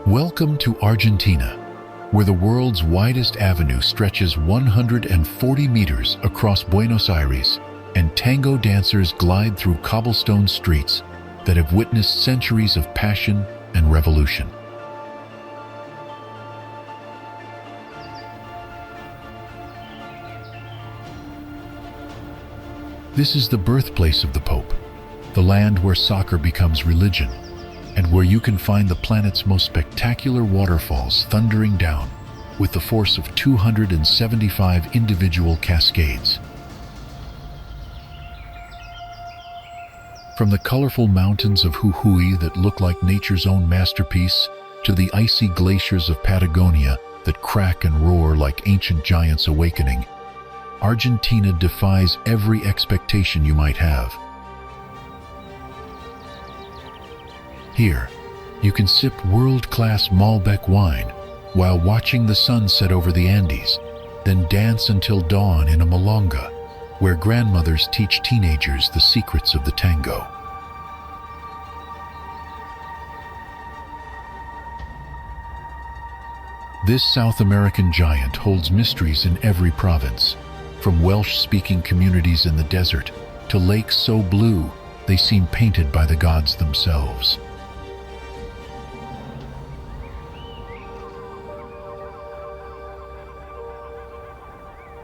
Welcome to Argentina, where the world's widest avenue stretches 140 meters across Buenos Aires, and tango dancers glide through cobblestone streets that have witnessed centuries of passion and revolution. This is the birthplace of the Pope, the land where soccer becomes religion, and where you can find the planet's most spectacular waterfalls thundering down with the force of 275 individual cascades. From the colorful mountains of Jujuy that look like nature's own masterpiece, to the icy glaciers of Patagonia that crack and roar like ancient giants awakening, Argentina defies every expectation you might have. Here, you can sip world-class Malbec wine while watching the sun set over the Andes, then dance until dawn in a milonga, where grandmothers teach teenagers the secrets of the tango. This South American giant holds mysteries in every province, from Welsh-speaking communities in the desert to lakes so blue they seem painted by the gods themselves.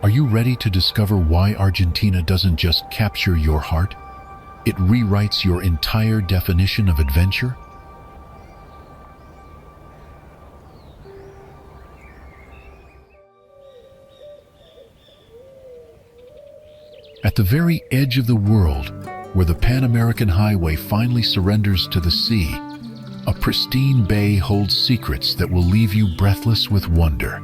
Are you ready to discover why Argentina doesn't just capture your heart? It rewrites your entire definition of adventure? At the very edge of the world, where the Pan-American Highway finally surrenders to the sea, a pristine bay holds secrets that will leave you breathless with wonder.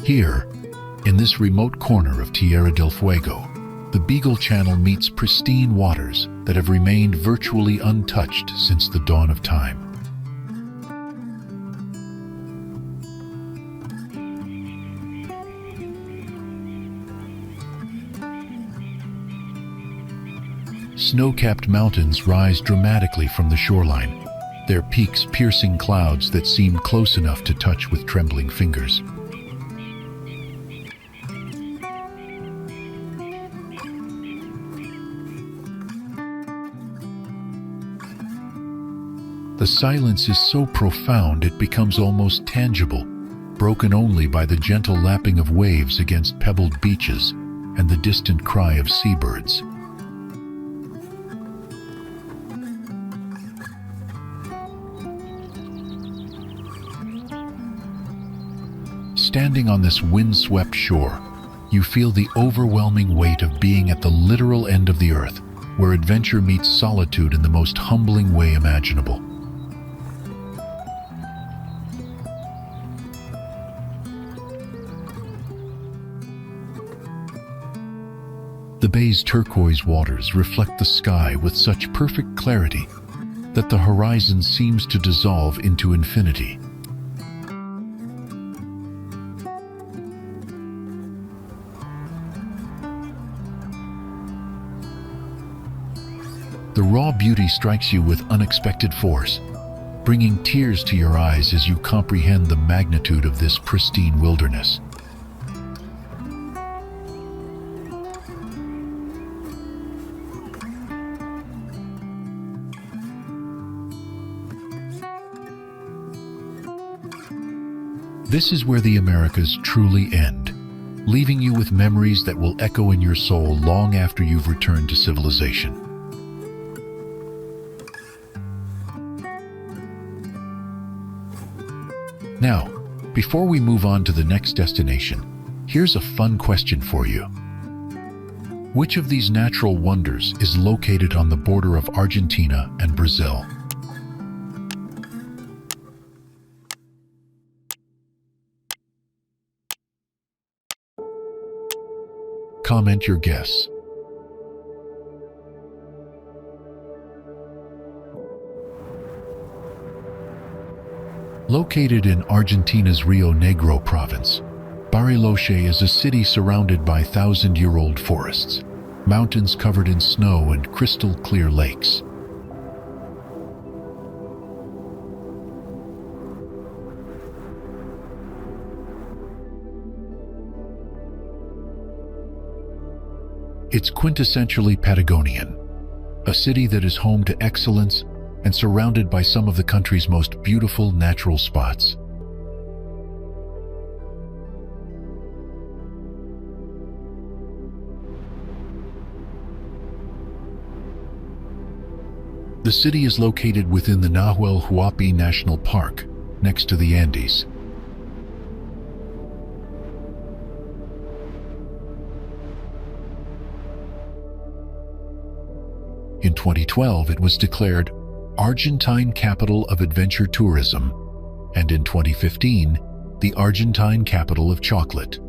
Here, in this remote corner of Tierra del Fuego, the Beagle Channel meets pristine waters that have remained virtually untouched since the dawn of time. Snow-capped mountains rise dramatically from the shoreline, their peaks piercing clouds that seem close enough to touch with trembling fingers. The silence is so profound it becomes almost tangible, broken only by the gentle lapping of waves against pebbled beaches and the distant cry of seabirds. Standing on this windswept shore, you feel the overwhelming weight of being at the literal end of the earth, where adventure meets solitude in the most humbling way imaginable. The bay's turquoise waters reflect the sky with such perfect clarity that the horizon seems to dissolve into infinity. The raw beauty strikes you with unexpected force, bringing tears to your eyes as you comprehend the magnitude of this pristine wilderness. This is where the Americas truly end, leaving you with memories that will echo in your soul long after you've returned to civilization. Now, before we move on to the next destination, here's a fun question for you. Which of these natural wonders is located on the border of Argentina and Brazil? Comment your guess. Located in Argentina's Rio Negro province, Bariloche is a city surrounded by thousand-year-old forests, mountains covered in snow and crystal-clear lakes. It's quintessentially Patagonian, a city that is home to excellence and surrounded by some of the country's most beautiful natural spots. The city is located within the Nahuel Huapi National Park, next to the Andes. In 2012, it was declared Argentine Capital of Adventure Tourism, and in 2015, the Argentine Capital of Chocolate.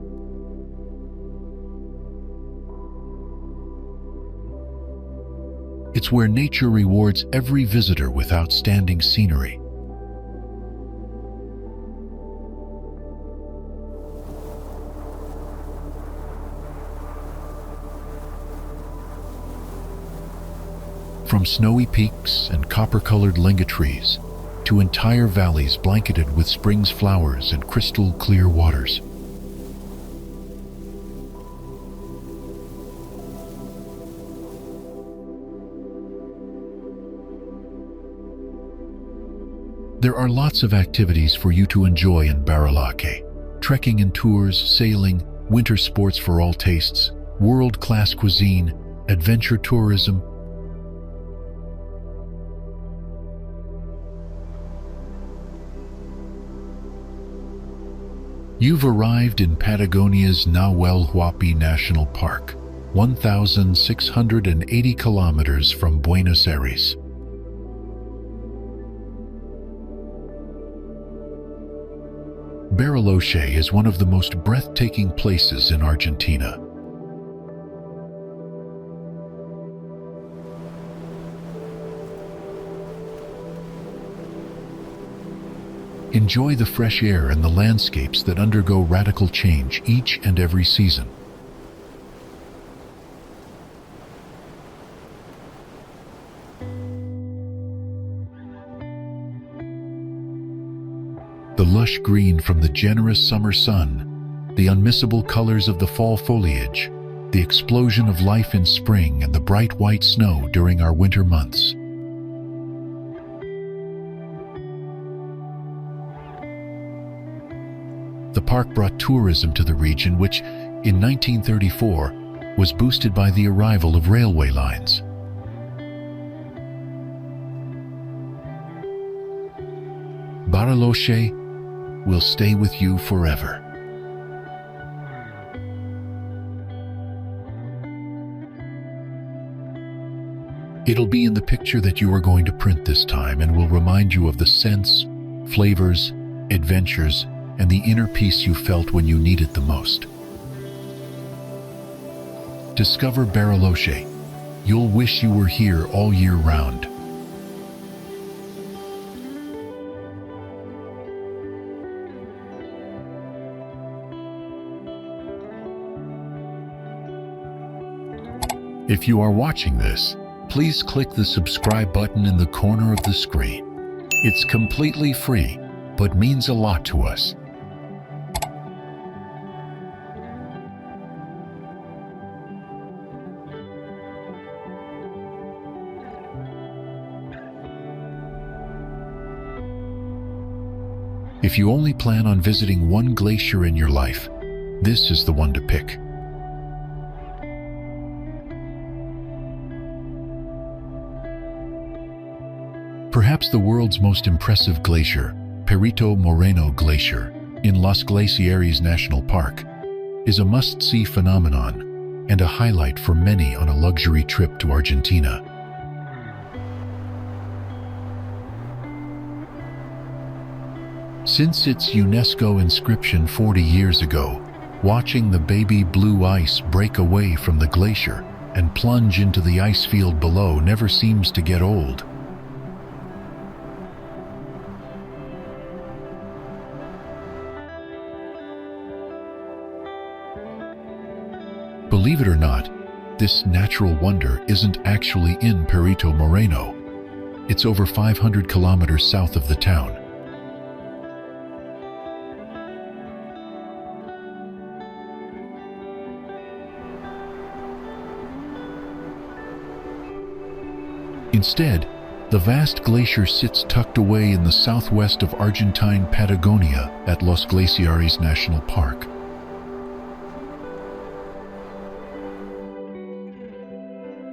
It's where nature rewards every visitor with outstanding scenery. From snowy peaks and copper-colored linga trees to entire valleys blanketed with spring's flowers and crystal-clear waters. There are lots of activities for you to enjoy in Bariloche. Trekking and tours, sailing, winter sports for all tastes, world-class cuisine, adventure tourism. You've arrived in Patagonia's Nahuel Huapi National Park, 1,680 kilometers from Buenos Aires. Bariloche is one of the most breathtaking places in Argentina. Enjoy the fresh air and the landscapes that undergo radical change each and every season. The lush green from the generous summer sun, the unmissable colors of the fall foliage, the explosion of life in spring, and the bright white snow during our winter months. The park brought tourism to the region, which, in 1934, was boosted by the arrival of railway lines. Bariloche will stay with you forever. It'll be in the picture that you are going to print this time and will remind you of the scents, flavors, adventures, and the inner peace you felt when you need it the most. Discover Bariloche. You'll wish you were here all year round. If you are watching this, please click the subscribe button in the corner of the screen. It's completely free, but means a lot to us. If you only plan on visiting one glacier in your life, this is the one to pick. Perhaps the world's most impressive glacier, Perito Moreno Glacier, in Los Glaciares National Park, is a must-see phenomenon and a highlight for many on a luxury trip to Argentina. Since its UNESCO inscription 40 years ago, watching the baby blue ice break away from the glacier and plunge into the ice field below never seems to get old. Believe it or not, this natural wonder isn't actually in Perito Moreno. It's over 500 kilometers south of the town. Instead, the vast glacier sits tucked away in the southwest of Argentine Patagonia at Los Glaciares National Park.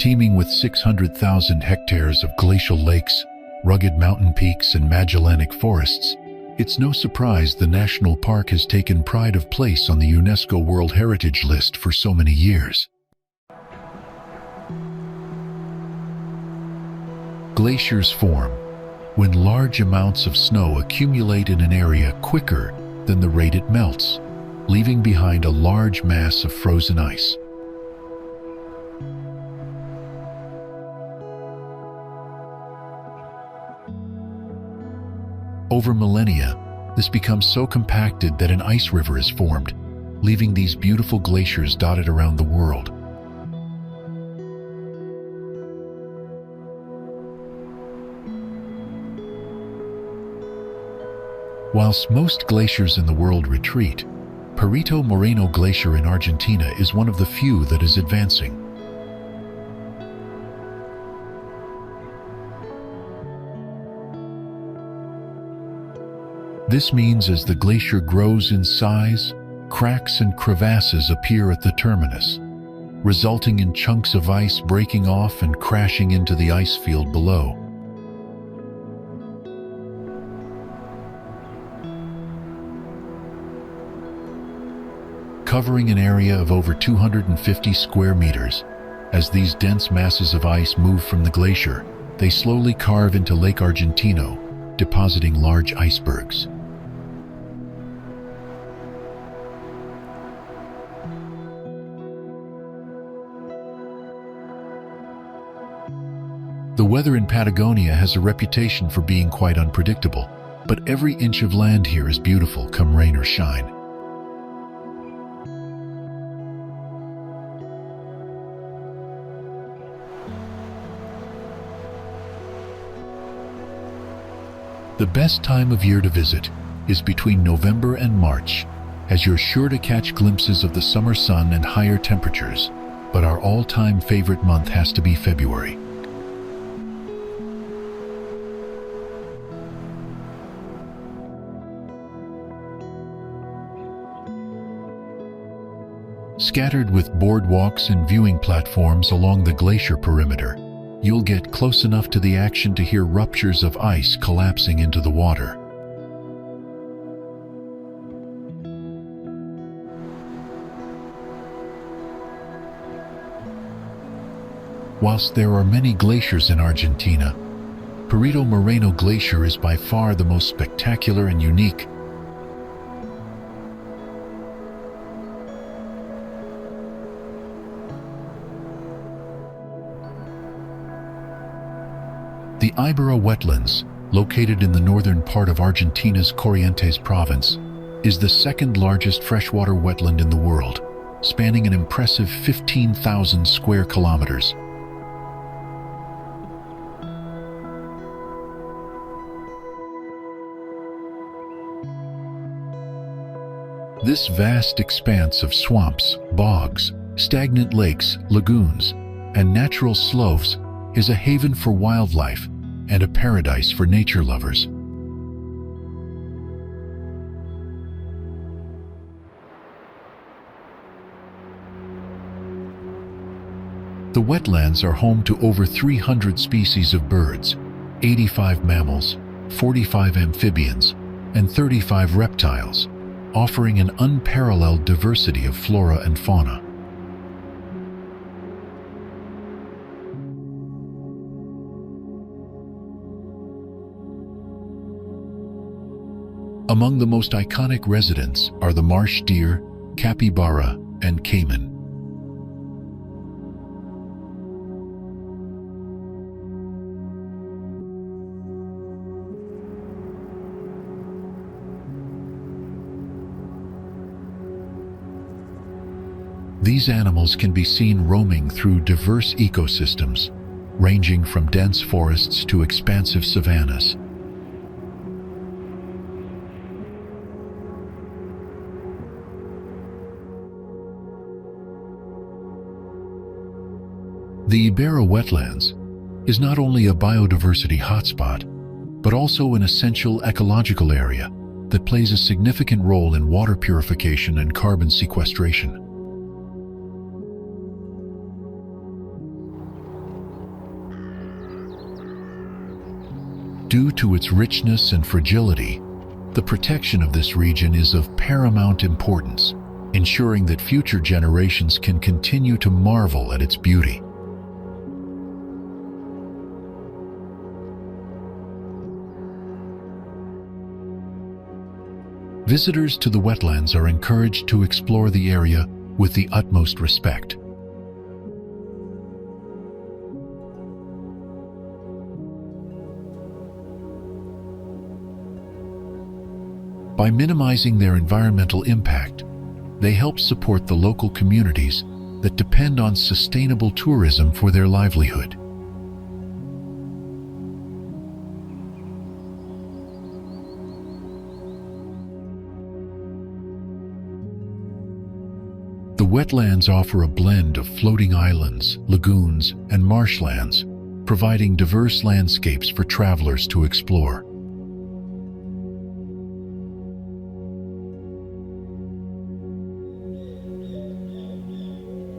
Teeming with 600,000 hectares of glacial lakes, rugged mountain peaks, and Magellanic forests, it's no surprise the national park has taken pride of place on the UNESCO World Heritage List for so many years. Glaciers form when large amounts of snow accumulate in an area quicker than the rate it melts, leaving behind a large mass of frozen ice. Over millennia, this becomes so compacted that an ice river is formed, leaving these beautiful glaciers dotted around the world. Whilst most glaciers in the world retreat, Perito Moreno Glacier in Argentina is one of the few that is advancing. This means as the glacier grows in size, cracks and crevasses appear at the terminus, resulting in chunks of ice breaking off and crashing into the ice field below. Covering an area of over 250 square meters, as these dense masses of ice move from the glacier, they slowly carve into Lake Argentino, depositing large icebergs. The weather in Patagonia has a reputation for being quite unpredictable, but every inch of land here is beautiful, come rain or shine. The best time of year to visit is between November and March, as you're sure to catch glimpses of the summer sun and higher temperatures, but our all-time favorite month has to be February. Scattered with boardwalks and viewing platforms along the glacier perimeter, you'll get close enough to the action to hear ruptures of ice collapsing into the water. Whilst there are many glaciers in Argentina, Perito Moreno Glacier is by far the most spectacular and unique. The Ibera Wetlands, located in the northern part of Argentina's Corrientes province, is the second largest freshwater wetland in the world, spanning an impressive 15,000 square kilometers. This vast expanse of swamps, bogs, stagnant lakes, lagoons, and natural sloughs is a haven for wildlife and a paradise for nature lovers. The wetlands are home to over 300 species of birds, 85 mammals, 45 amphibians, and 35 reptiles, offering an unparalleled diversity of flora and fauna. Among the most iconic residents are the marsh deer, capybara, and caiman. These animals can be seen roaming through diverse ecosystems, ranging from dense forests to expansive savannas. The Ibera Wetlands is not only a biodiversity hotspot, but also an essential ecological area that plays a significant role in water purification and carbon sequestration. Due to its richness and fragility, the protection of this region is of paramount importance, ensuring that future generations can continue to marvel at its beauty. Visitors to the wetlands are encouraged to explore the area with the utmost respect. By minimizing their environmental impact, they help support the local communities that depend on sustainable tourism for their livelihood. The wetlands offer a blend of floating islands, lagoons, and marshlands, providing diverse landscapes for travelers to explore.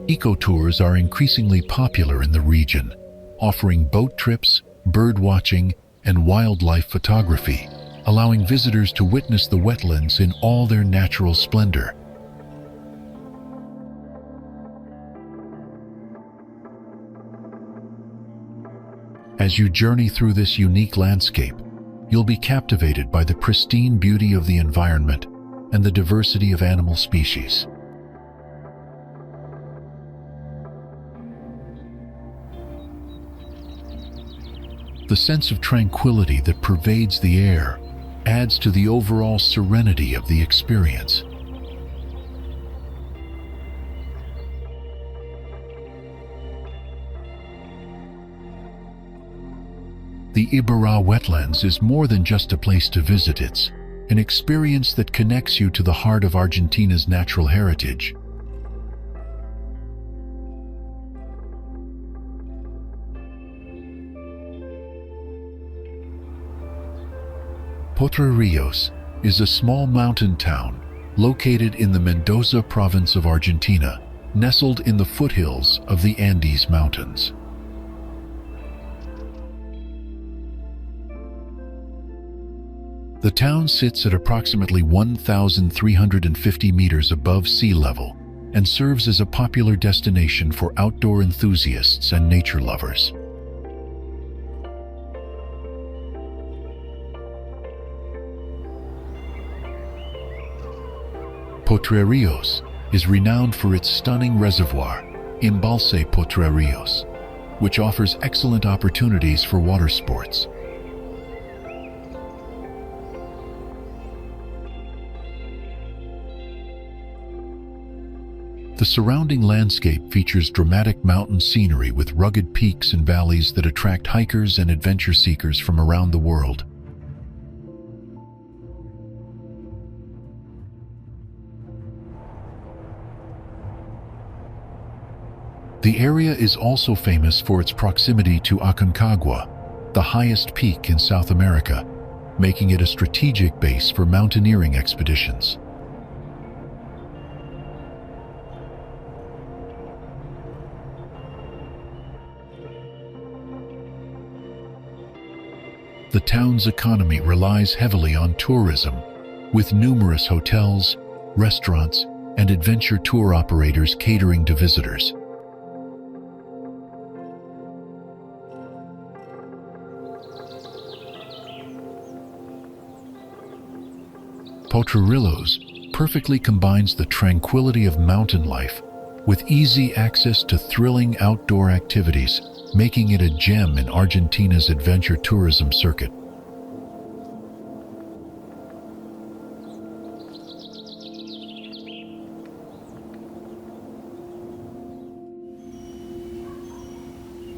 Eco-tours are increasingly popular in the region, offering boat trips, bird watching, and wildlife photography, allowing visitors to witness the wetlands in all their natural splendor. As you journey through this unique landscape, you'll be captivated by the pristine beauty of the environment and the diversity of animal species. The sense of tranquility that pervades the air adds to the overall serenity of the experience. The Ibera Wetlands is more than just a place to visit. It's an experience that connects you to the heart of Argentina's natural heritage. Potrerillos is a small mountain town located in the Mendoza province of Argentina, nestled in the foothills of the Andes Mountains. The town sits at approximately 1,350 meters above sea level and serves as a popular destination for outdoor enthusiasts and nature lovers. Potrerillos is renowned for its stunning reservoir, Embalse Potrerillos, which offers excellent opportunities for water sports. The surrounding landscape features dramatic mountain scenery with rugged peaks and valleys that attract hikers and adventure seekers from around the world. The area is also famous for its proximity to Aconcagua, the highest peak in South America, making it a strategic base for mountaineering expeditions. The town's economy relies heavily on tourism, with numerous hotels, restaurants, and adventure tour operators catering to visitors. Potrerillos perfectly combines the tranquility of mountain life with easy access to thrilling outdoor activities, making it a gem in Argentina's adventure tourism circuit.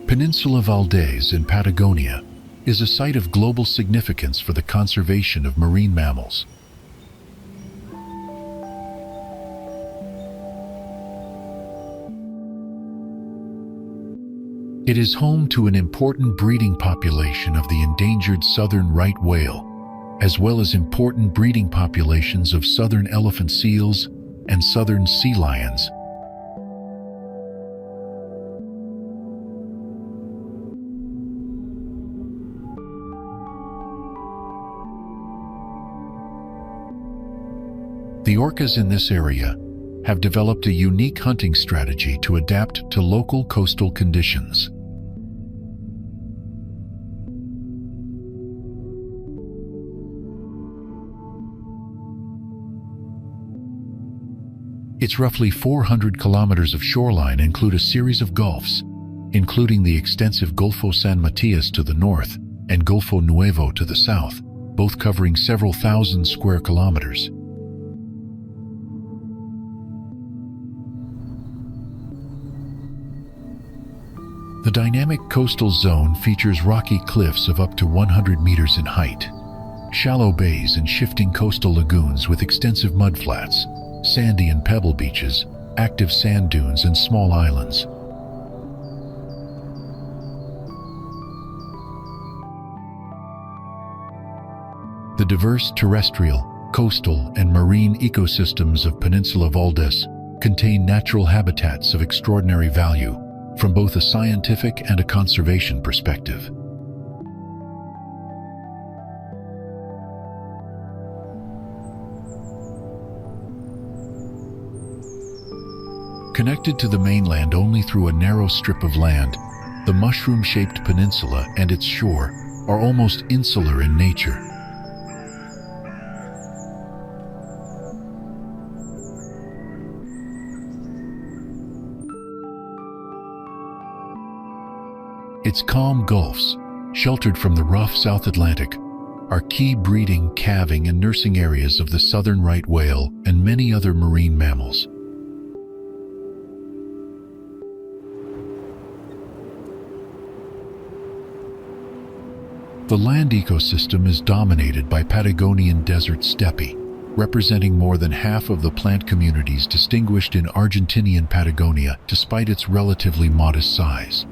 Peninsula Valdes in Patagonia is a site of global significance for the conservation of marine mammals. It is home to an important breeding population of the endangered southern right whale, as well as important breeding populations of southern elephant seals and southern sea lions. The orcas in this area have developed a unique hunting strategy to adapt to local coastal conditions. Its roughly 400 kilometers of shoreline include a series of gulfs, including the extensive Golfo San Matias to the north and Golfo Nuevo to the south, both covering several thousand square kilometers. The dynamic coastal zone features rocky cliffs of up to 100 meters in height, shallow bays and shifting coastal lagoons with extensive mudflats, sandy and pebble beaches, active sand dunes, and small islands. The diverse terrestrial, coastal, and marine ecosystems of Peninsula Valdes contain natural habitats of extraordinary value from both a scientific and a conservation perspective. Connected to the mainland only through a narrow strip of land, the mushroom-shaped peninsula and its shore are almost insular in nature. Its calm gulfs, sheltered from the rough South Atlantic, are key breeding, calving, and nursing areas of the southern right whale and many other marine mammals. The land ecosystem is dominated by Patagonian desert steppe, representing more than half of the plant communities distinguished in Argentinian Patagonia despite its relatively modest size.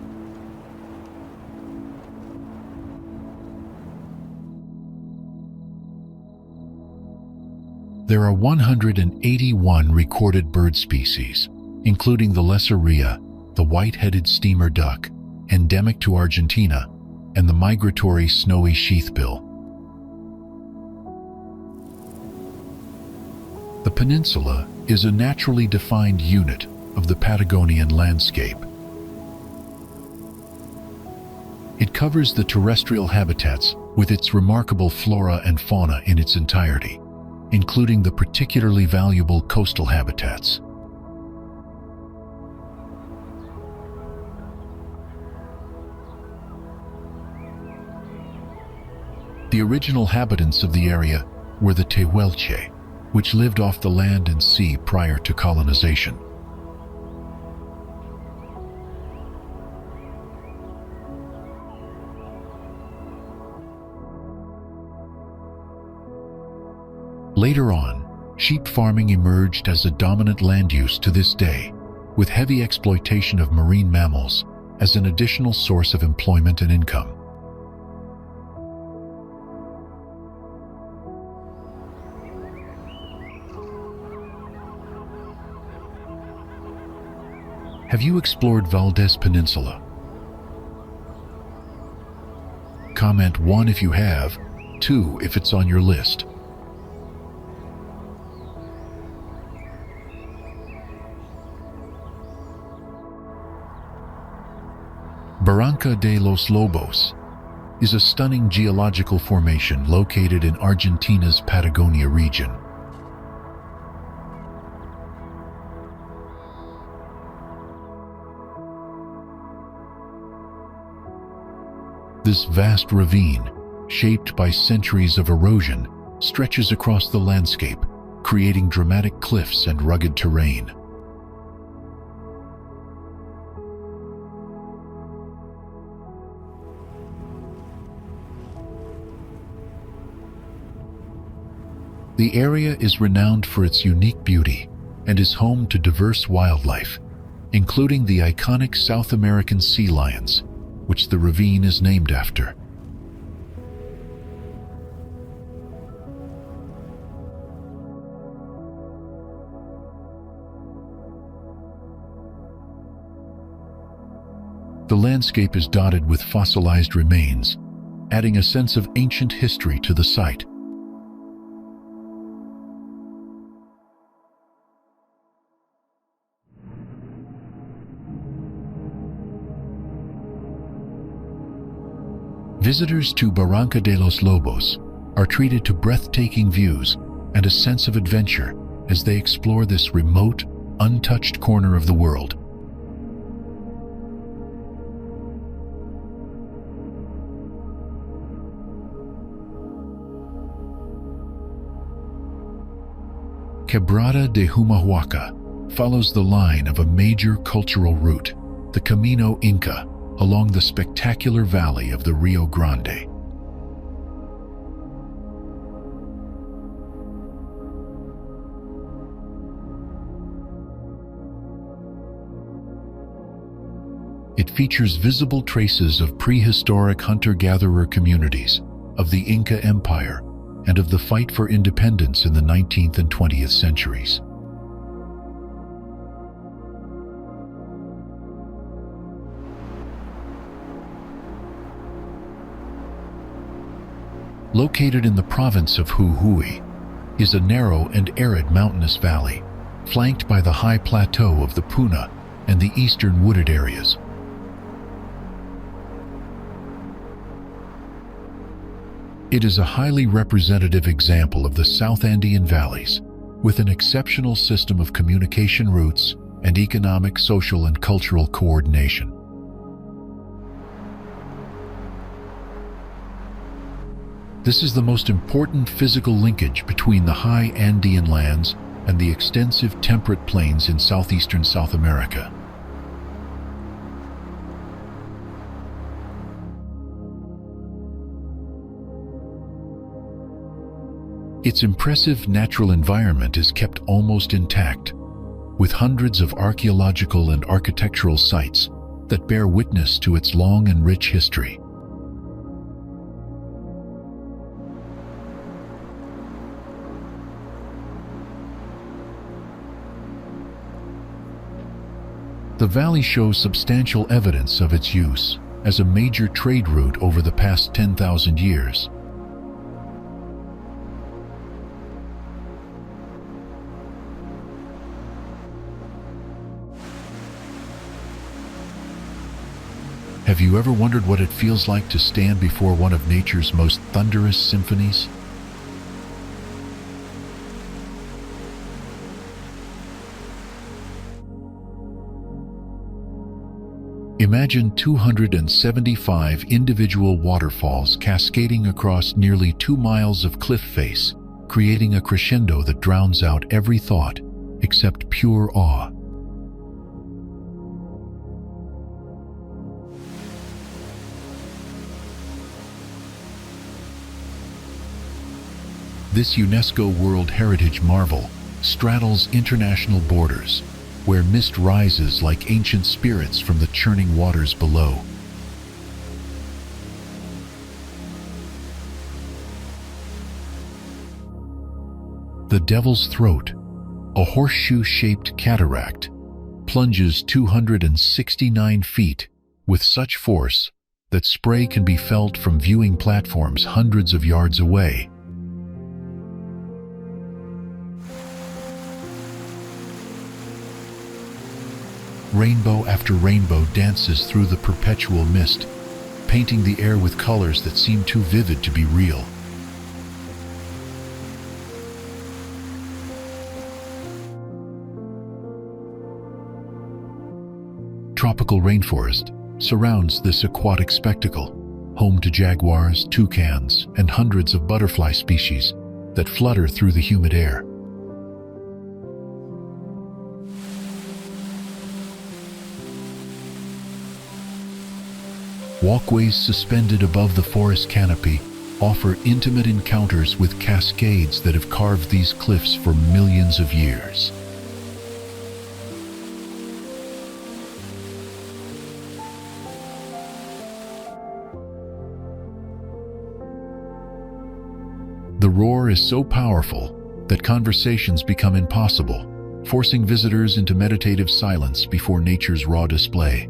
There are 181 recorded bird species, including the lesser rhea, the white-headed steamer duck, endemic to Argentina, and the migratory snowy sheathbill. The peninsula is a naturally defined unit of the Patagonian landscape. It covers the terrestrial habitats with its remarkable flora and fauna in its entirety, including the particularly valuable coastal habitats. The original inhabitants of the area were the Tehuelche, which lived off the land and sea prior to colonization. Later on, sheep farming emerged as a dominant land use to this day, with heavy exploitation of marine mammals as an additional source of employment and income. Have you explored Valdes Peninsula? Comment 1 if you have, 2 if it's on your list. Barranca de los Lobos is a stunning geological formation located in Argentina's Patagonia region. This vast ravine, shaped by centuries of erosion, stretches across the landscape, creating dramatic cliffs and rugged terrain. The area is renowned for its unique beauty and is home to diverse wildlife, including the iconic South American sea lions, which the ravine is named after. The landscape is dotted with fossilized remains, adding a sense of ancient history to the site. Visitors to Barranca de los Lobos are treated to breathtaking views and a sense of adventure as they explore this remote, untouched corner of the world. Quebrada de Humahuaca follows the line of a major cultural route, the Camino Inca, along the spectacular valley of the Rio Grande. It features visible traces of prehistoric hunter-gatherer communities, of the Inca Empire, and of the fight for independence in the 19th and 20th centuries. Located in the province of Jujuy is a narrow and arid mountainous valley, flanked by the high plateau of the Puna and the eastern wooded areas. It is a highly representative example of the South Andean valleys, with an exceptional system of communication routes and economic, social, and cultural coordination. This is the most important physical linkage between the high Andean lands and the extensive temperate plains in southeastern South America. Its impressive natural environment is kept almost intact, with hundreds of archaeological and architectural sites that bear witness to its long and rich history. The valley shows substantial evidence of its use as a major trade route over the past 10,000 years. Have you ever wondered what it feels like to stand before one of nature's most thunderous symphonies? Imagine 275 individual waterfalls cascading across nearly 2 miles of cliff face, creating a crescendo that drowns out every thought except pure awe. This UNESCO World Heritage marvel straddles international borders, where mist rises like ancient spirits from the churning waters below. The Devil's Throat, a horseshoe-shaped cataract, plunges 269 feet with such force that spray can be felt from viewing platforms hundreds of yards away. Rainbow after rainbow dances through the perpetual mist, painting the air with colors that seem too vivid to be real. Tropical rainforest surrounds this aquatic spectacle, home to jaguars, toucans, and hundreds of butterfly species that flutter through the humid air. Walkways suspended above the forest canopy offer intimate encounters with cascades that have carved these cliffs for millions of years. The roar is so powerful that conversations become impossible, forcing visitors into meditative silence before nature's raw display.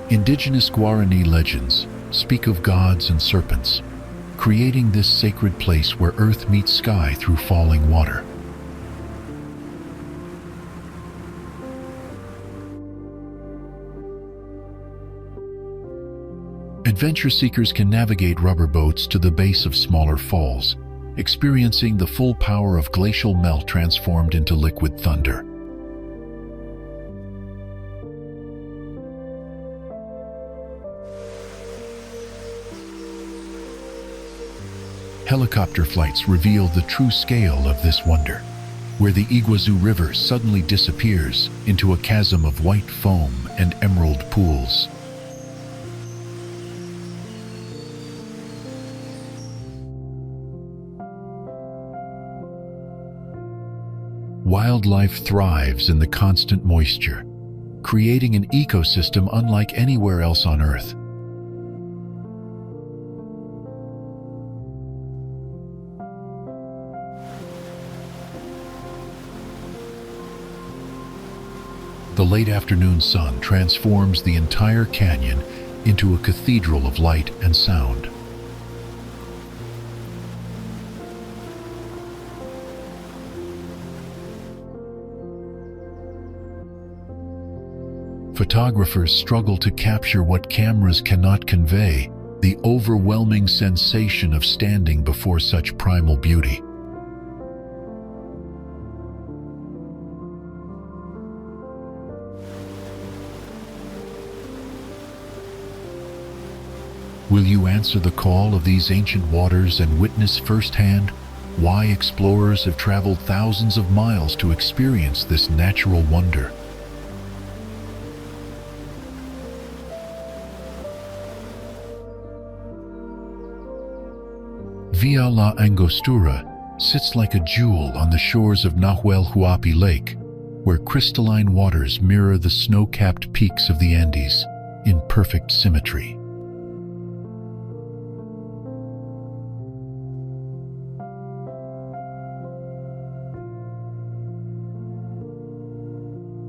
Indigenous Guarani legends speak of gods and serpents, creating this sacred place where earth meets sky through falling water. Adventure seekers can navigate rubber boats to the base of smaller falls, experiencing the full power of glacial melt transformed into liquid thunder. Helicopter flights reveal the true scale of this wonder, where the Iguazu River suddenly disappears into a chasm of white foam and emerald pools. Wildlife thrives in the constant moisture, creating an ecosystem unlike anywhere else on Earth. The late afternoon sun transforms the entire canyon into a cathedral of light and sound. Photographers struggle to capture what cameras cannot convey, the overwhelming sensation of standing before such primal beauty. Will you answer the call of these ancient waters and witness firsthand why explorers have traveled thousands of miles to experience this natural wonder? Villa La Angostura sits like a jewel on the shores of Nahuel Huapi Lake, where crystalline waters mirror the snow-capped peaks of the Andes in perfect symmetry.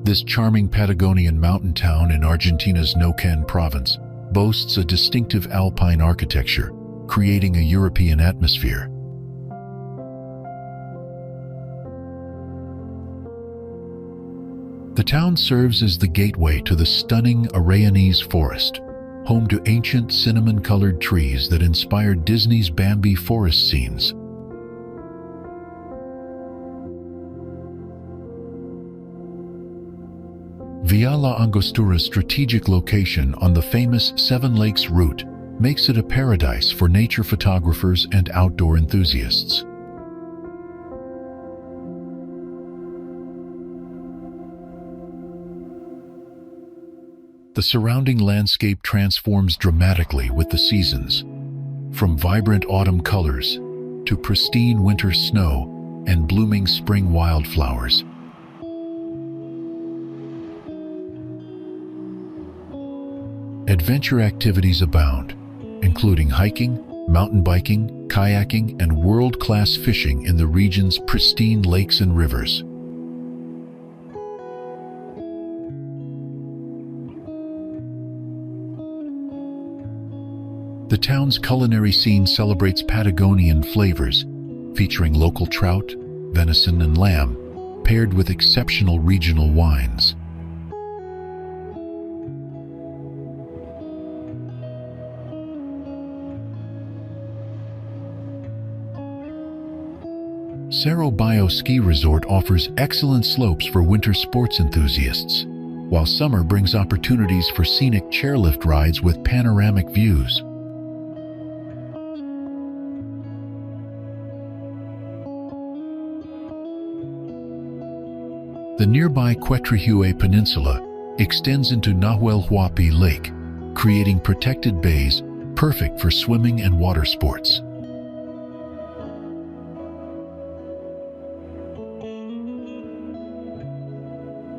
This charming Patagonian mountain town in Argentina's Neuquén province boasts a distinctive alpine architecture, creating a European atmosphere. The town serves as the gateway to the stunning Arayanese forest, home to ancient cinnamon-colored trees that inspired Disney's Bambi forest scenes. Villa La Angostura's strategic location on the famous Seven Lakes route makes it a paradise for nature photographers and outdoor enthusiasts. The surrounding landscape transforms dramatically with the seasons, from vibrant autumn colors to pristine winter snow and blooming spring wildflowers. Adventure activities abound, including hiking, mountain biking, kayaking, and world-class fishing in the region's pristine lakes and rivers. The town's culinary scene celebrates Patagonian flavors, featuring local trout, venison, and lamb, paired with exceptional regional wines. Cerro Bio Ski Resort offers excellent slopes for winter sports enthusiasts, while summer brings opportunities for scenic chairlift rides with panoramic views. The nearby Quebrada Peninsula extends into Nahuel Huapi Lake, creating protected bays perfect for swimming and water sports.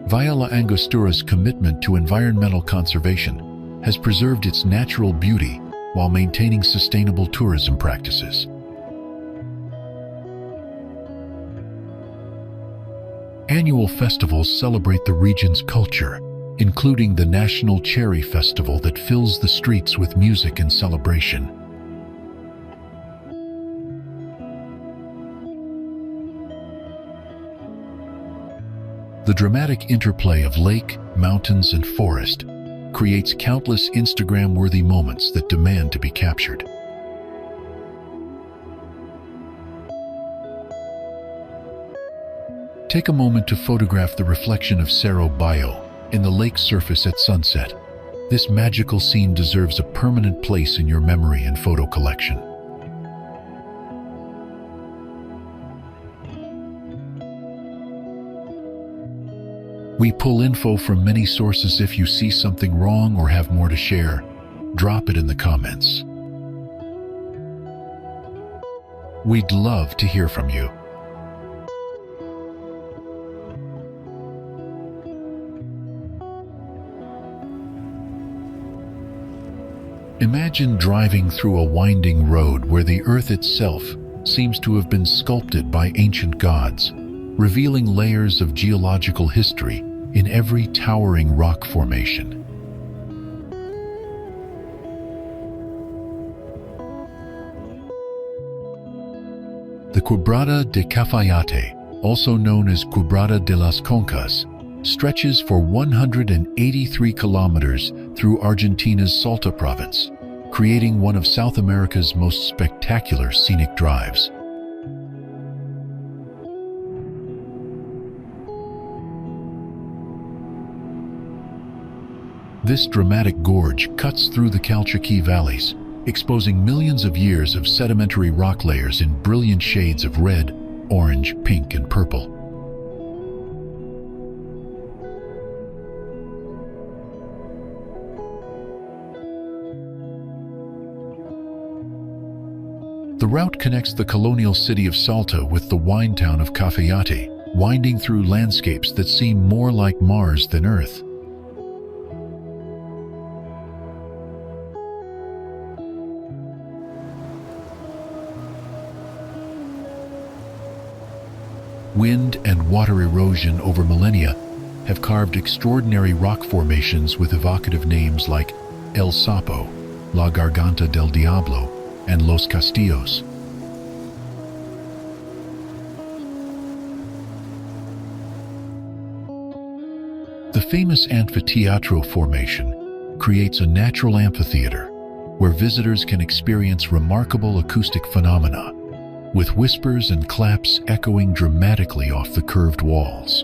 Villa Angostura's commitment to environmental conservation has preserved its natural beauty while maintaining sustainable tourism practices. Annual festivals celebrate the region's culture, including the National Cherry Festival that fills the streets with music and celebration. The dramatic interplay of lake, mountains, and forest creates countless Instagram-worthy moments that demand to be captured. Take a moment to photograph the reflection of Cerro Bayo in the lake's surface at sunset. This magical scene deserves a permanent place in your memory and photo collection. We pull info from many sources. If you see something wrong or have more to share, drop it in the comments. We'd love to hear from you. Imagine driving through a winding road where the earth itself seems to have been sculpted by ancient gods, revealing layers of geological history in every towering rock formation. The Quebrada de Cafayate, also known as Quebrada de las Concas, stretches for 183 kilometers through Argentina's Salta province, creating one of South America's most spectacular scenic drives. This dramatic gorge cuts through the Calchaquí valleys, exposing millions of years of sedimentary rock layers in brilliant shades of red, orange, pink, and purple. The route connects the colonial city of Salta with the wine town of Cafayate, winding through landscapes that seem more like Mars than Earth. Wind and water erosion over millennia have carved extraordinary rock formations with evocative names like El Sapo, La Garganta del Diablo, and Los Castillos. The famous Anfiteatro formation creates a natural amphitheater where visitors can experience remarkable acoustic phenomena, with whispers and claps echoing dramatically off the curved walls.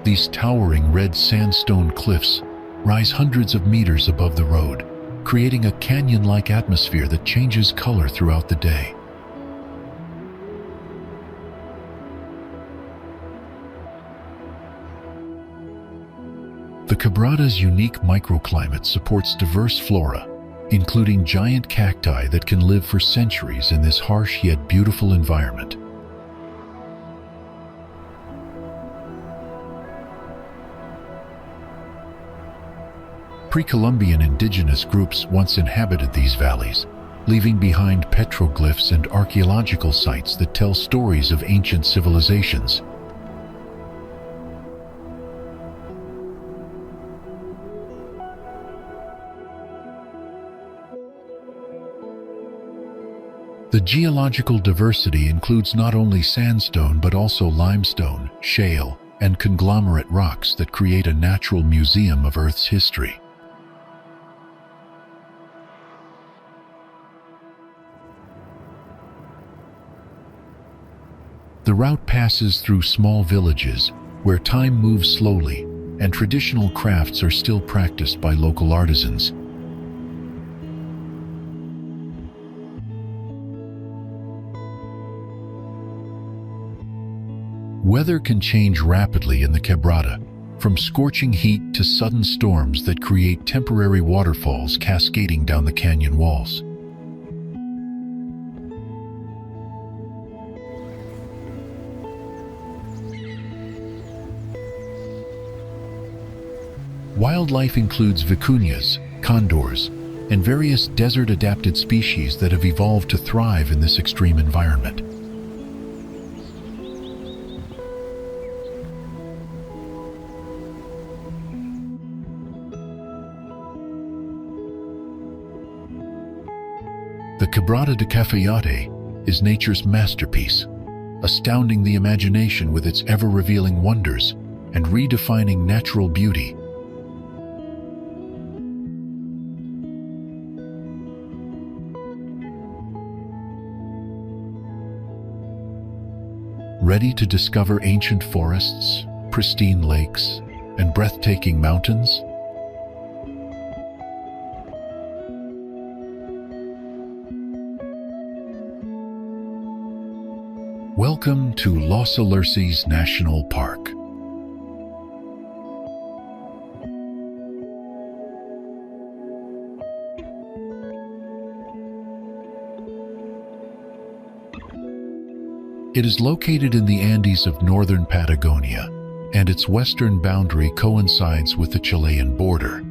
These towering red sandstone cliffs rise hundreds of meters above the road, creating a canyon-like atmosphere that changes color throughout the day. The Quebrada's unique microclimate supports diverse flora, including giant cacti that can live for centuries in this harsh yet beautiful environment. Pre-Columbian indigenous groups once inhabited these valleys, leaving behind petroglyphs and archaeological sites that tell stories of ancient civilizations. The geological diversity includes not only sandstone but also limestone, shale, and conglomerate rocks that create a natural museum of Earth's history. The route passes through small villages where time moves slowly and traditional crafts are still practiced by local artisans. Weather can change rapidly in the Quebrada, from scorching heat to sudden storms that create temporary waterfalls cascading down the canyon walls. Wildlife includes vicuñas, condors, and various desert-adapted species that have evolved to thrive in this extreme environment. The Quebrada de Cafayate is nature's masterpiece, astounding the imagination with its ever-revealing wonders and redefining natural beauty. Ready to discover ancient forests, pristine lakes, and breathtaking mountains? Welcome to Los Alerces National Park. It is located in the Andes of northern Patagonia, and its western boundary coincides with the Chilean border.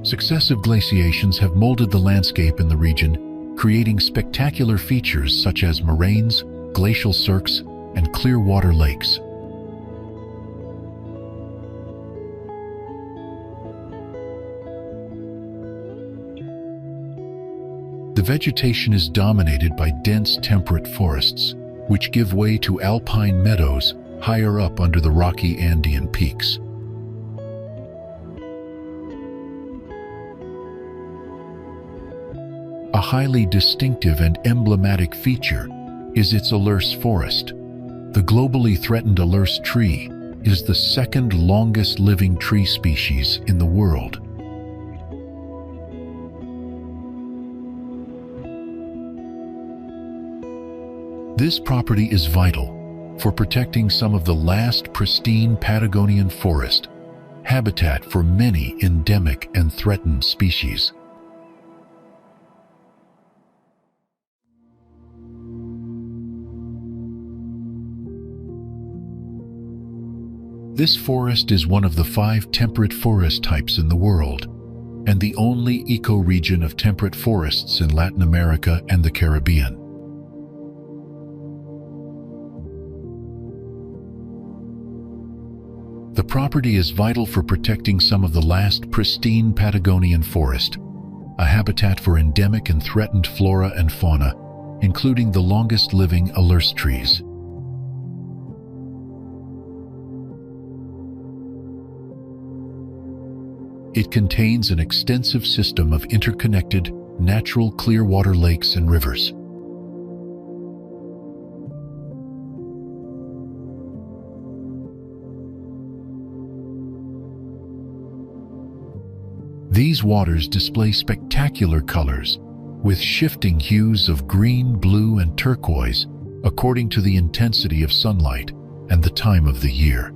Successive glaciations have molded the landscape in the region, creating spectacular features such as moraines, glacial cirques, and clear water lakes. The vegetation is dominated by dense temperate forests, which give way to alpine meadows higher up under the rocky Andean peaks. A highly distinctive and emblematic feature is its Alerce forest. The globally threatened Alerce tree is the second longest living tree species in the world. This property is vital for protecting some of the last pristine Patagonian forest, habitat for many endemic and threatened species. This forest is one of the 5 temperate forest types in the world, and the only ecoregion of temperate forests in Latin America and the Caribbean. The property is vital for protecting some of the last pristine Patagonian forest, a habitat for endemic and threatened flora and fauna, including the longest living Alerce trees. It contains an extensive system of interconnected, natural clear water lakes and rivers. These waters display spectacular colors, with shifting hues of green, blue, and turquoise according to the intensity of sunlight and the time of the year.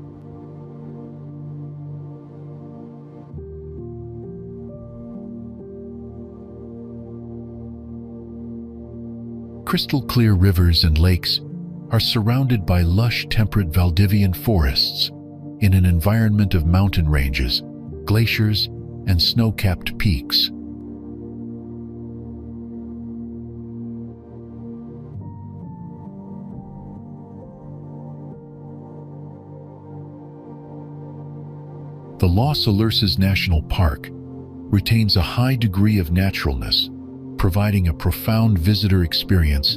Crystal clear rivers and lakes are surrounded by lush temperate Valdivian forests in an environment of mountain ranges, glaciers, and snow-capped peaks. The Los Alerces National Park retains a high degree of naturalness, providing a profound visitor experience.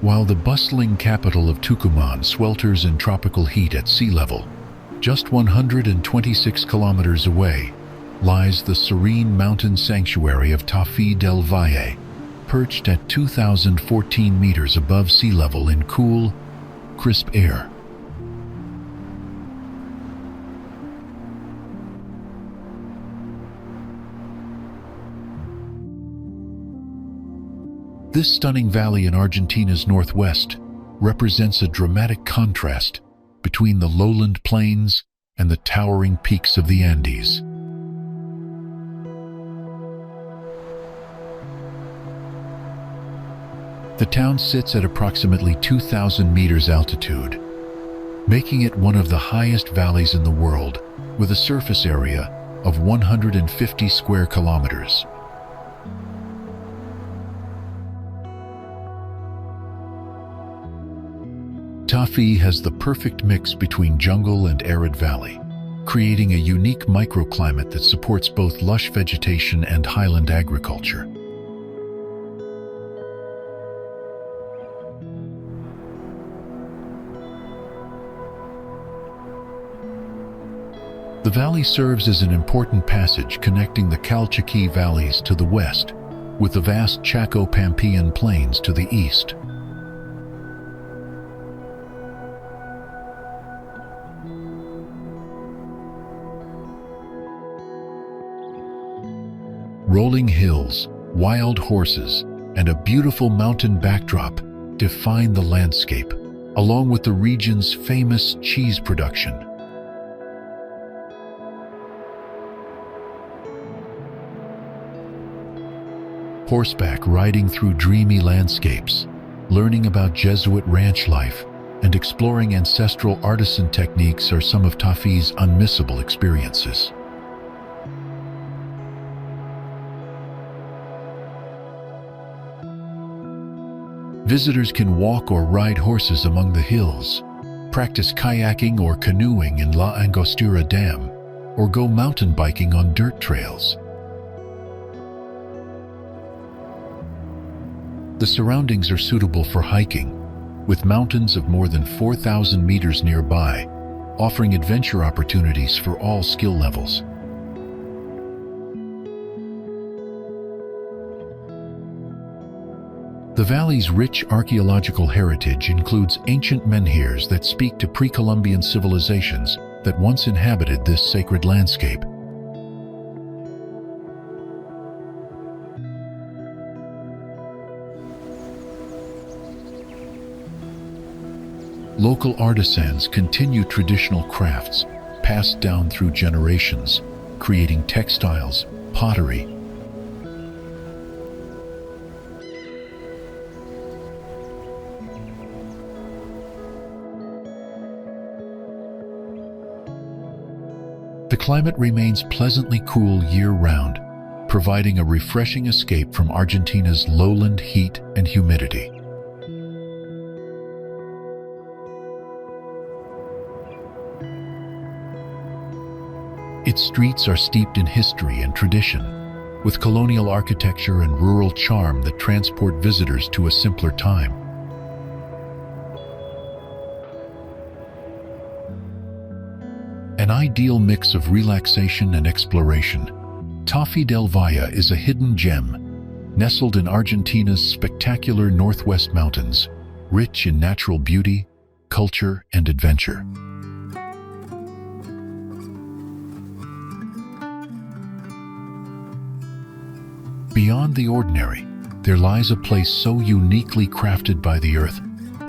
While the bustling capital of Tucumán swelters in tropical heat at sea level, just 126 kilometers away lies the serene mountain sanctuary of Tafí del Valle, perched at 2,014 meters above sea level in cool, crisp air. This stunning valley in Argentina's northwest represents a dramatic contrast between the lowland plains and the towering peaks of the Andes. The town sits at approximately 2,000 meters altitude, making it one of the highest valleys in the world, with a surface area of 150 square kilometers. Tafí has the perfect mix between jungle and arid valley, creating a unique microclimate that supports both lush vegetation and highland agriculture. The valley serves as an important passage connecting the Calchaquí valleys to the west, with the vast Chaco-Pampean plains to the east. Rolling hills, wild horses, and a beautiful mountain backdrop define the landscape, along with the region's famous cheese production. Horseback riding through dreamy landscapes, learning about Jesuit ranch life, and exploring ancestral artisan techniques are some of Tafí's unmissable experiences. Visitors can walk or ride horses among the hills, practice kayaking or canoeing in La Angostura Dam, or go mountain biking on dirt trails. The surroundings are suitable for hiking, with mountains of more than 4,000 meters nearby, offering adventure opportunities for all skill levels. The valley's rich archaeological heritage includes ancient menhirs that speak to pre-Columbian civilizations that once inhabited this sacred landscape. Local artisans continue traditional crafts passed down through generations, creating textiles, pottery, The climate remains pleasantly cool year-round, providing a refreshing escape from Argentina's lowland heat and humidity. Its streets are steeped in history and tradition, with colonial architecture and rural charm that transport visitors to a simpler time. An ideal mix of relaxation and exploration, Tafí del Valle is a hidden gem, nestled in Argentina's spectacular northwest mountains, rich in natural beauty, culture, and adventure. Beyond the ordinary, there lies a place so uniquely crafted by the earth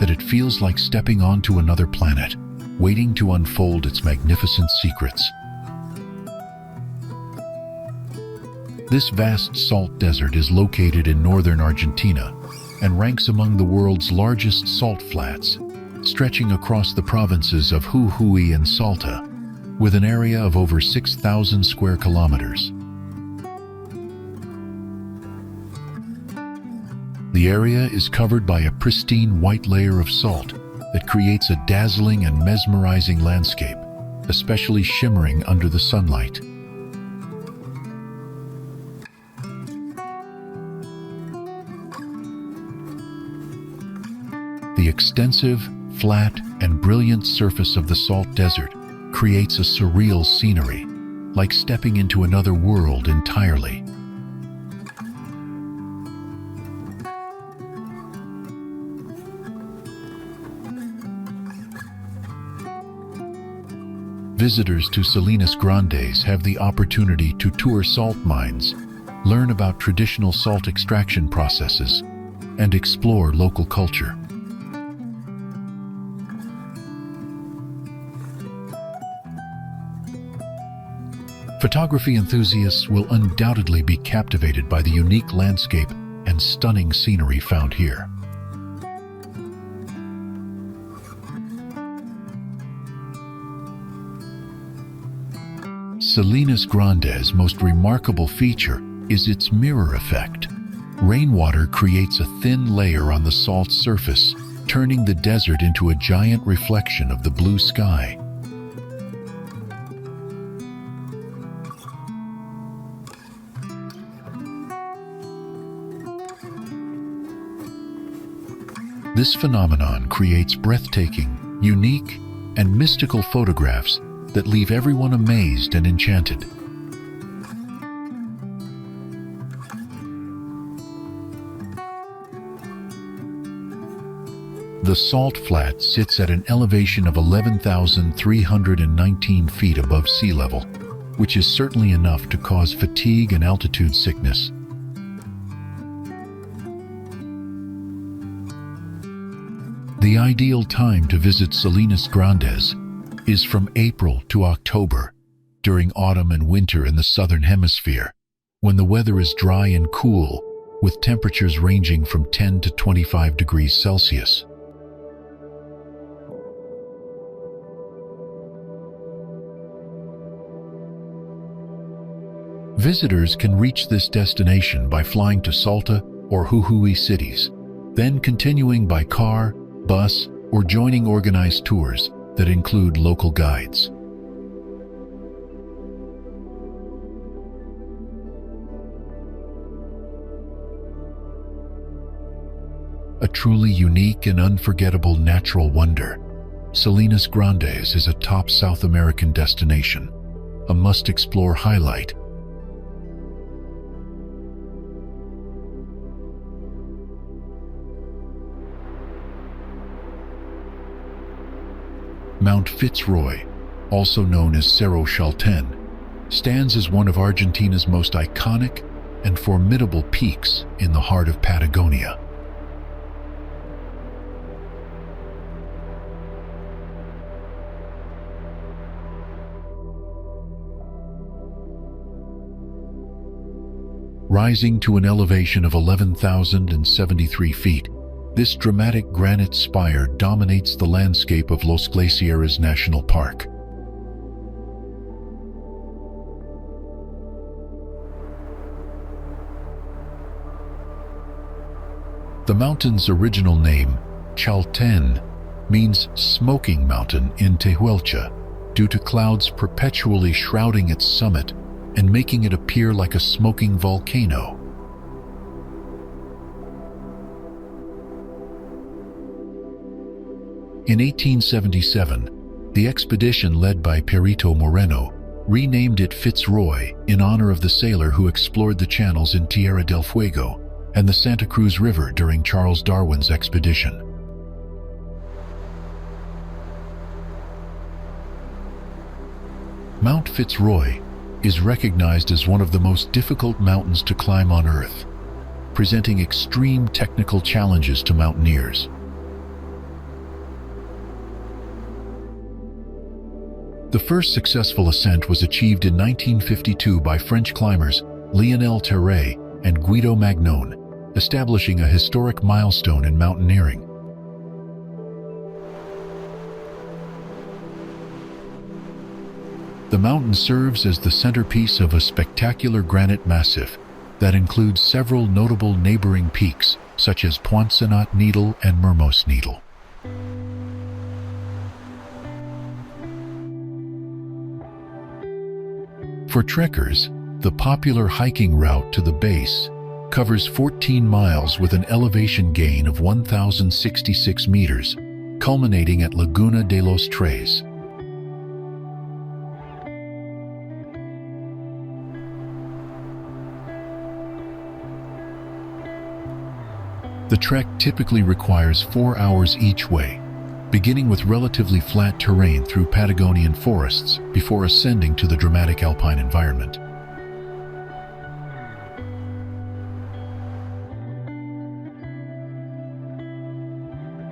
that it feels like stepping onto another planet, waiting to unfold its magnificent secrets. This vast salt desert is located in northern Argentina and ranks among the world's largest salt flats, stretching across the provinces of Jujuy and Salta, with an area of over 6,000 square kilometers. The area is covered by a pristine white layer of salt that creates a dazzling and mesmerizing landscape, especially shimmering under the sunlight. The extensive, flat, and brilliant surface of the salt desert creates a surreal scenery, like stepping into another world entirely. visitors to Salinas Grandes have the opportunity to tour salt mines, learn about traditional salt extraction processes, and explore local culture. Photography enthusiasts will undoubtedly be captivated by the unique landscape and stunning scenery found here. Salinas Grandes' most remarkable feature is its mirror effect. Rainwater creates a thin layer on the salt surface, turning the desert into a giant reflection of the blue sky. This phenomenon creates breathtaking, unique, and mystical photographs that leave everyone amazed and enchanted. The salt flat sits at an elevation of 11,319 feet above sea level, which is certainly enough to cause fatigue and altitude sickness. The ideal time to visit Salinas Grandes is from April to October, during autumn and winter in the southern hemisphere, when the weather is dry and cool, with temperatures ranging from 10 to 25 degrees Celsius. Visitors can reach this destination by flying to Salta or Jujuy cities, then continuing by car, bus, or joining organized tours that include local guides. A truly unique and unforgettable natural wonder, Salinas Grandes is a top South American destination, a must-explore highlight. Mount Fitz Roy, also known as Cerro Chaltén, stands as one of Argentina's most iconic and formidable peaks in the heart of Patagonia. Rising to an elevation of 11,073 feet, this dramatic granite spire dominates the landscape of Los Glaciares National Park. The mountain's original name, Chaltén, means smoking mountain in Tehuelche, due to clouds perpetually shrouding its summit and making it appear like a smoking volcano. In 1877, the expedition led by Perito Moreno renamed it Fitz Roy in honor of the sailor who explored the channels in Tierra del Fuego and the Santa Cruz River during Charles Darwin's expedition. Mount Fitz Roy is recognized as one of the most difficult mountains to climb on Earth, presenting extreme technical challenges to mountaineers. The first successful ascent was achieved in 1952 by French climbers Lionel Terray and Guido Magnone, establishing a historic milestone in mountaineering. The mountain serves as the centerpiece of a spectacular granite massif that includes several notable neighboring peaks, such as Poincenot Needle and Mermos Needle. For trekkers, the popular hiking route to the base covers 14 miles with an elevation gain of 1,066 meters, culminating at Laguna de los Tres. The trek typically requires 4 hours each way, beginning with relatively flat terrain through Patagonian forests before ascending to the dramatic alpine environment.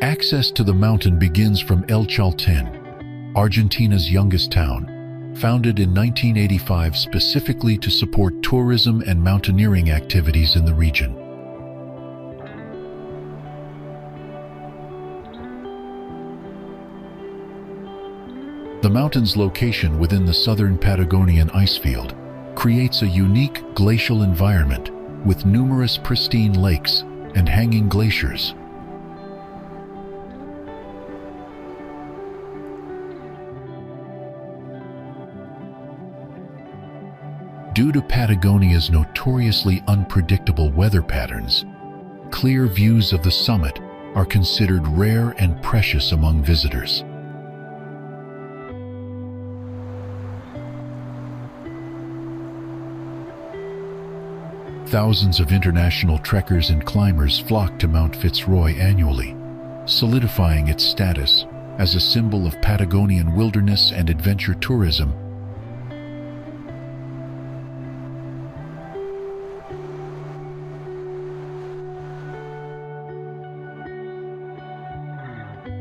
Access to the mountain begins from El Chaltén, Argentina's youngest town, founded in 1985 specifically to support tourism and mountaineering activities in the region. The mountain's location within the southern Patagonian icefield creates a unique glacial environment with numerous pristine lakes and hanging glaciers. Due to Patagonia's notoriously unpredictable weather patterns, clear views of the summit are considered rare and precious among visitors. Thousands of international trekkers and climbers flock to Mount Fitz Roy annually, solidifying its status as a symbol of Patagonian wilderness and adventure tourism.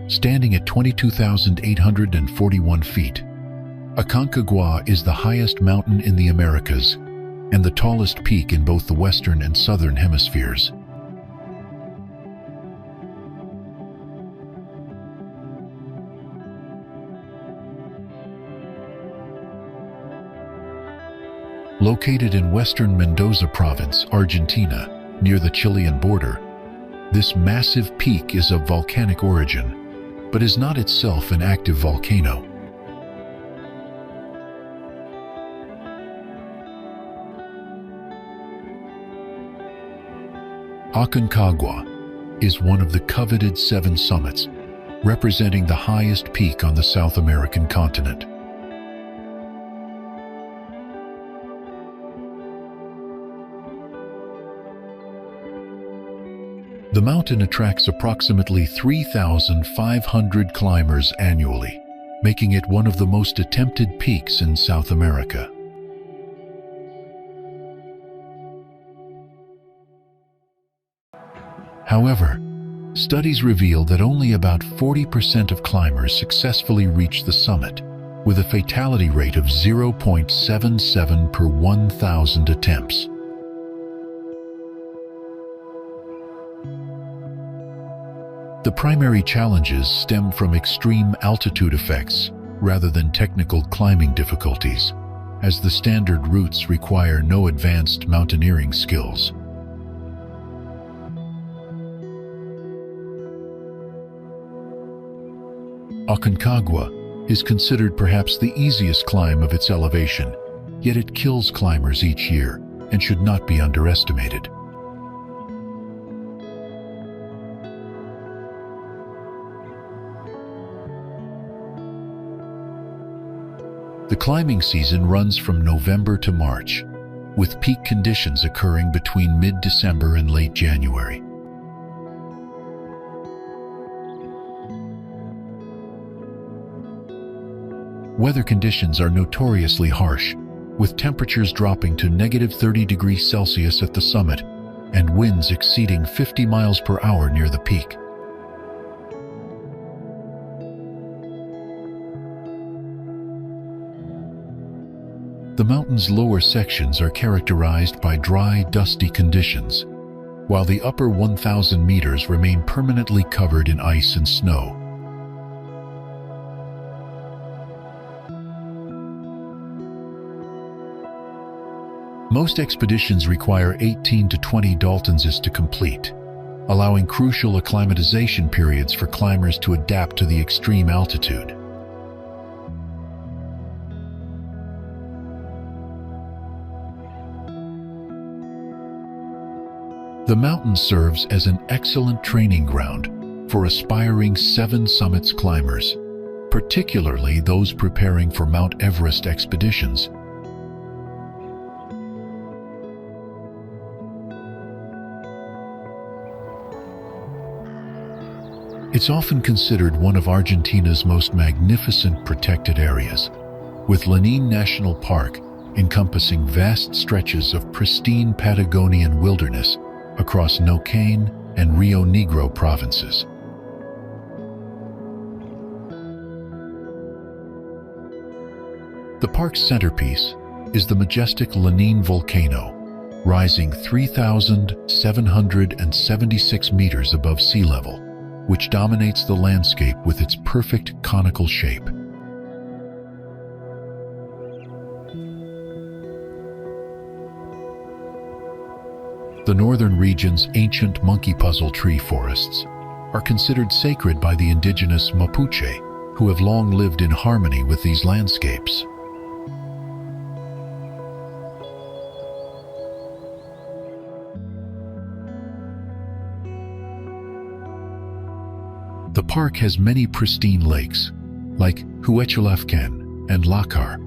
Standing at 22,841 feet, Aconcagua is the highest mountain in the Americas and the tallest peak in both the western and southern hemispheres. Located in western Mendoza province, Argentina, near the Chilean border, this massive peak is of volcanic origin, but is not itself an active volcano. Aconcagua is one of the coveted 7 summits, representing the highest peak on the South American continent. The mountain attracts approximately 3,500 climbers annually, making it one of the most attempted peaks in South America. However, studies reveal that only about 40% of climbers successfully reach the summit, with a fatality rate of 0.77 per 1,000 attempts. The primary challenges stem from extreme altitude effects rather than technical climbing difficulties, as the standard routes require no advanced mountaineering skills. Aconcagua is considered perhaps the easiest climb of its elevation, yet it kills climbers each year and should not be underestimated. The climbing season runs from November to March, with peak conditions occurring between mid-December and late January. Weather conditions are notoriously harsh, with temperatures dropping to -30 degrees Celsius at the summit and winds exceeding 50 miles per hour near the peak. The mountain's lower sections are characterized by dry, dusty conditions, while the upper 1,000 meters remain permanently covered in ice and snow. Most expeditions require 18 to 20 Daltonses to complete, allowing crucial acclimatization periods for climbers to adapt to the extreme altitude. The mountain serves as an excellent training ground for aspiring 7 Summits climbers, particularly those preparing for Mount Everest expeditions. It's often considered one of Argentina's most magnificent protected areas, with Lanin National Park encompassing vast stretches of pristine Patagonian wilderness across Neuquén and Rio Negro provinces. The park's centerpiece is the majestic Lanin volcano, rising 3,776 meters above sea level, which dominates the landscape with its perfect conical shape. The northern region's ancient monkey puzzle tree forests are considered sacred by the indigenous Mapuche, who have long lived in harmony with these landscapes. The park has many pristine lakes, like Huechalafcan and Lácar,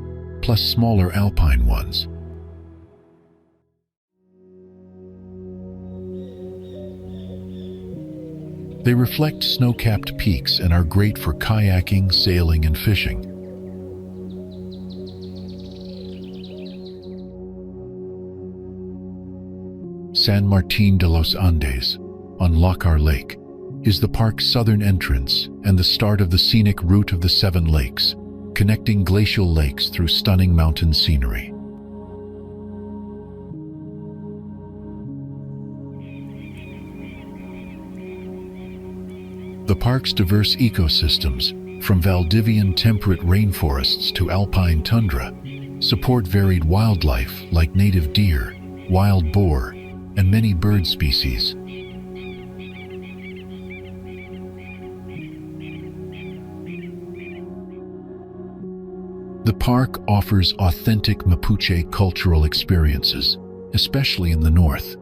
plus smaller alpine ones. They reflect snow-capped peaks and are great for kayaking, sailing, and fishing. San Martín de los Andes, on Lácar Lake, is the park's southern entrance and the start of the scenic route of the Seven Lakes, connecting glacial lakes through stunning mountain scenery. The park's diverse ecosystems, from Valdivian temperate rainforests to alpine tundra, support varied wildlife like native deer, wild boar, and many bird species. The park offers authentic Mapuche cultural experiences, especially in the north.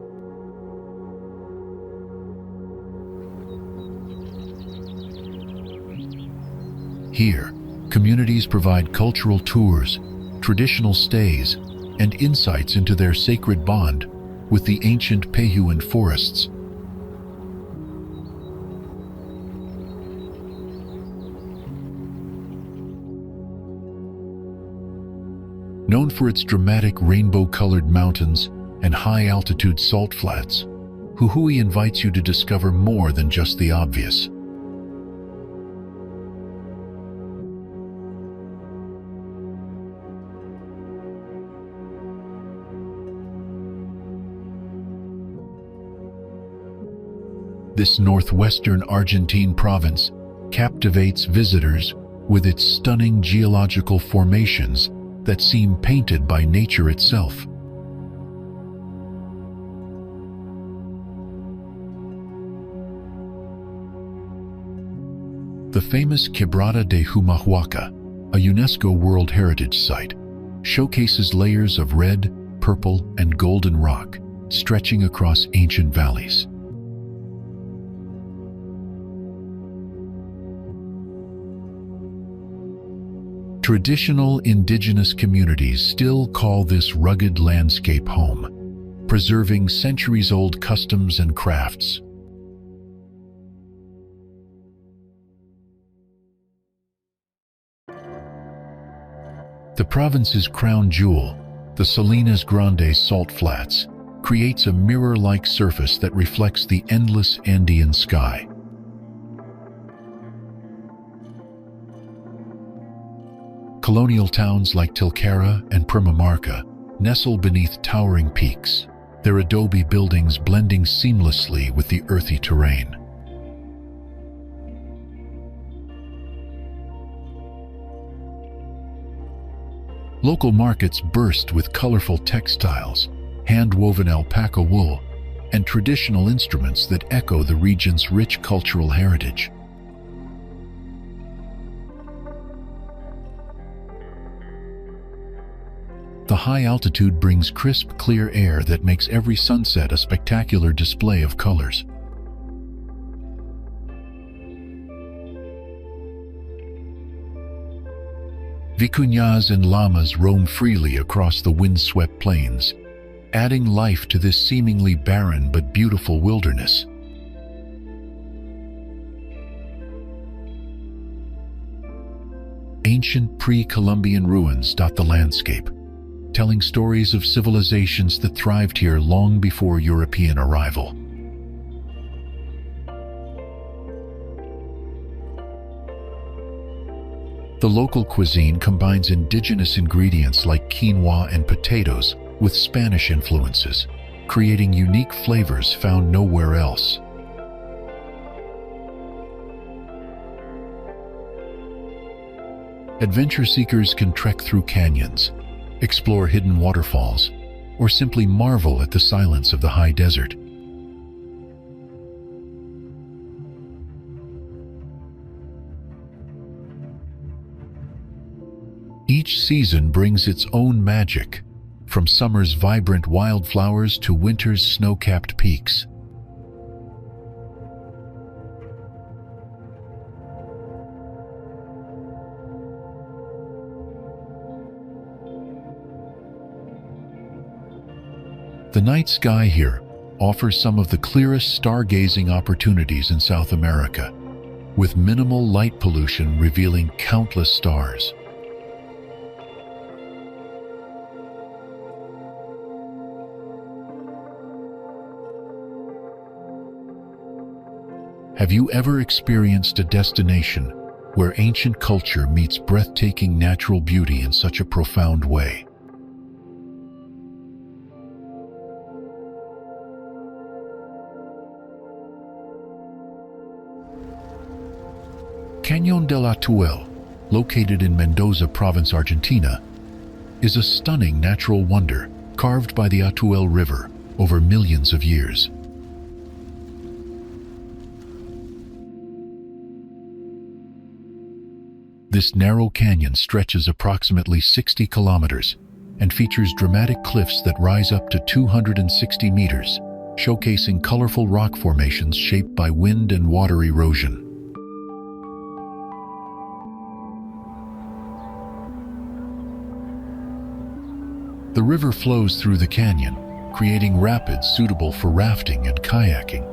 Here, communities provide cultural tours, traditional stays, and insights into their sacred bond with the ancient Pehuan forests. Known for its dramatic rainbow-colored mountains and high-altitude salt flats, Jujuy invites you to discover more than just the obvious. This northwestern Argentine province captivates visitors with its stunning geological formations that seem painted by nature itself. The famous Quebrada de Humahuaca, a UNESCO World Heritage Site, showcases layers of red, purple, and golden rock stretching across ancient valleys. Traditional indigenous communities still call this rugged landscape home, preserving centuries-old customs and crafts. The province's crown jewel, the Salinas Grandes salt flats, creates a mirror-like surface that reflects the endless Andean sky. Colonial towns like Tilcara and Purmamarca nestle beneath towering peaks, their adobe buildings blending seamlessly with the earthy terrain. Local markets burst with colorful textiles, hand-woven alpaca wool, and traditional instruments that echo the region's rich cultural heritage. The high altitude brings crisp, clear air that makes every sunset a spectacular display of colors. Vicuñas and llamas roam freely across the windswept plains, adding life to this seemingly barren but beautiful wilderness. Ancient pre-Columbian ruins dot the landscape, telling stories of civilizations that thrived here long before European arrival. The local cuisine combines indigenous ingredients like quinoa and potatoes with Spanish influences, creating unique flavors found nowhere else. Adventure seekers can trek through canyons, explore hidden waterfalls, or simply marvel at the silence of the high desert. Each season brings its own magic, from summer's vibrant wildflowers to winter's snow-capped peaks. The night sky here offers some of the clearest stargazing opportunities in South America, with minimal light pollution revealing countless stars. Have you ever experienced a destination where ancient culture meets breathtaking natural beauty in such a profound way? Canon del Atuel, located in Mendoza Province, Argentina, is a stunning natural wonder carved by the Atuel River over millions of years. This narrow canyon stretches approximately 60 kilometers and features dramatic cliffs that rise up to 260 meters, showcasing colorful rock formations shaped by wind and water erosion. The river flows through the canyon, creating rapids suitable for rafting and kayaking.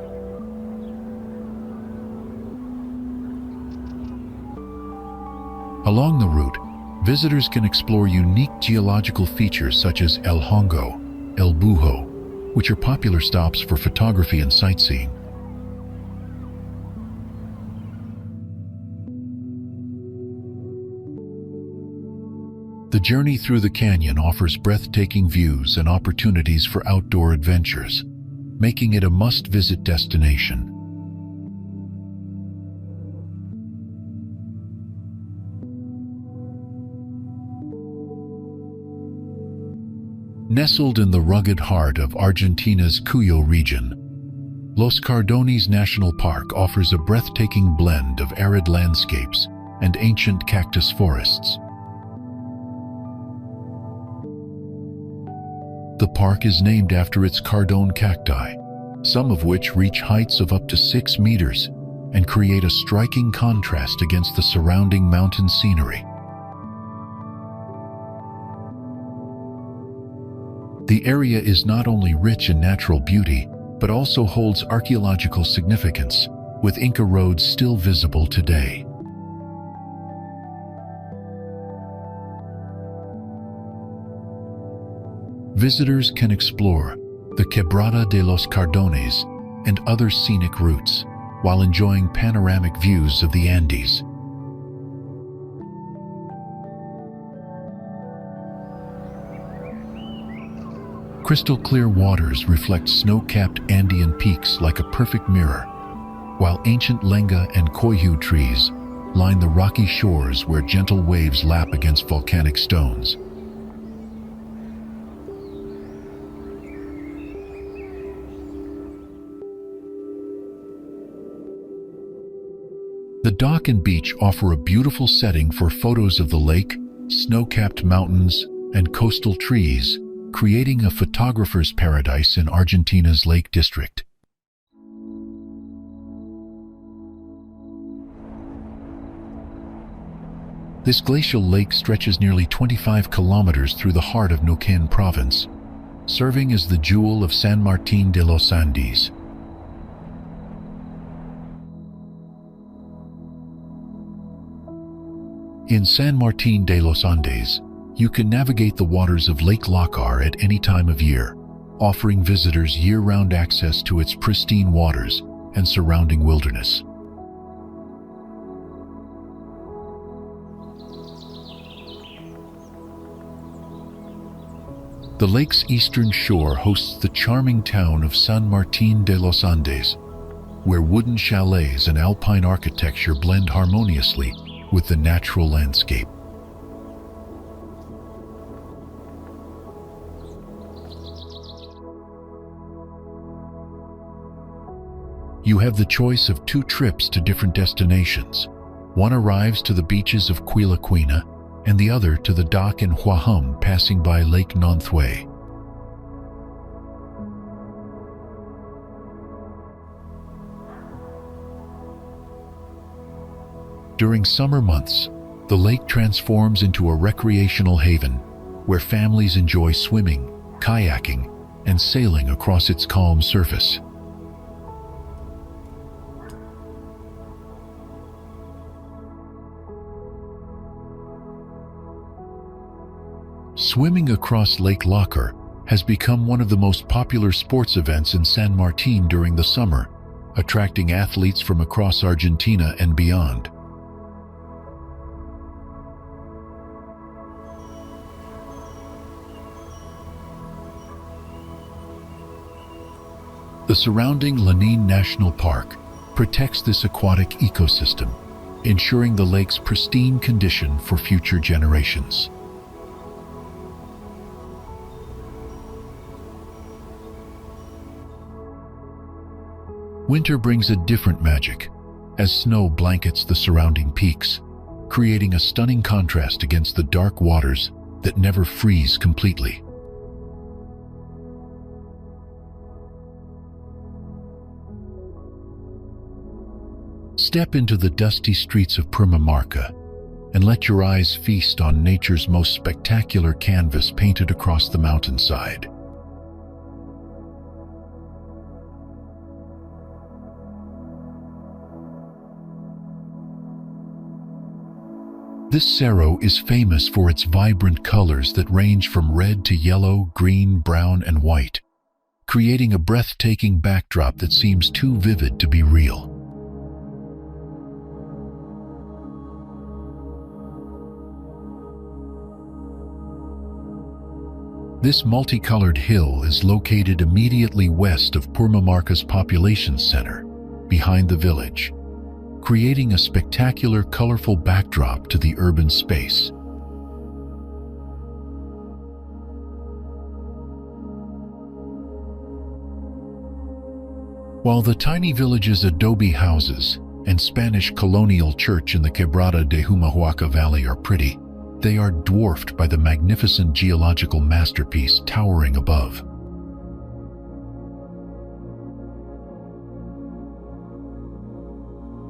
Along the route, visitors can explore unique geological features such as El Hongo, El Bujo, which are popular stops for photography and sightseeing. The journey through the canyon offers breathtaking views and opportunities for outdoor adventures, making it a must-visit destination. Nestled in the rugged heart of Argentina's Cuyo region, Los Cardones National Park offers a breathtaking blend of arid landscapes and ancient cactus forests. The park is named after its cardone cacti, some of which reach heights of up to 6 meters and create a striking contrast against the surrounding mountain scenery. The area is not only rich in natural beauty, but also holds archaeological significance, with Inca roads still visible today. Visitors can explore the Quebrada de los Cardones and other scenic routes while enjoying panoramic views of the Andes. Crystal clear waters reflect snow-capped Andean peaks like a perfect mirror, while ancient lenga and coihu trees line the rocky shores where gentle waves lap against volcanic stones. The dock and beach offer a beautiful setting for photos of the lake, snow-capped mountains, and coastal trees, creating a photographer's paradise in Argentina's Lake District. This glacial lake stretches nearly 25 kilometers through the heart of Neuquén province, serving as the jewel of San Martín de los Andes. In San Martín de los Andes, you can navigate the waters of Lake Lácar at any time of year, offering visitors year-round access to its pristine waters and surrounding wilderness. The lake's eastern shore hosts the charming town of San Martín de los Andes, where wooden chalets and alpine architecture blend harmoniously with the natural landscape. You have the choice of 2 trips to different destinations. One arrives to the beaches of Quilaquina, and the other to the dock in Huahum, passing by Lake Nonthué. During summer months, the lake transforms into a recreational haven where families enjoy swimming, kayaking, and sailing across its calm surface. Swimming across Lake Lácar has become one of the most popular sports events in San Martín during the summer, attracting athletes from across Argentina and beyond. The surrounding Lanin National Park protects this aquatic ecosystem, ensuring the lake's pristine condition for future generations. Winter brings a different magic, as snow blankets the surrounding peaks, creating a stunning contrast against the dark waters that never freeze completely. Step into the dusty streets of Purmamarca and let your eyes feast on nature's most spectacular canvas painted across the mountainside. This cerro is famous for its vibrant colors that range from red to yellow, green, brown, and white, creating a breathtaking backdrop that seems too vivid to be real. This multicolored hill is located immediately west of Purmamarca's population center, behind the village, creating a spectacular, colorful backdrop to the urban space. While the tiny village's adobe houses and Spanish colonial church in the Quebrada de Humahuaca Valley are pretty, they are dwarfed by the magnificent geological masterpiece towering above.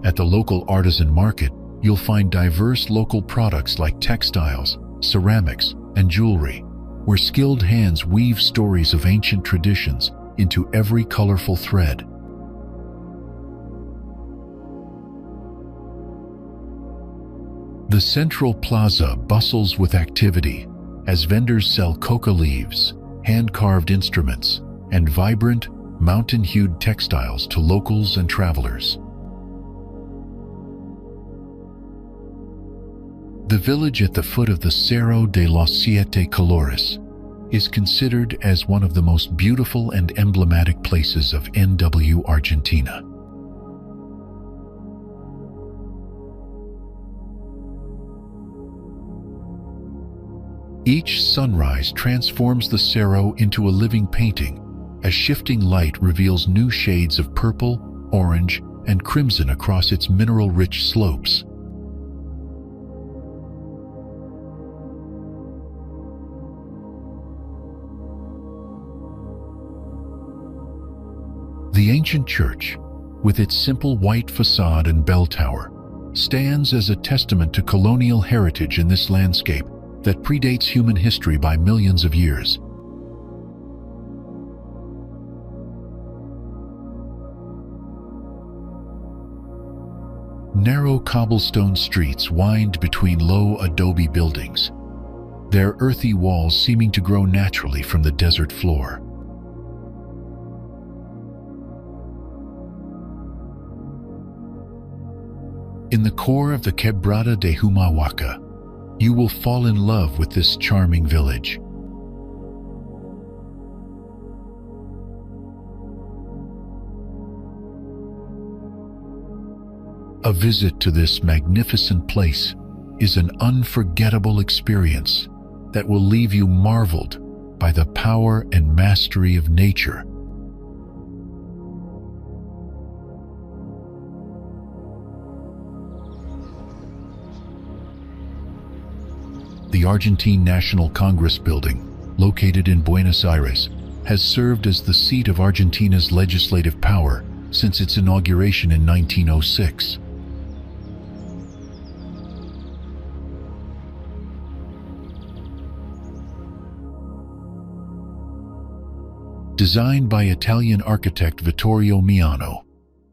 At the local artisan market, you'll find diverse local products like textiles, ceramics, and jewelry, where skilled hands weave stories of ancient traditions into every colorful thread. The central plaza bustles with activity as vendors sell coca leaves, hand-carved instruments, and vibrant, mountain-hued textiles to locals and travelers. The village at the foot of the Cerro de los Siete Colores is considered as one of the most beautiful and emblematic places of NW Argentina. Each sunrise transforms the cerro into a living painting, as shifting light reveals new shades of purple, orange, and crimson across its mineral-rich slopes. The ancient church, with its simple white facade and bell tower, stands as a testament to colonial heritage in this landscape that predates human history by millions of years. Narrow cobblestone streets wind between low adobe buildings, their earthy walls seeming to grow naturally from the desert floor. In the core of the Quebrada de Humahuaca, you will fall in love with this charming village. A visit to this magnificent place is an unforgettable experience that will leave you marveled by the power and mastery of nature. The Argentine National Congress building, located in Buenos Aires, has served as the seat of Argentina's legislative power since its inauguration in 1906. Designed by Italian architect Vittorio Miano,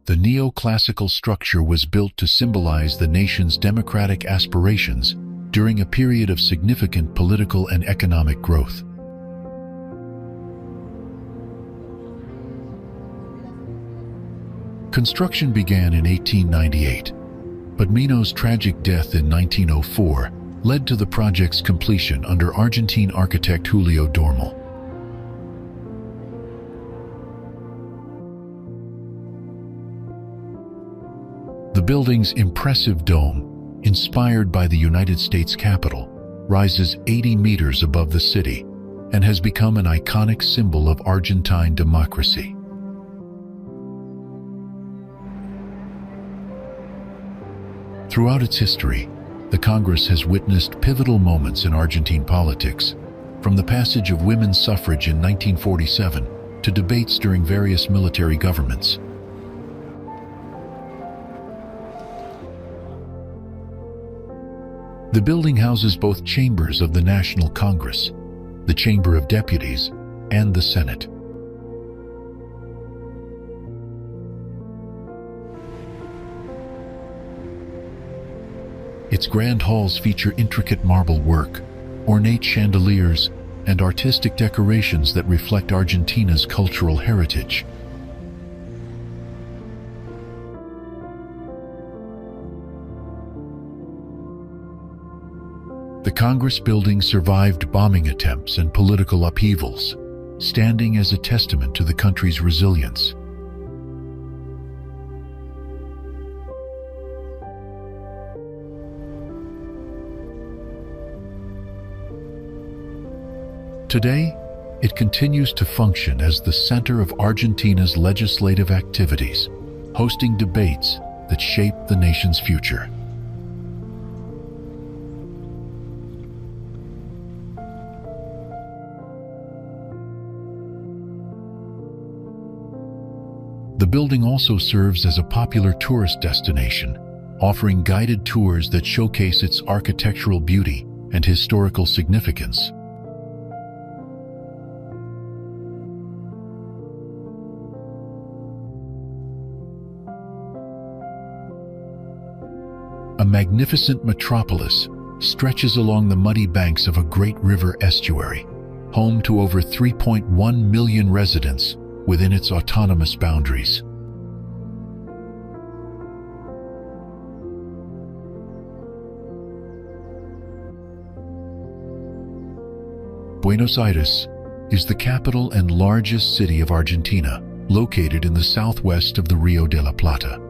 the neoclassical structure was built to symbolize the nation's democratic aspirations during a period of significant political and economic growth. Construction began in 1898, but Miano's tragic death in 1904 led to the project's completion under Argentine architect Julio Dormal. The building's impressive dome, inspired by the United States Capitol, rises 80 meters above the city and has become an iconic symbol of Argentine democracy. Throughout its history, the Congress has witnessed pivotal moments in Argentine politics, from the passage of women's suffrage in 1947 to debates during various military governments. The building houses both chambers of the National Congress, the Chamber of Deputies, and the Senate. Its grand halls feature intricate marble work, ornate chandeliers, and artistic decorations that reflect Argentina's cultural heritage. The Congress building survived bombing attempts and political upheavals, standing as a testament to the country's resilience. Today, it continues to function as the center of Argentina's legislative activities, hosting debates that shape the nation's future. The building also serves as a popular tourist destination, offering guided tours that showcase its architectural beauty and historical significance. A magnificent metropolis stretches along the muddy banks of a great river estuary, home to over 3.1 million residents within its autonomous boundaries. Buenos Aires is the capital and largest city of Argentina, located in the southwest of the Rio de la Plata.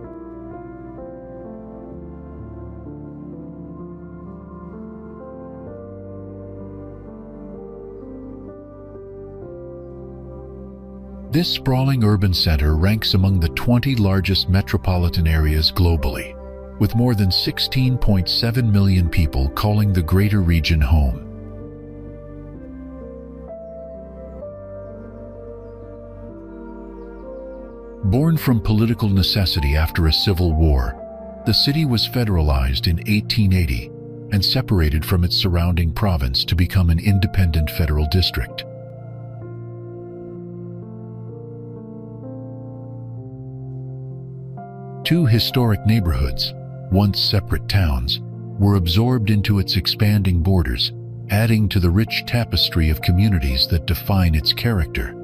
This sprawling urban center ranks among the 20 largest metropolitan areas globally, with more than 16.7 million people calling the greater region home. Born from political necessity after a civil war, the city was federalized in 1880 and separated from its surrounding province to become an independent federal district. Two historic neighborhoods, once separate towns, were absorbed into its expanding borders, adding to the rich tapestry of communities that define its character.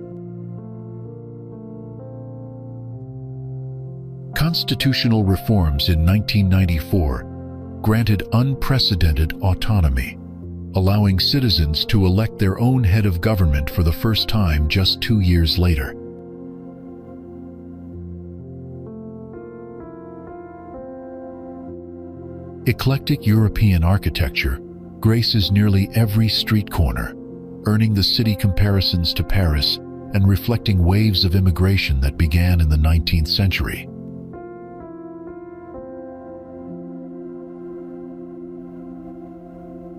Constitutional reforms in 1994 granted unprecedented autonomy, allowing citizens to elect their own head of government for the first time just 2 years later. Eclectic European architecture graces nearly every street corner, earning the city comparisons to Paris and reflecting waves of immigration that began in the 19th century.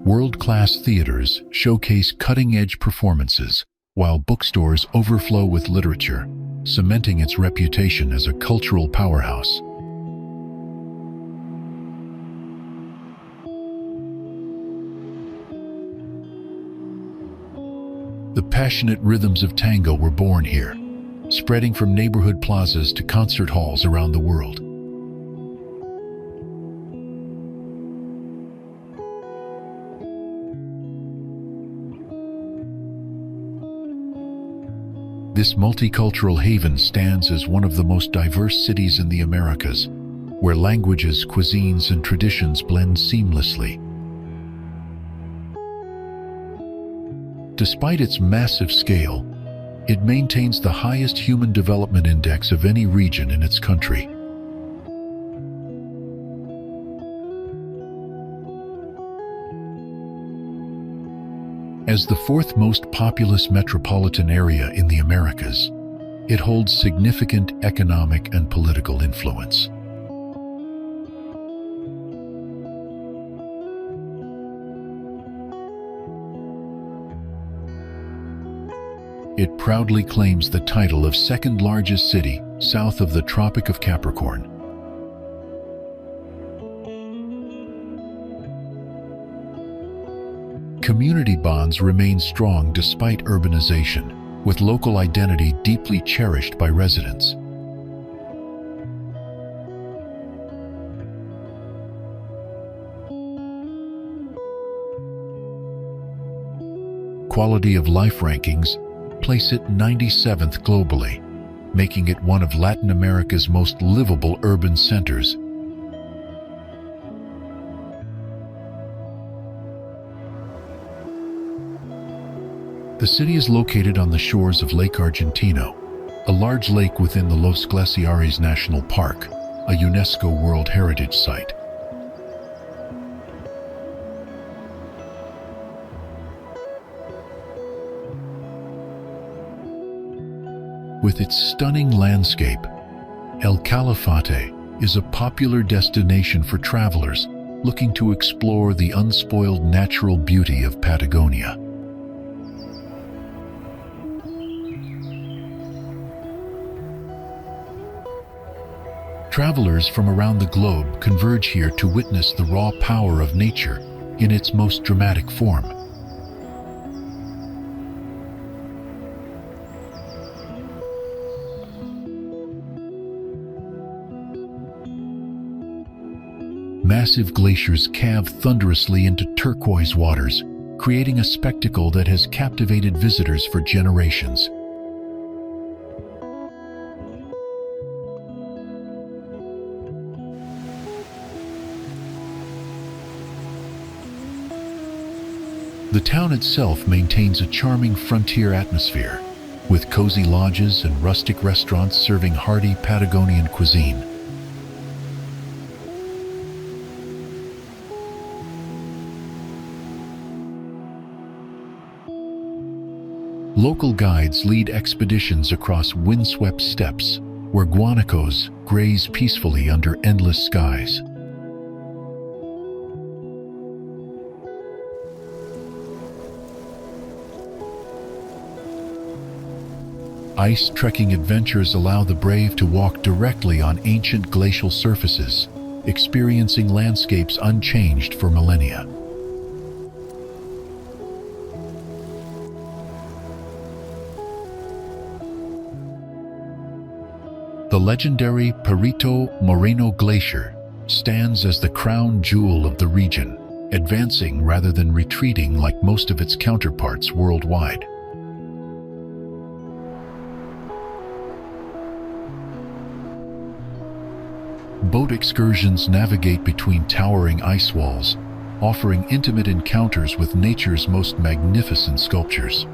World-class theaters showcase cutting-edge performances, while bookstores overflow with literature, cementing its reputation as a cultural powerhouse. The passionate rhythms of tango were born here, spreading from neighborhood plazas to concert halls around the world. This multicultural haven stands as one of the most diverse cities in the Americas, where languages, cuisines, and traditions blend seamlessly. Despite its massive scale, it maintains the highest human development index of any region in its country. As the fourth most populous metropolitan area in the Americas, it holds significant economic and political influence. It proudly claims the title of second largest city south of the Tropic of Capricorn. Community bonds remain strong despite urbanization, with local identity deeply cherished by residents. Quality of life rankings place it 97th globally, making it one of Latin America's most livable urban centers. The city is located on the shores of Lake Argentino, a large lake within the Los Glaciares National Park, a UNESCO World Heritage Site. With its stunning landscape, El Calafate is a popular destination for travelers looking to explore the unspoiled natural beauty of Patagonia. Travelers from around the globe converge here to witness the raw power of nature in its most dramatic form. Massive glaciers calve thunderously into turquoise waters, creating a spectacle that has captivated visitors for generations. The town itself maintains a charming frontier atmosphere, with cozy lodges and rustic restaurants serving hearty Patagonian cuisine. Local guides lead expeditions across windswept steppes, where guanacos graze peacefully under endless skies. Ice trekking adventures allow the brave to walk directly on ancient glacial surfaces, experiencing landscapes unchanged for millennia. The legendary Perito Moreno Glacier stands as the crown jewel of the region, advancing rather than retreating like most of its counterparts worldwide. Boat excursions navigate between towering ice walls, offering intimate encounters with nature's most magnificent sculptures.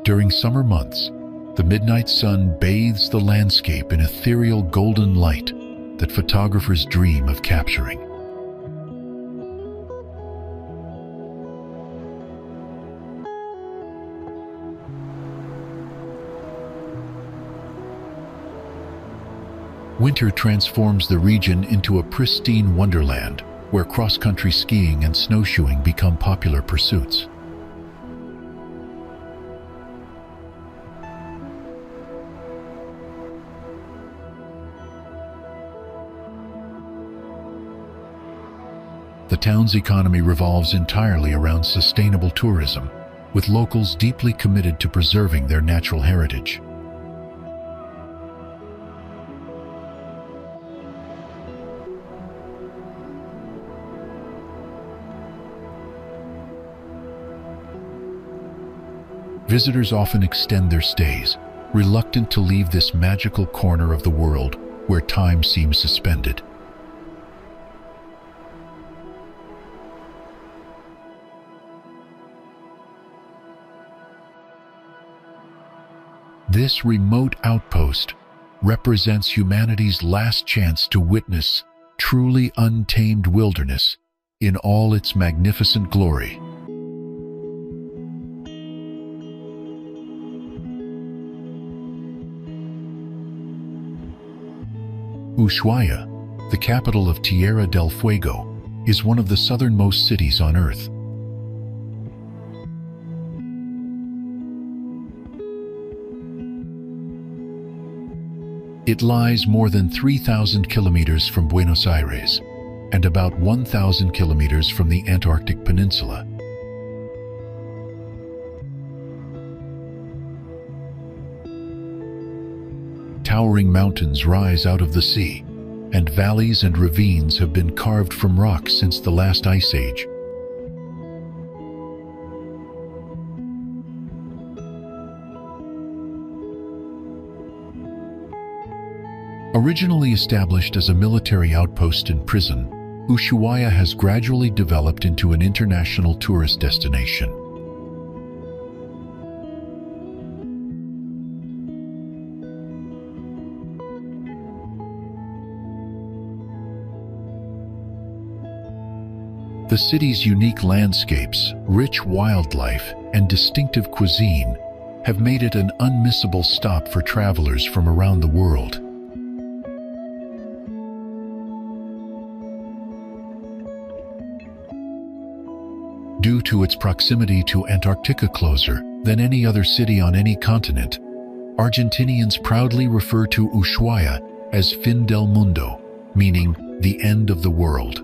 During summer months, the midnight sun bathes the landscape in ethereal golden light that photographers dream of capturing. Winter transforms the region into a pristine wonderland where cross-country skiing and snowshoeing become popular pursuits. The town's economy revolves entirely around sustainable tourism, with locals deeply committed to preserving their natural heritage. Visitors often extend their stays, reluctant to leave this magical corner of the world where time seems suspended. This remote outpost represents humanity's last chance to witness truly untamed wilderness in all its magnificent glory. Ushuaia, the capital of Tierra del Fuego, is one of the southernmost cities on Earth. It lies more than 3,000 kilometers from Buenos Aires and about 1,000 kilometers from the Antarctic Peninsula. Towering mountains rise out of the sea, and valleys and ravines have been carved from rock since the last ice age. Originally established as a military outpost and prison, Ushuaia has gradually developed into an international tourist destination. The city's unique landscapes, rich wildlife, and distinctive cuisine have made it an unmissable stop for travelers from around the world. Due to its proximity to Antarctica, closer than any other city on any continent, Argentinians proudly refer to Ushuaia as Fin del Mundo, meaning the end of the world.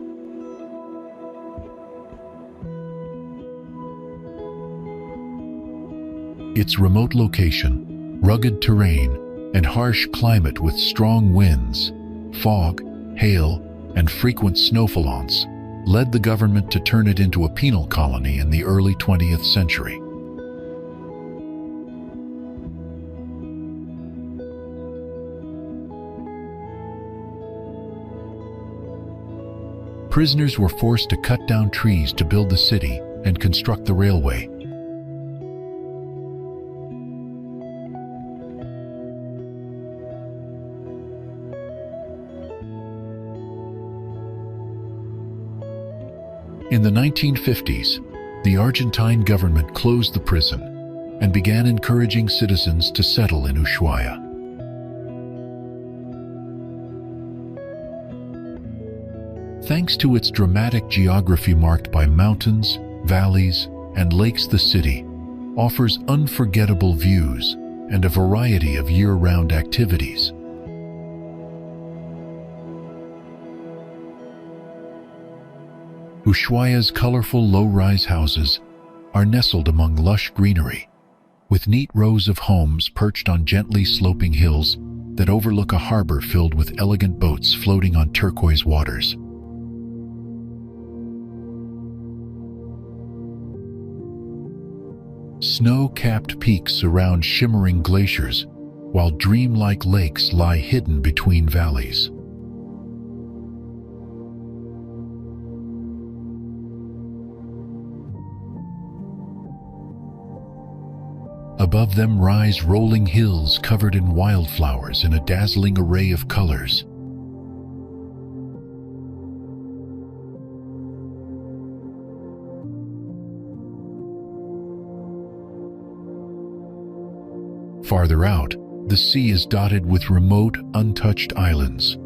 Its remote location, rugged terrain, and harsh climate with strong winds, fog, hail, and frequent snowfalls led the government to turn it into a penal colony in the early 20th century. Prisoners were forced to cut down trees to build the city and construct the railway. In the 1950s, the Argentine government closed the prison and began encouraging citizens to settle in Ushuaia. Thanks to its dramatic geography marked by mountains, valleys, and lakes, the city offers unforgettable views and a variety of year-round activities. Ushuaia's colorful low-rise houses are nestled among lush greenery, with neat rows of homes perched on gently sloping hills that overlook a harbor filled with elegant boats floating on turquoise waters. Snow-capped peaks surround shimmering glaciers, while dreamlike lakes lie hidden between valleys. Above them rise rolling hills covered in wildflowers in a dazzling array of colors. Farther out, the sea is dotted with remote, untouched islands.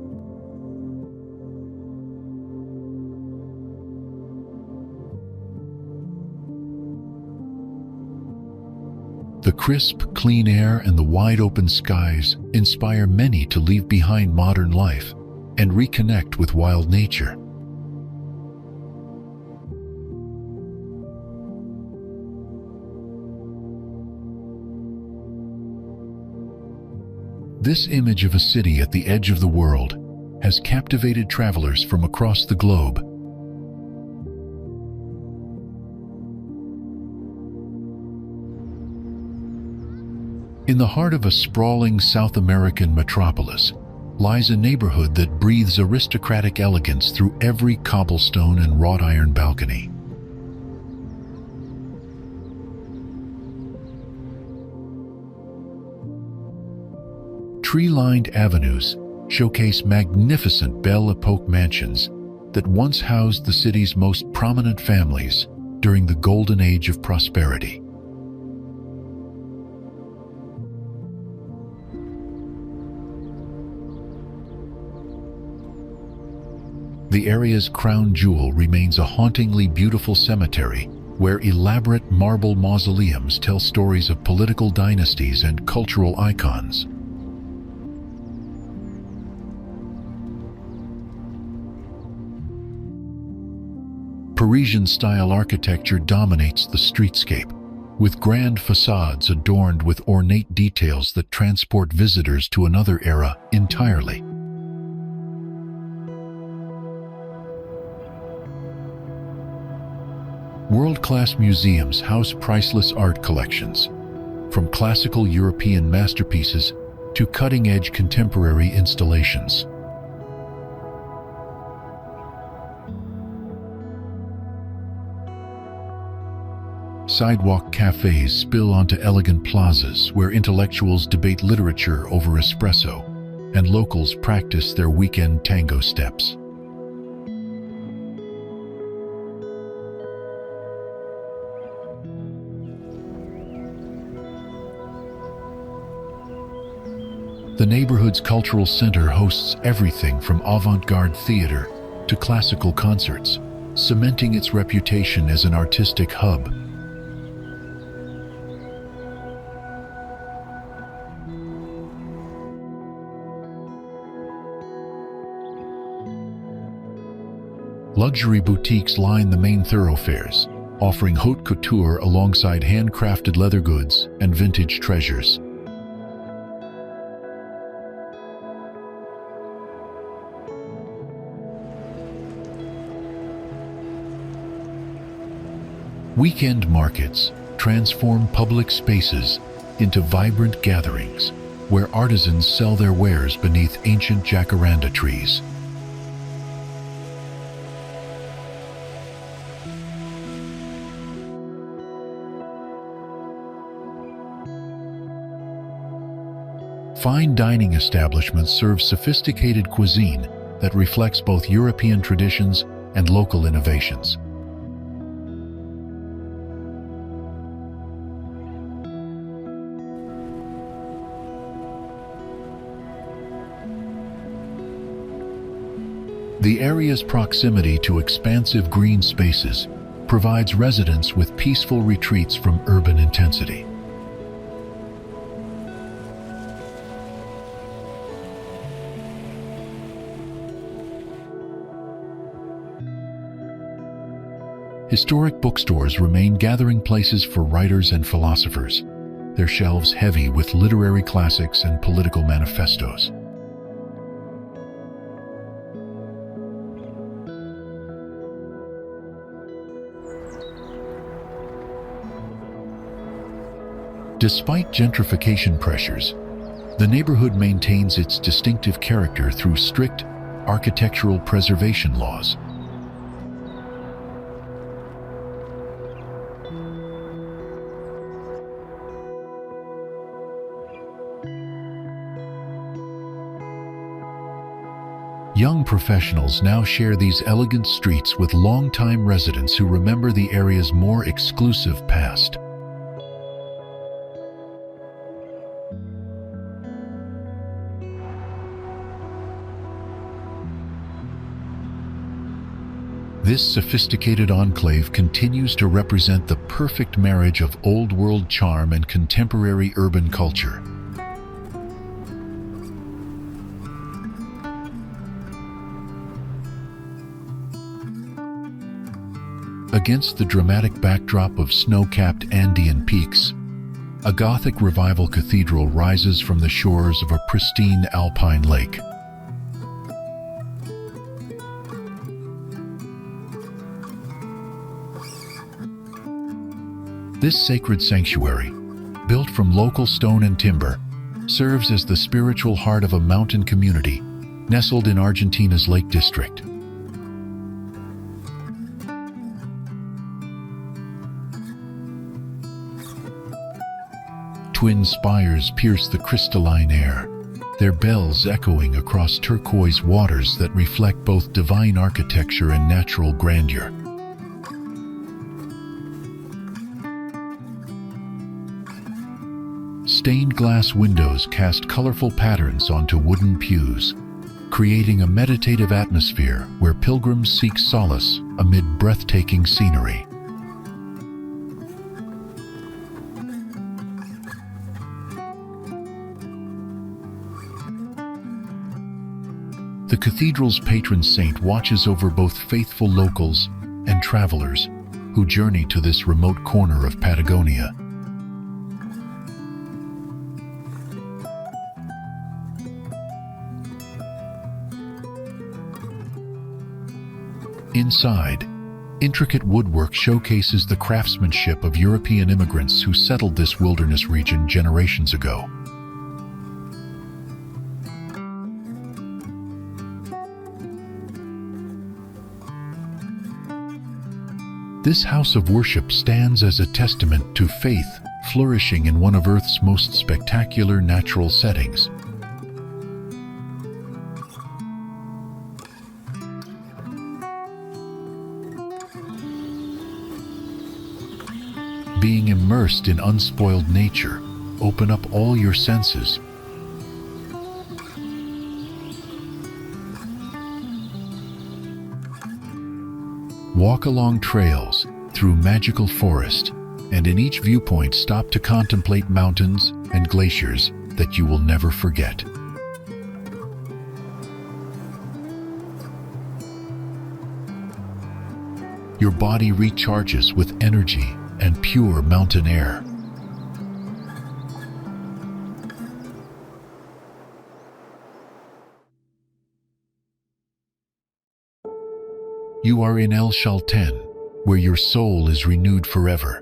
The crisp, clean air and the wide-open skies inspire many to leave behind modern life and reconnect with wild nature. This image of a city at the edge of the world has captivated travelers from across the globe. In the heart of a sprawling South American metropolis lies a neighborhood that breathes aristocratic elegance through every cobblestone and wrought iron balcony. Tree-lined avenues showcase magnificent Belle Epoque mansions that once housed the city's most prominent families during the golden age of prosperity. The area's crown jewel remains a hauntingly beautiful cemetery where elaborate marble mausoleums tell stories of political dynasties and cultural icons. Parisian-style architecture dominates the streetscape, with grand facades adorned with ornate details that transport visitors to another era entirely. World-class museums house priceless art collections, from classical European masterpieces to cutting-edge contemporary installations. Sidewalk cafes spill onto elegant plazas where intellectuals debate literature over espresso and locals practice their weekend tango steps. The neighborhood's cultural center hosts everything from avant-garde theater to classical concerts, cementing its reputation as an artistic hub. Luxury boutiques line the main thoroughfares, offering haute couture alongside handcrafted leather goods and vintage treasures. Weekend markets transform public spaces into vibrant gatherings where artisans sell their wares beneath ancient jacaranda trees. Fine dining establishments serve sophisticated cuisine that reflects both European traditions and local innovations. The area's proximity to expansive green spaces provides residents with peaceful retreats from urban intensity. Historic bookstores remain gathering places for writers and philosophers, their shelves heavy with literary classics and political manifestos. Despite gentrification pressures, the neighborhood maintains its distinctive character through strict architectural preservation laws. Young professionals now share these elegant streets with longtime residents who remember the area's more exclusive past. This sophisticated enclave continues to represent the perfect marriage of old-world charm and contemporary urban culture. Against the dramatic backdrop of snow-capped Andean peaks, a Gothic Revival cathedral rises from the shores of a pristine alpine lake. This sacred sanctuary, built from local stone and timber, serves as the spiritual heart of a mountain community nestled in Argentina's Lake District. Twin spires pierce the crystalline air, their bells echoing across turquoise waters that reflect both divine architecture and natural grandeur. Stained glass windows cast colorful patterns onto wooden pews, creating a meditative atmosphere where pilgrims seek solace amid breathtaking scenery. The cathedral's patron saint watches over both faithful locals and travelers who journey to this remote corner of Patagonia. Inside, intricate woodwork showcases the craftsmanship of European immigrants who settled this wilderness region generations ago. This house of worship stands as a testament to faith flourishing in one of Earth's most spectacular natural settings. Being immersed in unspoiled nature, open up all your senses. Walk along trails through magical forest, and in each viewpoint stop to contemplate mountains and glaciers that you will never forget. Your body recharges with energy and pure mountain air. You are in El Chaltén, where your soul is renewed forever.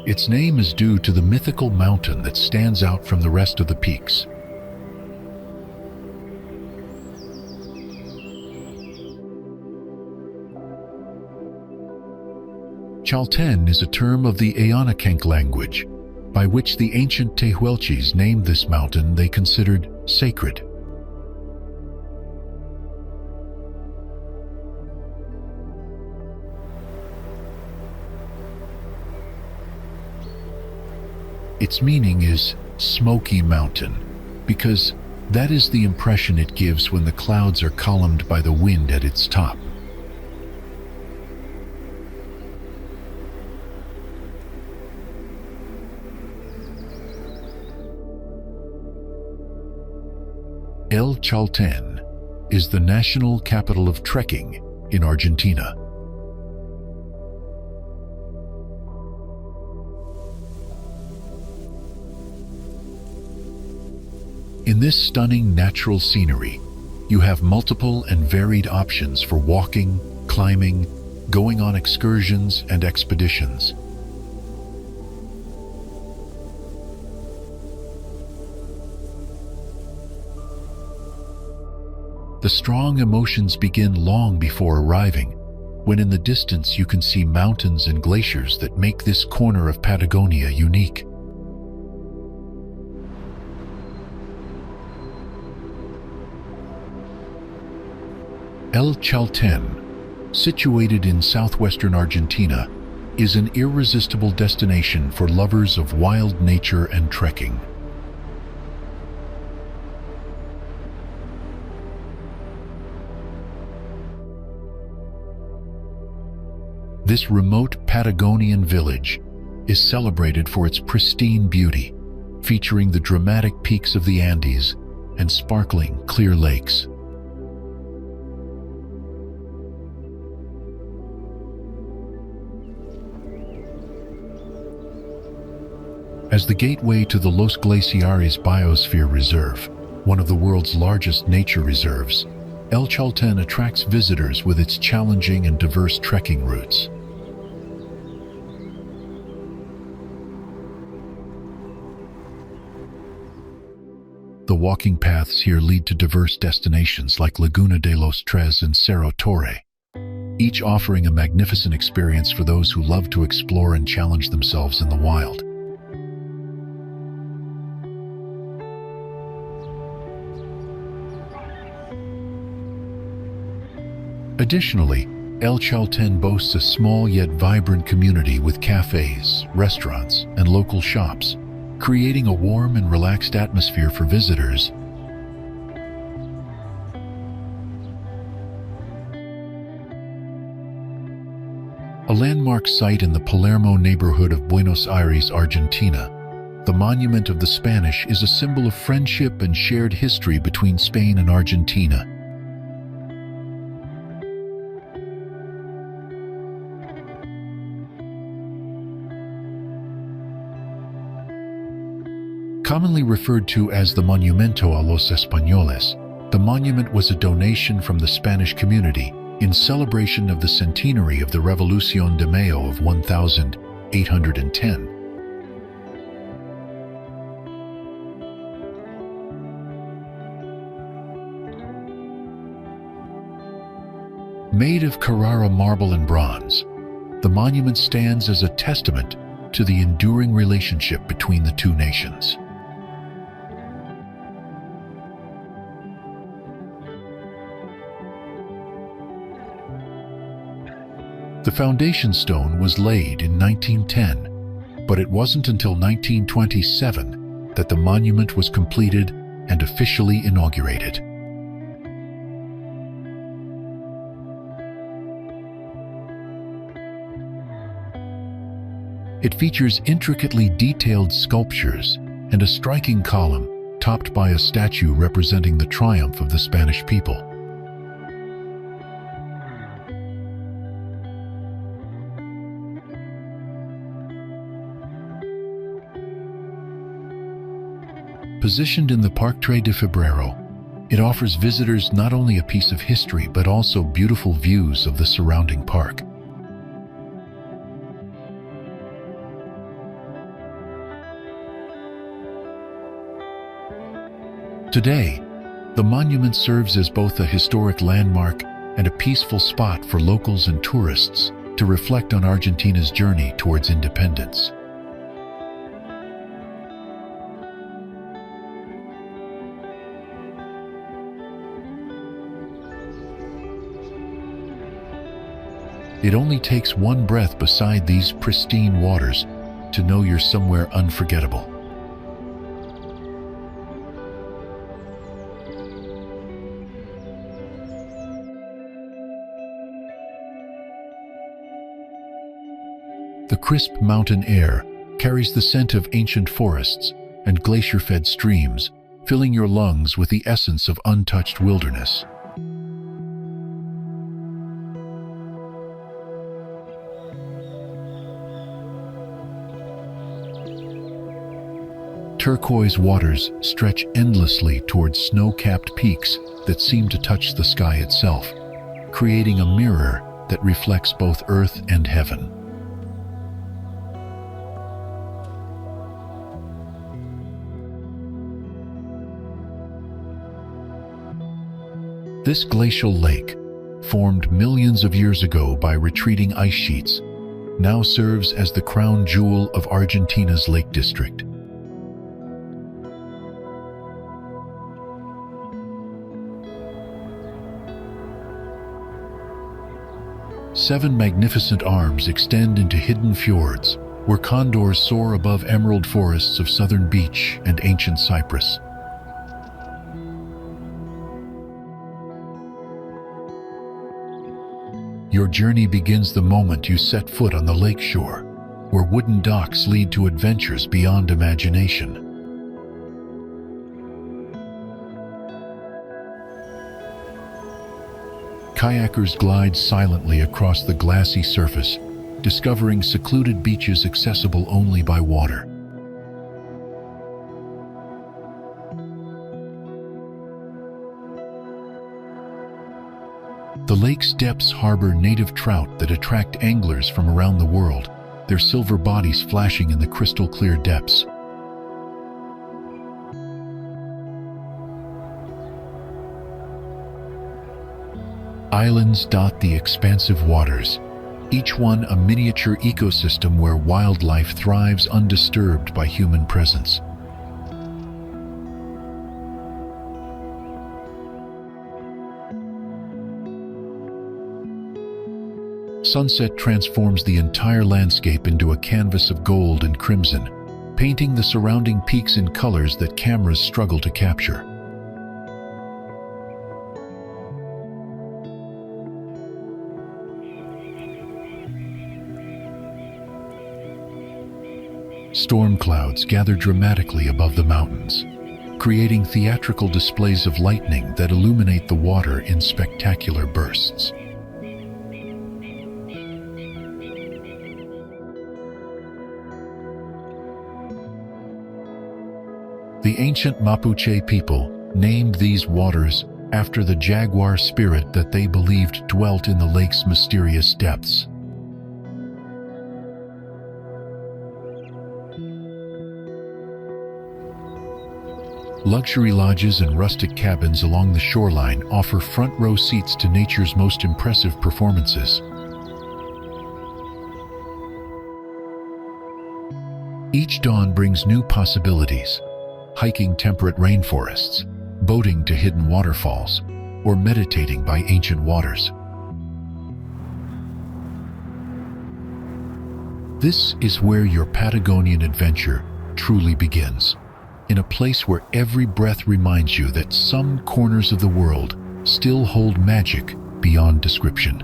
Its name is due to the mythical mountain that stands out from the rest of the peaks. Chaltén is a term of the Ayanakenk language, by which the ancient Tehuelches named this mountain they considered sacred. Its meaning is smoky mountain, because that is the impression it gives when the clouds are columned by the wind at its top. El Chaltén is the national capital of trekking in Argentina. In this stunning natural scenery, you have multiple and varied options for walking, climbing, going on excursions and expeditions. The strong emotions begin long before arriving, when in the distance you can see mountains and glaciers that make this corner of Patagonia unique. El Chaltén, situated in southwestern Argentina, is an irresistible destination for lovers of wild nature and trekking. This remote Patagonian village is celebrated for its pristine beauty, featuring the dramatic peaks of the Andes and sparkling, clear lakes. As the gateway to the Los Glaciares Biosphere Reserve, one of the world's largest nature reserves, El Chaltén attracts visitors with its challenging and diverse trekking routes. The walking paths here lead to diverse destinations like Laguna de los Tres and Cerro Torre, each offering a magnificent experience for those who love to explore and challenge themselves in the wild. Additionally, El Chaltén boasts a small yet vibrant community with cafes, restaurants, and local shops, creating a warm and relaxed atmosphere for visitors. A landmark site in the Palermo neighborhood of Buenos Aires, Argentina, the Monument of the Spanish is a symbol of friendship and shared history between Spain and Argentina. Commonly referred to as the Monumento a los Españoles, the monument was a donation from the Spanish community in celebration of the centenary of the Revolución de Mayo of 1810. Made of Carrara marble and bronze, the monument stands as a testament to the enduring relationship between the two nations. The foundation stone was laid in 1910, but it wasn't until 1927 that the monument was completed and officially inaugurated. It features intricately detailed sculptures and a striking column topped by a statue representing the triumph of the Spanish people. Positioned in the Parque de Febrero, it offers visitors not only a piece of history but also beautiful views of the surrounding park. Today, the monument serves as both a historic landmark and a peaceful spot for locals and tourists to reflect on Argentina's journey towards independence. It only takes one breath beside these pristine waters to know you're somewhere unforgettable. The crisp mountain air carries the scent of ancient forests and glacier-fed streams, filling your lungs with the essence of untouched wilderness. turquoise waters stretch endlessly towards snow-capped peaks that seem to touch the sky itself, creating a mirror that reflects both earth and heaven. This glacial lake, formed millions of years ago by retreating ice sheets, now serves as the crown jewel of Argentina's Lake District. Seven magnificent arms extend into hidden fjords, where condors soar above emerald forests of southern beech and ancient cypress. Your journey begins the moment you set foot on the lake shore, where wooden docks lead to adventures beyond imagination. Kayakers glide silently across the glassy surface, discovering secluded beaches accessible only by water. The lake's depths harbor native trout that attract anglers from around the world, their silver bodies flashing in the crystal-clear depths. Islands dot the expansive waters, each one a miniature ecosystem where wildlife thrives undisturbed by human presence. Sunset transforms the entire landscape into a canvas of gold and crimson, painting the surrounding peaks in colors that cameras struggle to capture. Storm clouds gather dramatically above the mountains, creating theatrical displays of lightning that illuminate the water in spectacular bursts. The ancient Mapuche people named these waters after the jaguar spirit that they believed dwelt in the lake's mysterious depths. Luxury lodges and rustic cabins along the shoreline offer front-row seats to nature's most impressive performances. Each dawn brings new possibilities. Hiking temperate rainforests, boating to hidden waterfalls, or meditating by ancient waters. This is where your Patagonian adventure truly begins, in a place where every breath reminds you that some corners of the world still hold magic beyond description.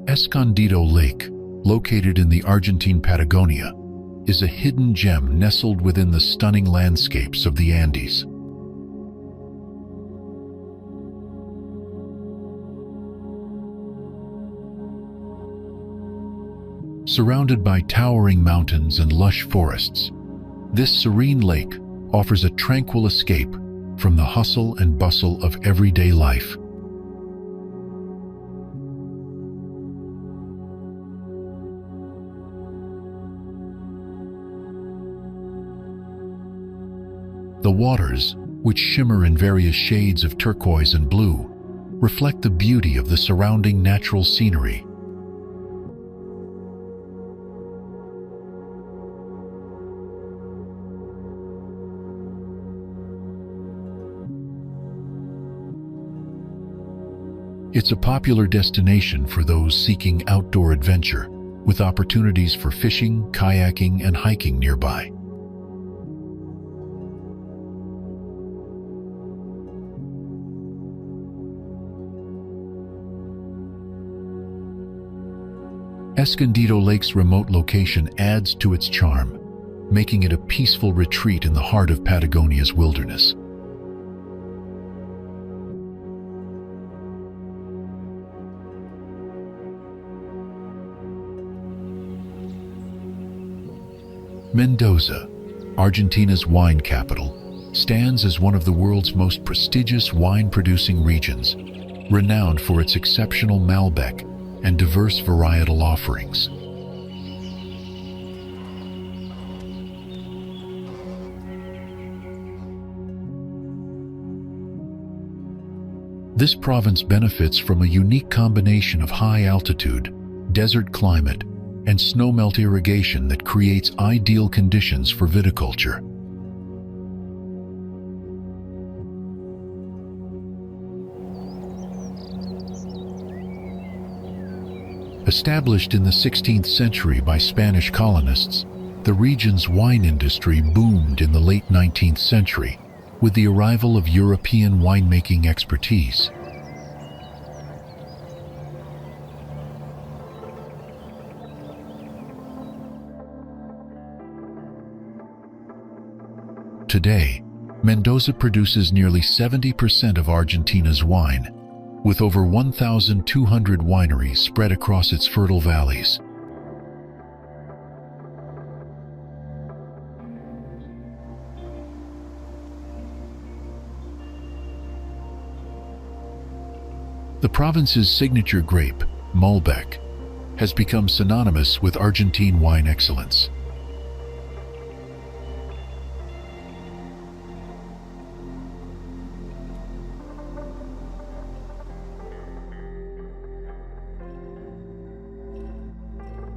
Escondido Lake, located in the Argentine Patagonia, is a hidden gem nestled within the stunning landscapes of the Andes. Surrounded by towering mountains and lush forests, this serene lake offers a tranquil escape from the hustle and bustle of everyday life. The waters, which shimmer in various shades of turquoise and blue, reflect the beauty of the surrounding natural scenery. It's a popular destination for those seeking outdoor adventure, with opportunities for fishing, kayaking, and hiking nearby. Escondido Lake's remote location adds to its charm, making it a peaceful retreat in the heart of Patagonia's wilderness. Mendoza, Argentina's wine capital, stands as one of the world's most prestigious wine-producing regions, renowned for its exceptional Malbec and diverse varietal offerings. This province benefits from a unique combination of high altitude, desert climate, and snowmelt irrigation that creates ideal conditions for viticulture. Established in the 16th century by Spanish colonists, the region's wine industry boomed in the late 19th century with the arrival of European winemaking expertise. Today, Mendoza produces nearly 70% of Argentina's wine, with over 1,200 wineries spread across its fertile valleys. The province's signature grape, Malbec, has become synonymous with Argentine wine excellence.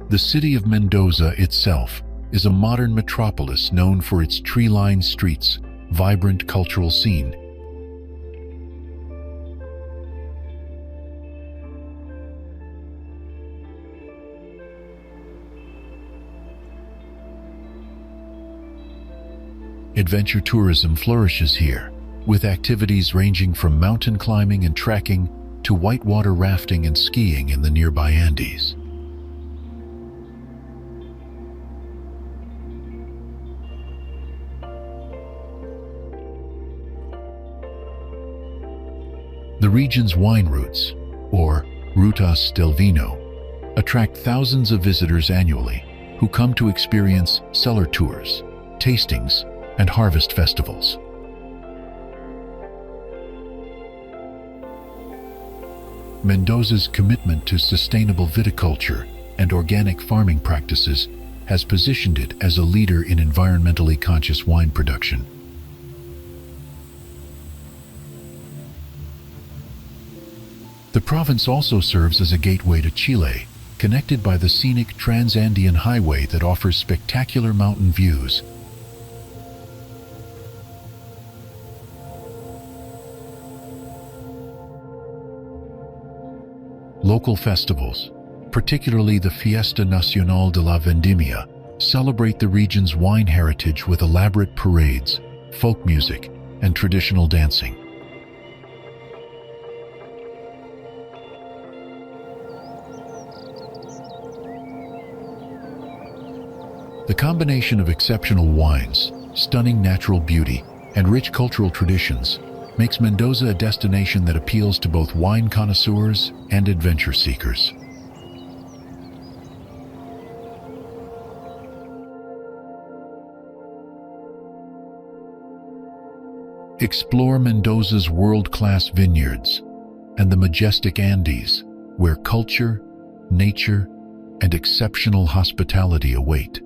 The city of Mendoza itself is a modern metropolis known for its tree-lined streets, vibrant cultural scene, adventure tourism flourishes here, with activities ranging from mountain climbing and trekking to whitewater rafting and skiing in the nearby Andes. The region's wine routes, or Rutas del Vino, attract thousands of visitors annually who come to experience cellar tours, tastings, and harvest festivals. Mendoza's commitment to sustainable viticulture and organic farming practices has positioned it as a leader in environmentally conscious wine production. The province also serves as a gateway to Chile, connected by the scenic Trans-Andean Highway that offers spectacular mountain views. Local festivals, particularly the Fiesta Nacional de la Vendimia, celebrate the region's wine heritage with elaborate parades, folk music, and traditional dancing. The combination of exceptional wines, stunning natural beauty, and rich cultural traditions makes Mendoza a destination that appeals to both wine connoisseurs and adventure seekers. Explore Mendoza's world-class vineyards and the majestic Andes, where culture, nature, and exceptional hospitality await.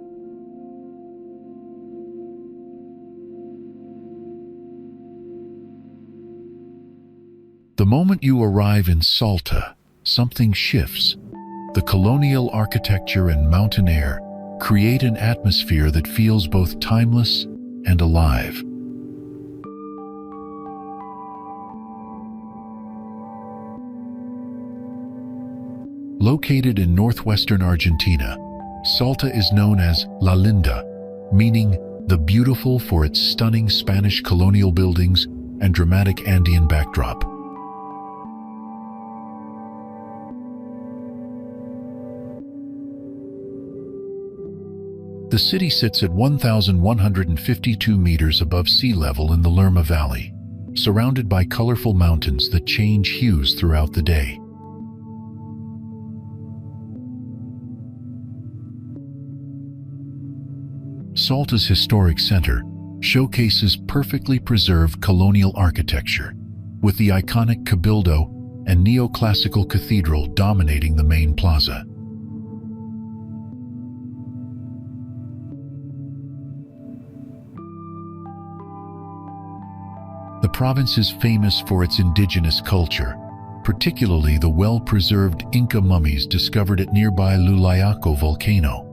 The moment you arrive in Salta, something shifts. The colonial architecture and mountain air create an atmosphere that feels both timeless and alive. Located in northwestern Argentina, Salta is known as La Linda, meaning the beautiful for its stunning Spanish colonial buildings and dramatic Andean backdrop. The city sits at 1,152 meters above sea level in the Lerma Valley, surrounded by colorful mountains that change hues throughout the day. Salta's historic center showcases perfectly preserved colonial architecture, with the iconic Cabildo and neoclassical cathedral dominating the main plaza. The province is famous for its indigenous culture, particularly the well-preserved Inca mummies discovered at nearby Lulayaco volcano.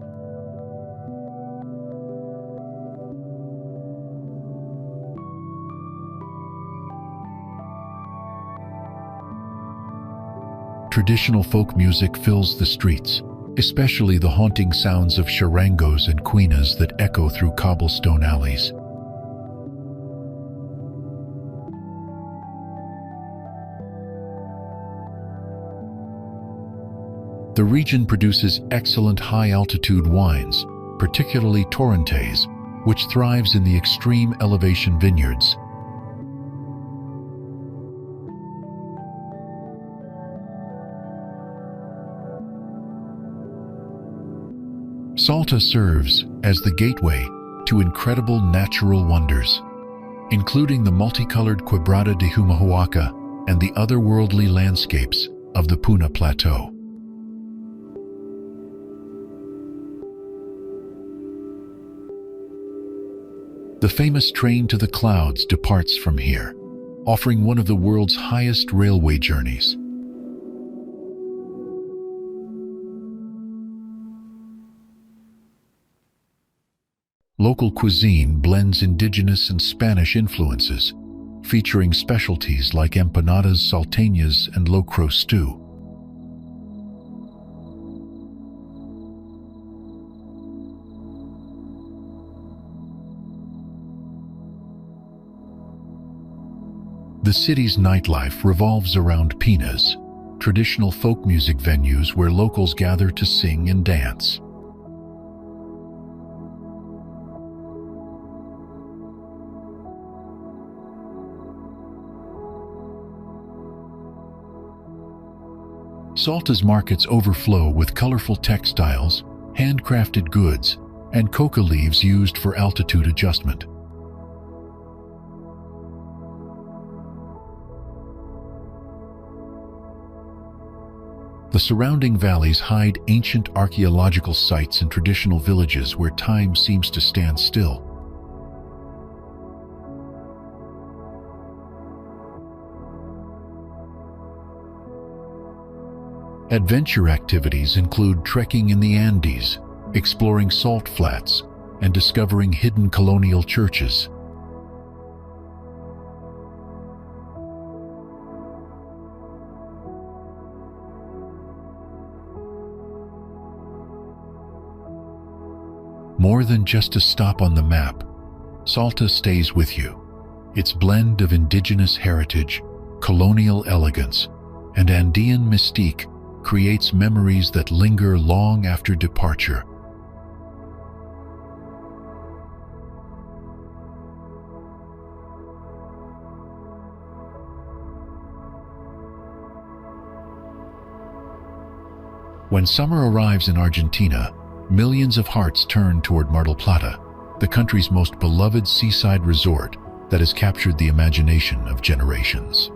Traditional folk music fills the streets, especially the haunting sounds of charangos and cuinas that echo through cobblestone alleys. The region produces excellent high-altitude wines, particularly Torrentes, which thrives in the extreme elevation vineyards. Salta serves as the gateway to incredible natural wonders, including the multicolored Quebrada de Humahuaca and the otherworldly landscapes of the Puna Plateau. The famous train to the clouds departs from here, offering one of the world's highest railway journeys. Local cuisine blends indigenous and Spanish influences, featuring specialties like empanadas, salteñas, and locro stew. The city's nightlife revolves around pinas, traditional folk music venues where locals gather to sing and dance. Salta's markets overflow with colorful textiles, handcrafted goods, and coca leaves used for altitude adjustment. The surrounding valleys hide ancient archaeological sites and traditional villages where time seems to stand still. Adventure activities include trekking in the Andes, exploring salt flats, and discovering hidden colonial churches. More than just a stop on the map, Salta stays with you. Its blend of indigenous heritage, colonial elegance, and Andean mystique creates memories that linger long after departure. When summer arrives in Argentina, millions of hearts turn toward Mar del Plata, the country's most beloved seaside resort that has captured the imagination of generations.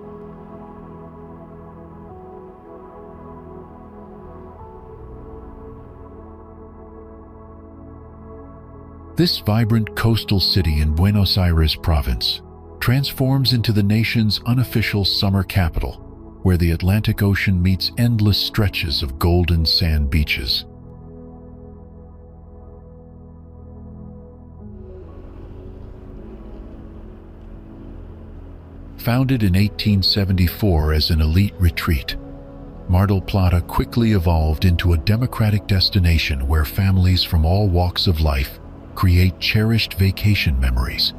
This vibrant coastal city in Buenos Aires province transforms into the nation's unofficial summer capital, where the Atlantic Ocean meets endless stretches of golden sand beaches. Founded in 1874 as an elite retreat, Mar del Plata quickly evolved into a democratic destination where families from all walks of life create cherished vacation memories.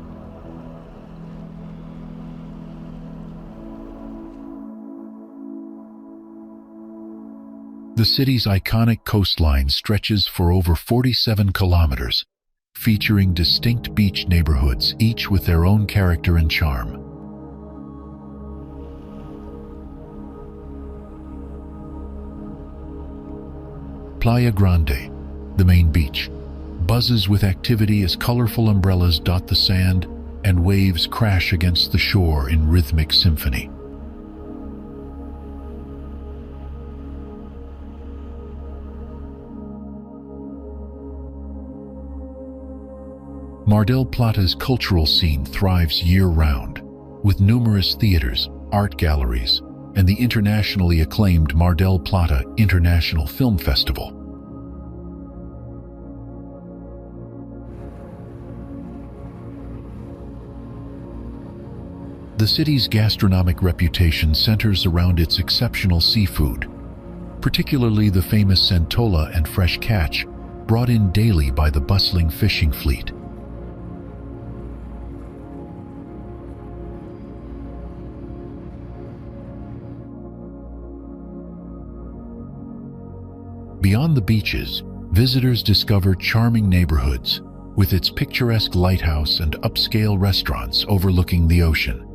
The city's iconic coastline stretches for over 47 kilometers, featuring distinct beach neighborhoods, each with their own character and charm. Playa Grande, the main beach, buzzes with activity as colorful umbrellas dot the sand and waves crash against the shore in rhythmic symphony. Mar del Plata's cultural scene thrives year-round, with numerous theaters, art galleries, and the internationally acclaimed Mar del Plata International Film Festival. The city's gastronomic reputation centers around its exceptional seafood, particularly the famous centola and fresh catch, brought in daily by the bustling fishing fleet. Beyond the beaches, visitors discover charming neighborhoods, with its picturesque lighthouse and upscale restaurants overlooking the ocean.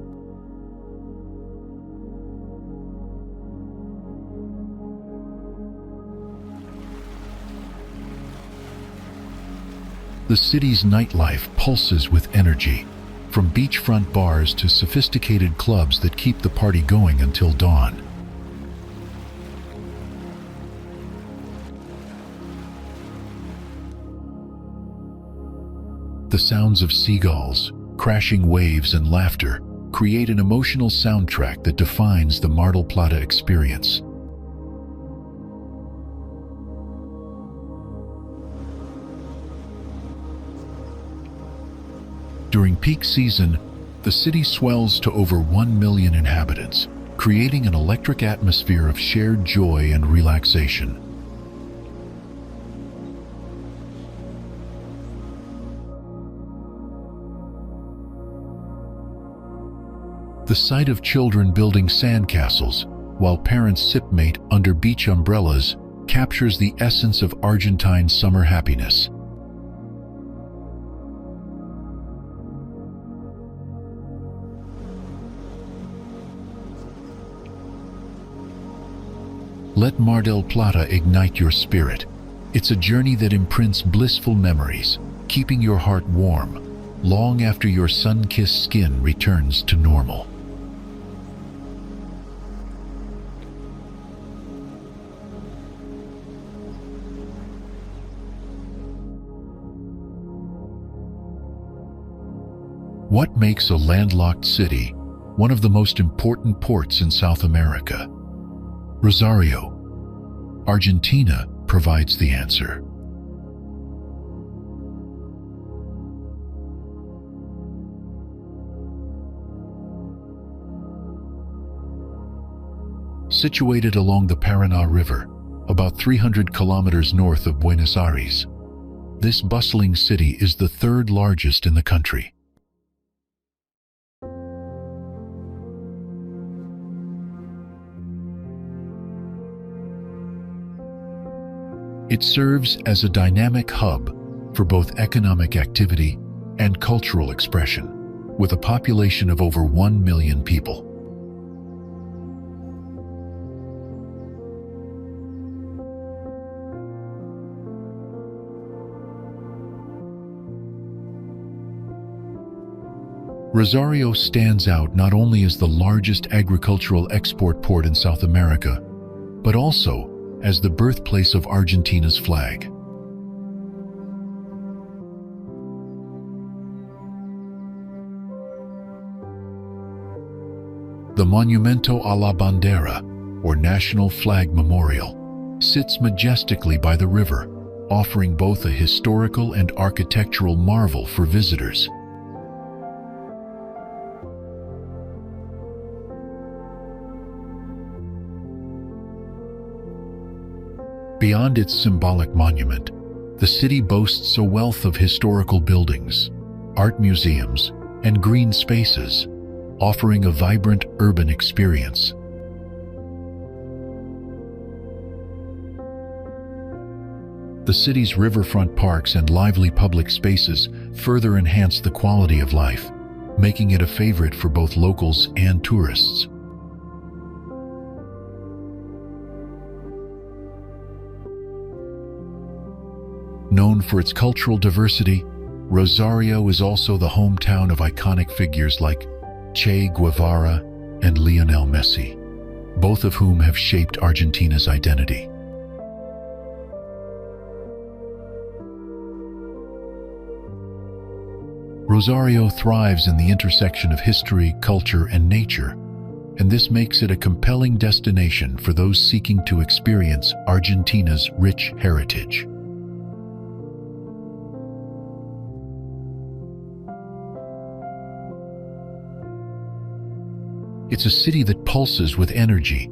The city's nightlife pulses with energy, from beachfront bars to sophisticated clubs that keep the party going until dawn. The sounds of seagulls, crashing waves, and laughter create an emotional soundtrack that defines the Mar del Plata experience. During peak season, the city swells to over 1 million inhabitants, creating an electric atmosphere of shared joy and relaxation. The sight of children building sandcastles while parents sipmate under beach umbrellas captures the essence of Argentine summer happiness. Let Mar del Plata ignite your spirit. It's a journey that imprints blissful memories, keeping your heart warm long after your sun-kissed skin returns to normal. What makes a landlocked city one of the most important ports in South America? Rosario, Argentina, provides the answer. Situated along the Paraná River, about 300 kilometers north of Buenos Aires, this bustling city is the third largest in the country. It serves as a dynamic hub for both economic activity and cultural expression, with a population of over 1 million people. Rosario stands out not only as the largest agricultural export port in South America, but also as the birthplace of Argentina's flag. The Monumento a la Bandera, or National Flag Memorial, sits majestically by the river, offering both a historical and architectural marvel for visitors. Beyond its symbolic monument, the city boasts a wealth of historical buildings, art museums, and green spaces, offering a vibrant urban experience. The city's riverfront parks and lively public spaces further enhance the quality of life, making it a favorite for both locals and tourists. Known for its cultural diversity, Rosario is also the hometown of iconic figures like Che Guevara and Lionel Messi, both of whom have shaped Argentina's identity. Rosario thrives in the intersection of history, culture, and nature, and this makes it a compelling destination for those seeking to experience Argentina's rich heritage. It's a city that pulses with energy,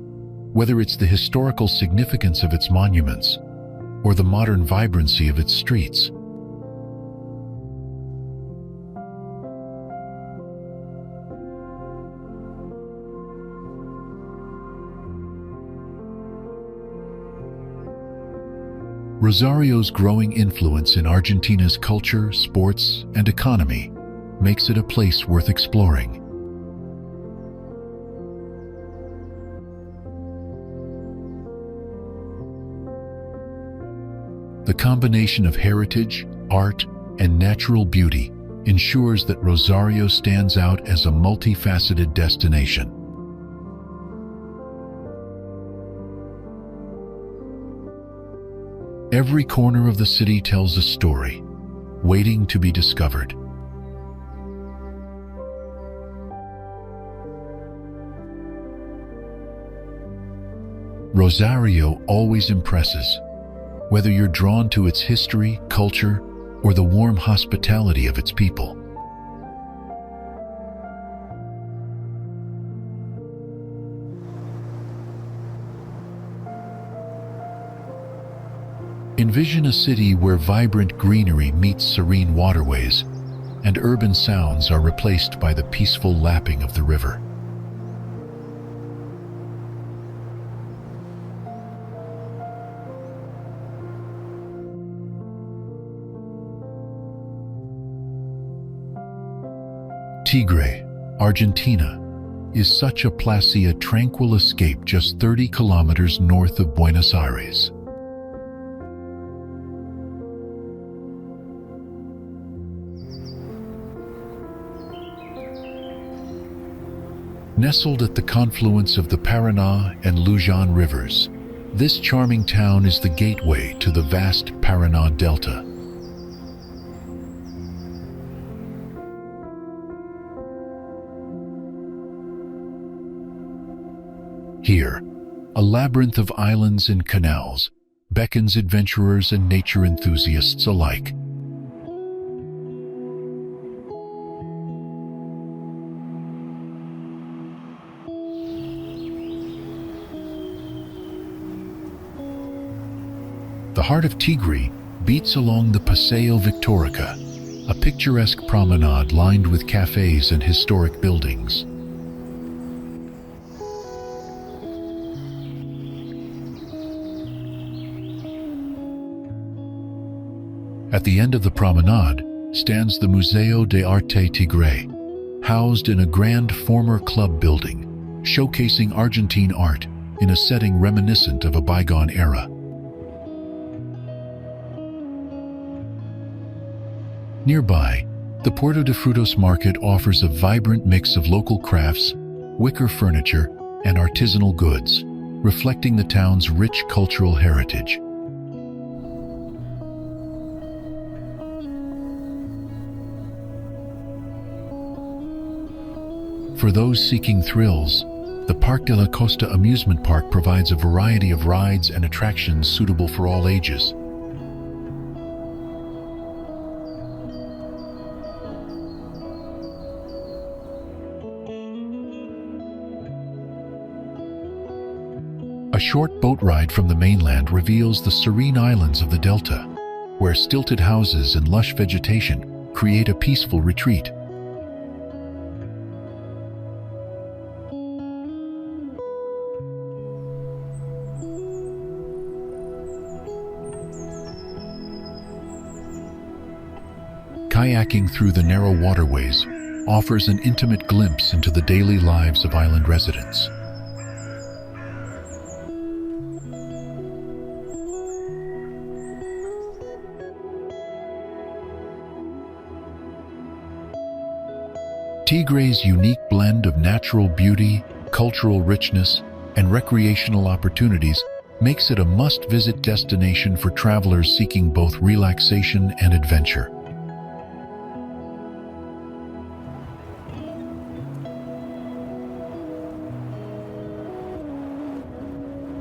whether it's the historical significance of its monuments or the modern vibrancy of its streets. Rosario's growing influence in Argentina's culture, sports, and economy makes it a place worth exploring. The combination of heritage, art, and natural beauty ensures that Rosario stands out as a multifaceted destination. Every corner of the city tells a story, waiting to be discovered. Rosario always impresses, whether you're drawn to its history, culture, or the warm hospitality of its people. Envision a city where vibrant greenery meets serene waterways, and urban sounds are replaced by the peaceful lapping of the river. Tigre, Argentina, is such a placid, tranquil escape just 30 kilometers north of Buenos Aires. Nestled at the confluence of the Paraná and Luján rivers, this charming town is the gateway to the vast Paraná Delta. Here, a labyrinth of islands and canals beckons adventurers and nature enthusiasts alike. The heart of Tigre beats along the Paseo Victorica, a picturesque promenade lined with cafes and historic buildings. At the end of the promenade stands the Museo de Arte Tigre, housed in a grand former club building, showcasing Argentine art in a setting reminiscent of a bygone era. Nearby, the Puerto de Frutos market offers a vibrant mix of local crafts, wicker furniture, and artisanal goods, reflecting the town's rich cultural heritage. For those seeking thrills, the Parque de la Costa amusement park provides a variety of rides and attractions suitable for all ages. A short boat ride from the mainland reveals the serene islands of the delta, where stilted houses and lush vegetation create a peaceful retreat. Kayaking through the narrow waterways offers an intimate glimpse into the daily lives of island residents. Tigre's unique blend of natural beauty, cultural richness, and recreational opportunities makes it a must-visit destination for travelers seeking both relaxation and adventure.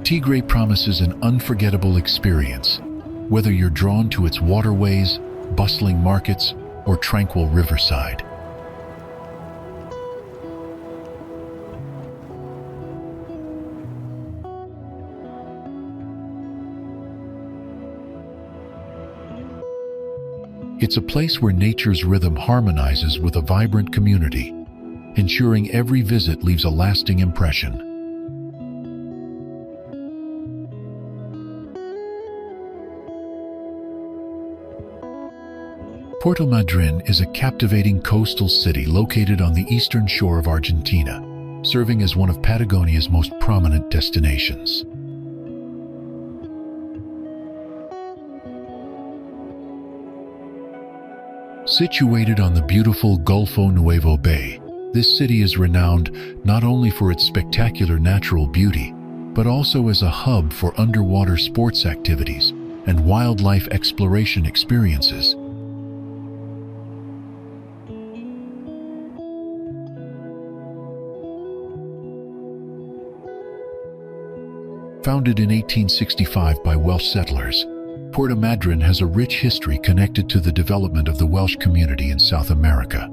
Tigre promises an unforgettable experience, whether you're drawn to its waterways, bustling markets, or tranquil riverside. It's a place where nature's rhythm harmonizes with a vibrant community, ensuring every visit leaves a lasting impression. Puerto Madryn is a captivating coastal city located on the eastern shore of Argentina, serving as one of Patagonia's most prominent destinations. Situated on the beautiful Golfo Nuevo Bay, this city is renowned not only for its spectacular natural beauty, but also as a hub for underwater sports activities and wildlife exploration experiences. Founded in 1865 by Welsh settlers, Puerto Madryn has a rich history connected to the development of the Welsh community in South America.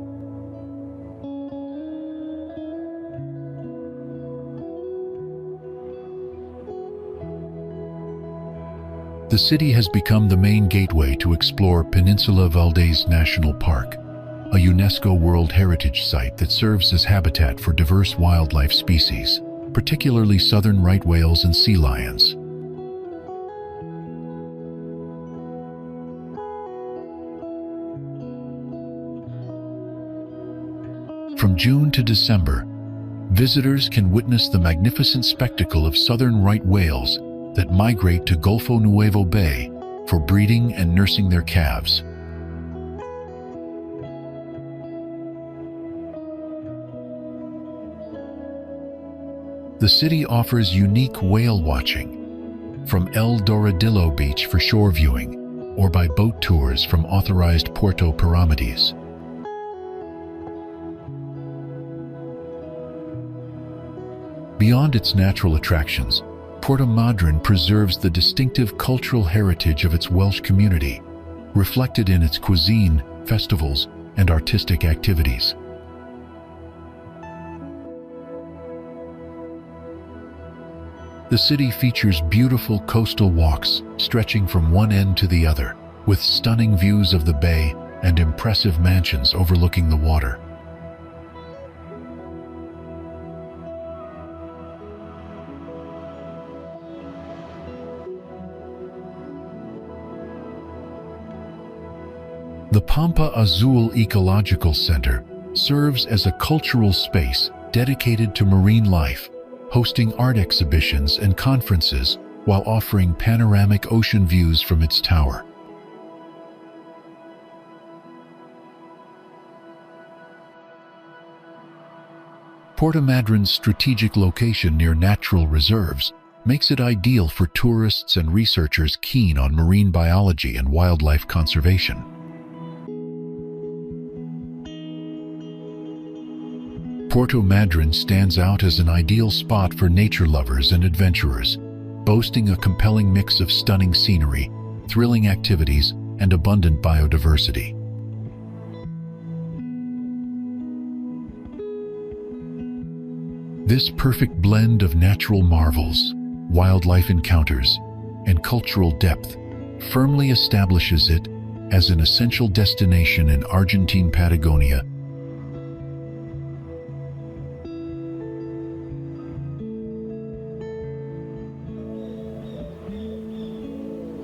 The city has become the main gateway to explore Peninsula Valdes National Park, a UNESCO World Heritage Site that serves as habitat for diverse wildlife species, particularly southern right whales and sea lions. From June to December, visitors can witness the magnificent spectacle of southern right whales that migrate to Golfo Nuevo Bay for breeding and nursing their calves. The city offers unique whale watching, from El Doradillo Beach for shore viewing, or by boat tours from authorized Puerto Pyramides. Beyond its natural attractions, Puerto Madryn preserves the distinctive cultural heritage of its Welsh community, reflected in its cuisine, festivals, and artistic activities. The city features beautiful coastal walks stretching from one end to the other, with stunning views of the bay and impressive mansions overlooking the water. The Pampa Azul Ecological Center serves as a cultural space dedicated to marine life, hosting art exhibitions and conferences while offering panoramic ocean views from its tower. Puerto Madryn's strategic location near natural reserves makes it ideal for tourists and researchers keen on marine biology and wildlife conservation. Puerto Madryn stands out as an ideal spot for nature lovers and adventurers, boasting a compelling mix of stunning scenery, thrilling activities, and abundant biodiversity. This perfect blend of natural marvels, wildlife encounters, and cultural depth firmly establishes it as an essential destination in Argentine Patagonia.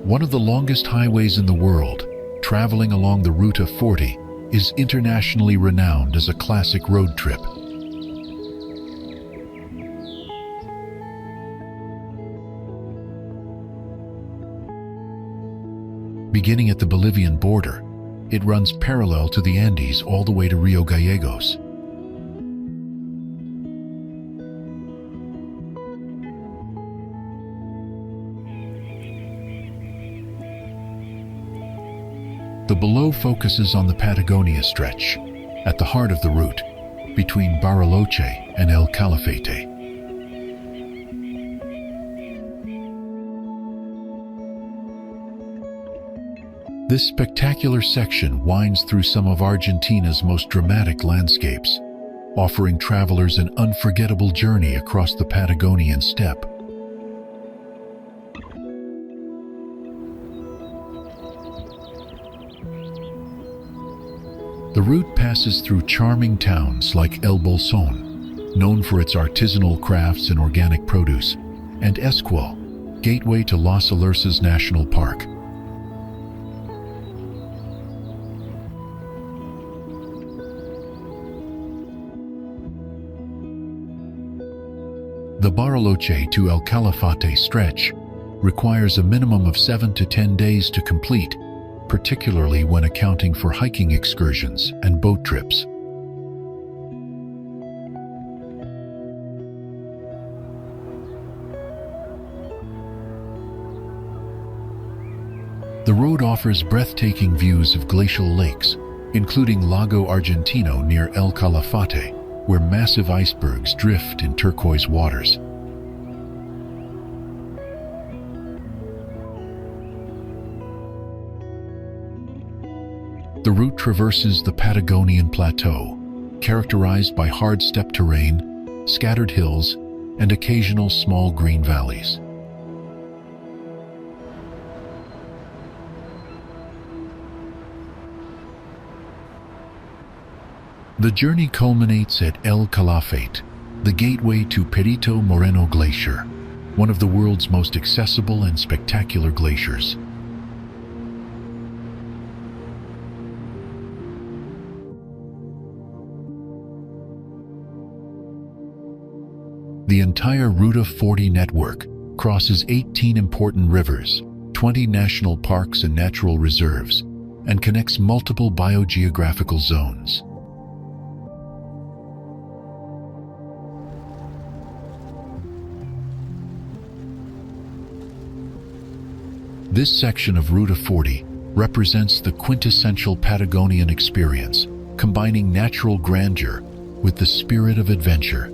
One of the longest highways in the world, traveling along the Ruta 40, is internationally renowned as a classic road trip. Beginning at the Bolivian border, it runs parallel to the Andes all the way to Rio Gallegos. The below focuses on the Patagonia stretch, at the heart of the route, between Bariloche and El Calafate. This spectacular section winds through some of Argentina's most dramatic landscapes, offering travelers an unforgettable journey across the Patagonian steppe. The route passes through charming towns like El Bolsón, known for its artisanal crafts and organic produce, and Esquel, gateway to Los Alerces National Park. The Bariloche to El Calafate stretch requires a minimum of 7 to 10 days to complete, particularly when accounting for hiking excursions and boat trips. The road offers breathtaking views of glacial lakes, including Lago Argentino near El Calafate, where massive icebergs drift in turquoise waters. The route traverses the Patagonian Plateau, characterized by hard steppe terrain, scattered hills, and occasional small green valleys. The journey culminates at El Calafate, the gateway to Perito Moreno Glacier, one of the world's most accessible and spectacular glaciers. The entire Ruta 40 network crosses 18 important rivers, 20 national parks and natural reserves, and connects multiple biogeographical zones. This section of Ruta 40 represents the quintessential Patagonian experience, combining natural grandeur with the spirit of adventure.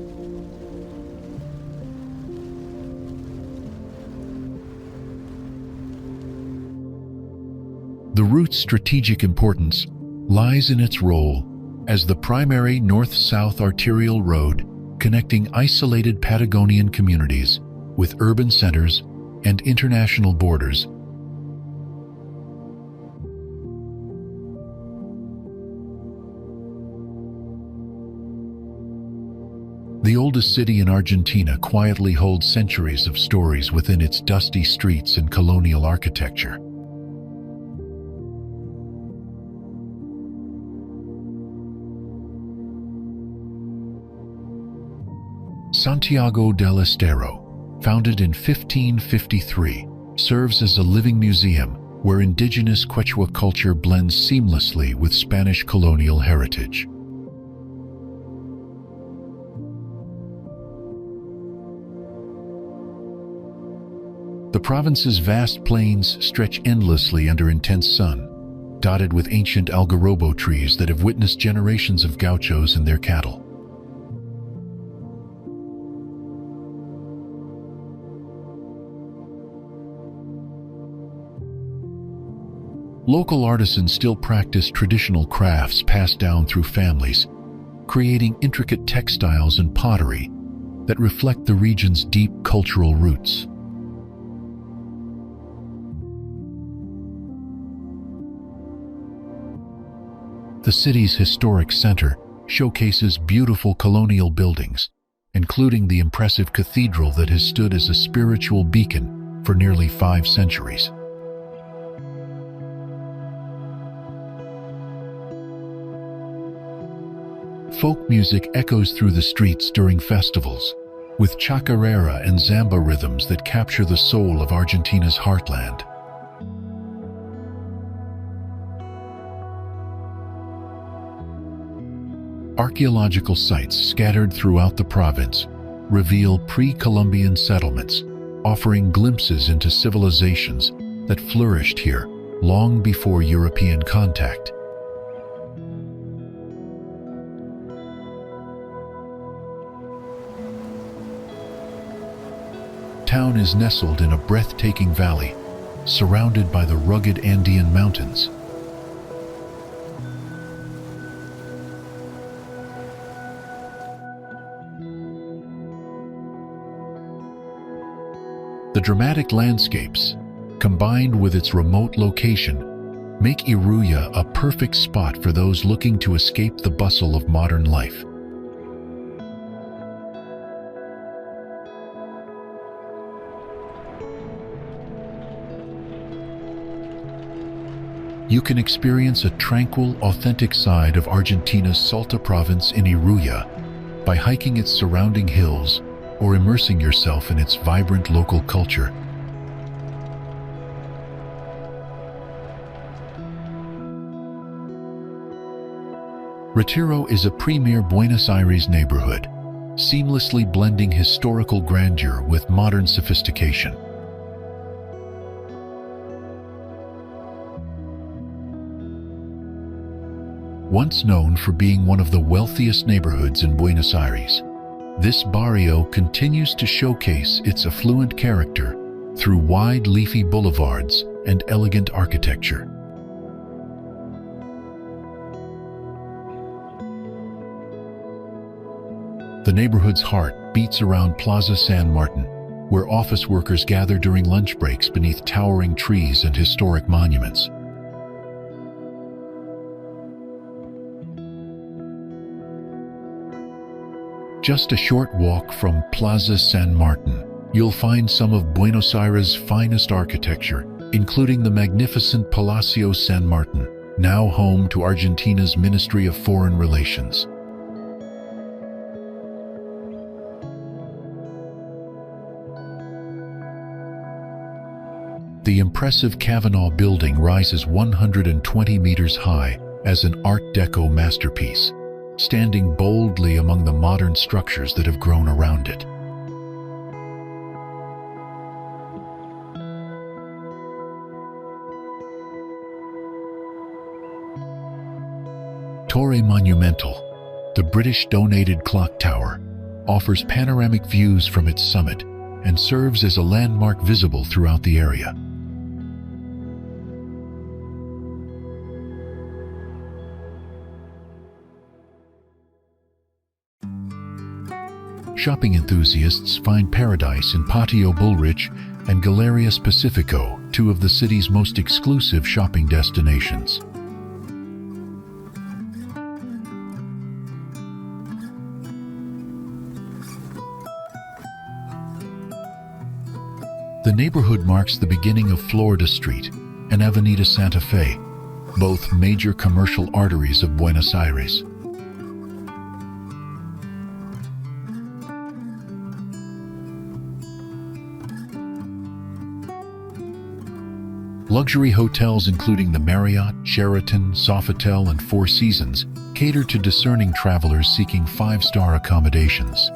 The route's strategic importance lies in its role as the primary north-south arterial road connecting isolated Patagonian communities with urban centers and international borders. The oldest city in Argentina quietly holds centuries of stories within its dusty streets and colonial architecture. Santiago del Estero, founded in 1553, serves as a living museum where indigenous Quechua culture blends seamlessly with Spanish colonial heritage. The province's vast plains stretch endlessly under intense sun, dotted with ancient algarrobo trees that have witnessed generations of gauchos and their cattle. Local artisans still practice traditional crafts passed down through families, creating intricate textiles and pottery that reflect the region's deep cultural roots. The city's historic center showcases beautiful colonial buildings, including the impressive cathedral that has stood as a spiritual beacon for nearly 5 centuries. Folk music echoes through the streets during festivals, with chacarera and samba rhythms that capture the soul of Argentina's heartland. Archaeological sites scattered throughout the province reveal pre-Columbian settlements, offering glimpses into civilizations that flourished here long before European contact. Town is nestled in a breathtaking valley, surrounded by the rugged Andean mountains. The dramatic landscapes, combined with its remote location, make Iruya a perfect spot for those looking to escape the bustle of modern life. You can experience a tranquil, authentic side of Argentina's Salta province in Iruya by hiking its surrounding hills or immersing yourself in its vibrant local culture. Retiro is a premier Buenos Aires neighborhood, seamlessly blending historical grandeur with modern sophistication. Once known for being one of the wealthiest neighborhoods in Buenos Aires, this barrio continues to showcase its affluent character through wide leafy boulevards and elegant architecture. The neighborhood's heart beats around Plaza San Martin, where office workers gather during lunch breaks beneath towering trees and historic monuments. Just a short walk from Plaza San Martin, you'll find some of Buenos Aires' finest architecture, including the magnificent Palacio San Martin, now home to Argentina's Ministry of Foreign Relations. The impressive Kavanaugh building rises 120 meters high as an Art Deco masterpiece, standing boldly among the modern structures that have grown around it. Torre Monumental, the British-donated clock tower, offers panoramic views from its summit and serves as a landmark visible throughout the area. Shopping enthusiasts find paradise in Patio Bullrich and Galerias Pacifico, two of the city's most exclusive shopping destinations. The neighborhood marks the beginning of Florida Street and Avenida Santa Fe, both major commercial arteries of Buenos Aires. Luxury hotels including the Marriott, Sheraton, Sofitel, and Four Seasons cater to discerning travelers seeking five-star accommodations.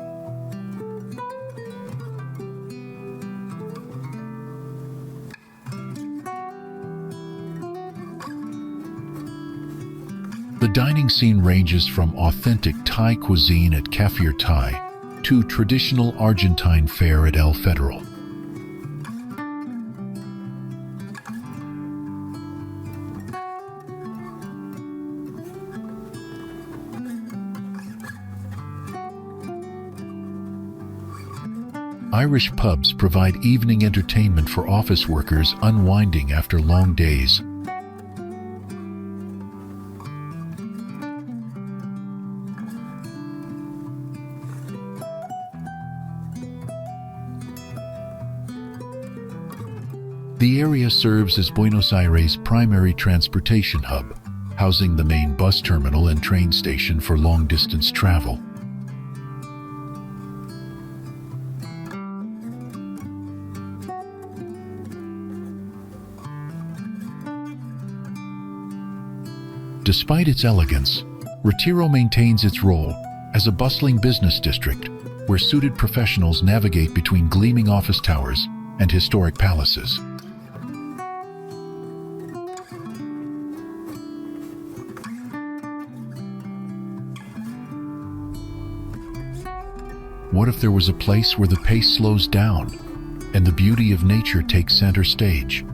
The dining scene ranges from authentic Thai cuisine at Cafe Thai to traditional Argentine fare at El Federal. Irish pubs provide evening entertainment for office workers unwinding after long days. The area serves as Buenos Aires' primary transportation hub, housing the main bus terminal and train station for long-distance travel. Despite its elegance, Retiro maintains its role as a bustling business district where suited professionals navigate between gleaming office towers and historic palaces. what if there was a place where the pace slows down and the beauty of nature takes center stage?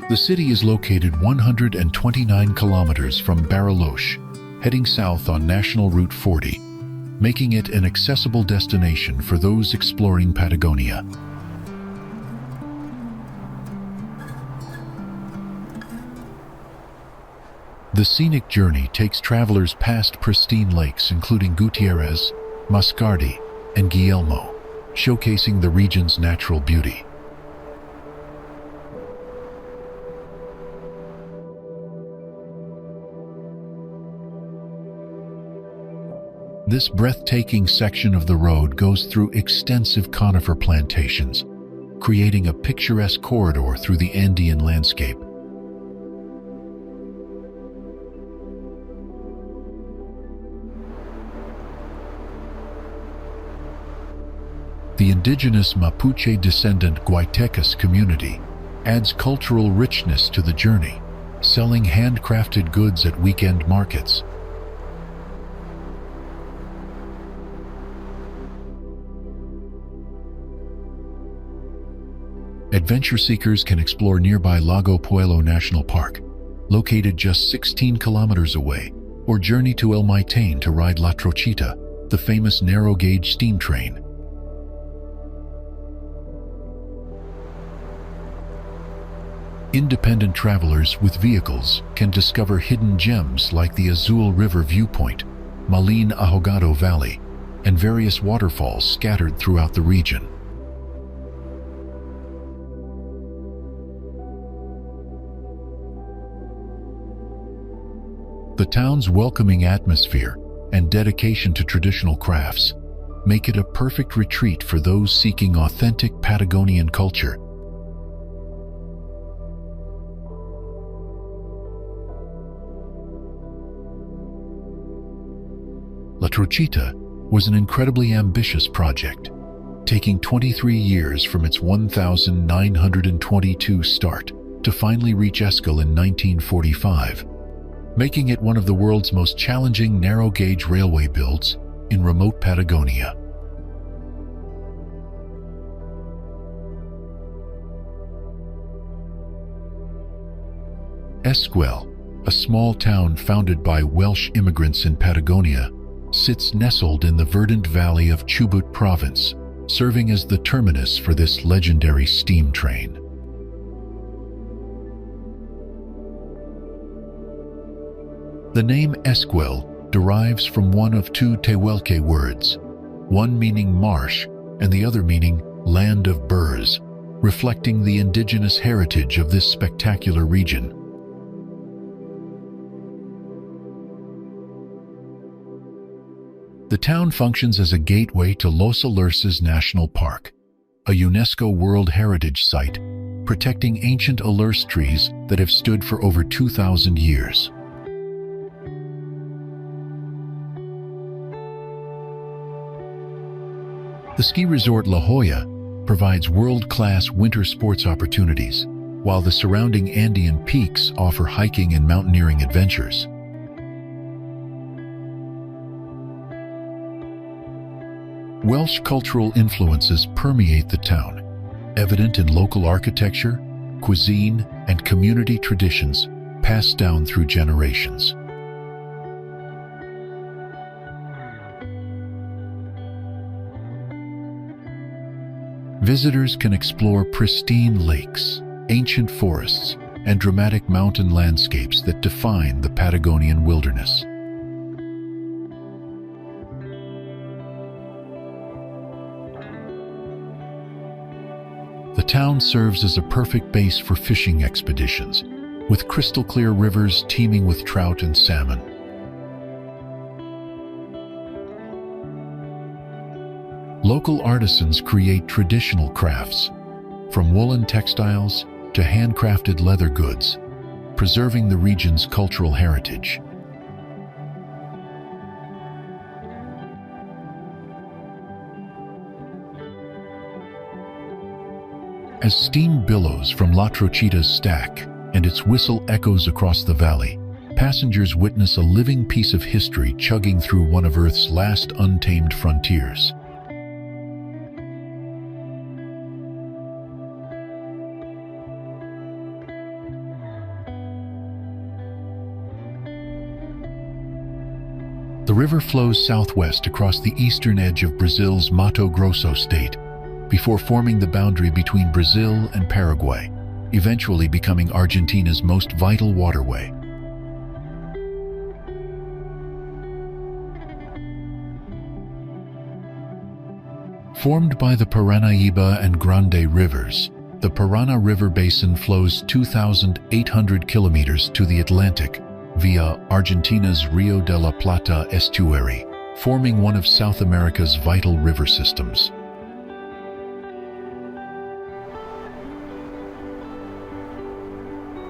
The city is located 129 kilometers from Bariloche, heading south on National Route 40, making it an accessible destination for those exploring Patagonia. The scenic journey takes travelers past pristine lakes including Gutierrez, Mascardi, and Guillermo, showcasing the region's natural beauty. This breathtaking section of the road goes through extensive conifer plantations, creating a picturesque corridor through the Andean landscape. The indigenous Mapuche descendant Guaytecas community adds cultural richness to the journey, selling handcrafted goods at weekend markets. Adventure seekers can explore nearby Lago Puelo National Park, located just 16 kilometers away, or journey to El Maitén to ride La Trochita, the famous narrow-gauge steam train. Independent travelers with vehicles can discover hidden gems like the Azul River Viewpoint, Malin Ahogado Valley, and various waterfalls scattered throughout the region. The town's welcoming atmosphere and dedication to traditional crafts make it a perfect retreat for those seeking authentic Patagonian culture. La Trochita was an incredibly ambitious project, taking 23 years from its 1,922 start to finally reach Escal in 1945, making it one of the world's most challenging narrow-gauge railway builds in remote Patagonia. Esquel, a small town founded by Welsh immigrants in Patagonia, sits nestled in the verdant valley of Chubut province, serving as the terminus for this legendary steam train. The name Esquel derives from one of two Tehuelche words, one meaning marsh and the other meaning land of burrs, reflecting the indigenous heritage of this spectacular region. The town functions as a gateway to Los Alerces National Park, a UNESCO World Heritage Site, protecting ancient alerce trees that have stood for over 2,000 years. The ski resort La Jolla provides world-class winter sports opportunities, while the surrounding Andean peaks offer hiking and mountaineering adventures. Welsh cultural influences permeate the town, evident in local architecture, cuisine, and community traditions passed down through generations. Visitors can explore pristine lakes, ancient forests, and dramatic mountain landscapes that define the Patagonian wilderness. The town serves as a perfect base for fishing expeditions, with crystal-clear rivers teeming with trout and salmon. Local artisans create traditional crafts, from woolen textiles to handcrafted leather goods, preserving the region's cultural heritage. As steam billows from La Trochita's stack, and its whistle echoes across the valley, passengers witness a living piece of history chugging through one of Earth's last untamed frontiers. The river flows southwest across the eastern edge of Brazil's Mato Grosso state, before forming the boundary between Brazil and Paraguay, eventually becoming Argentina's most vital waterway. Formed by the Paranaíba and Grande rivers, the Paraná River basin flows 2,800 kilometers to the Atlantic via Argentina's Rio de la Plata estuary, forming one of South America's vital river systems.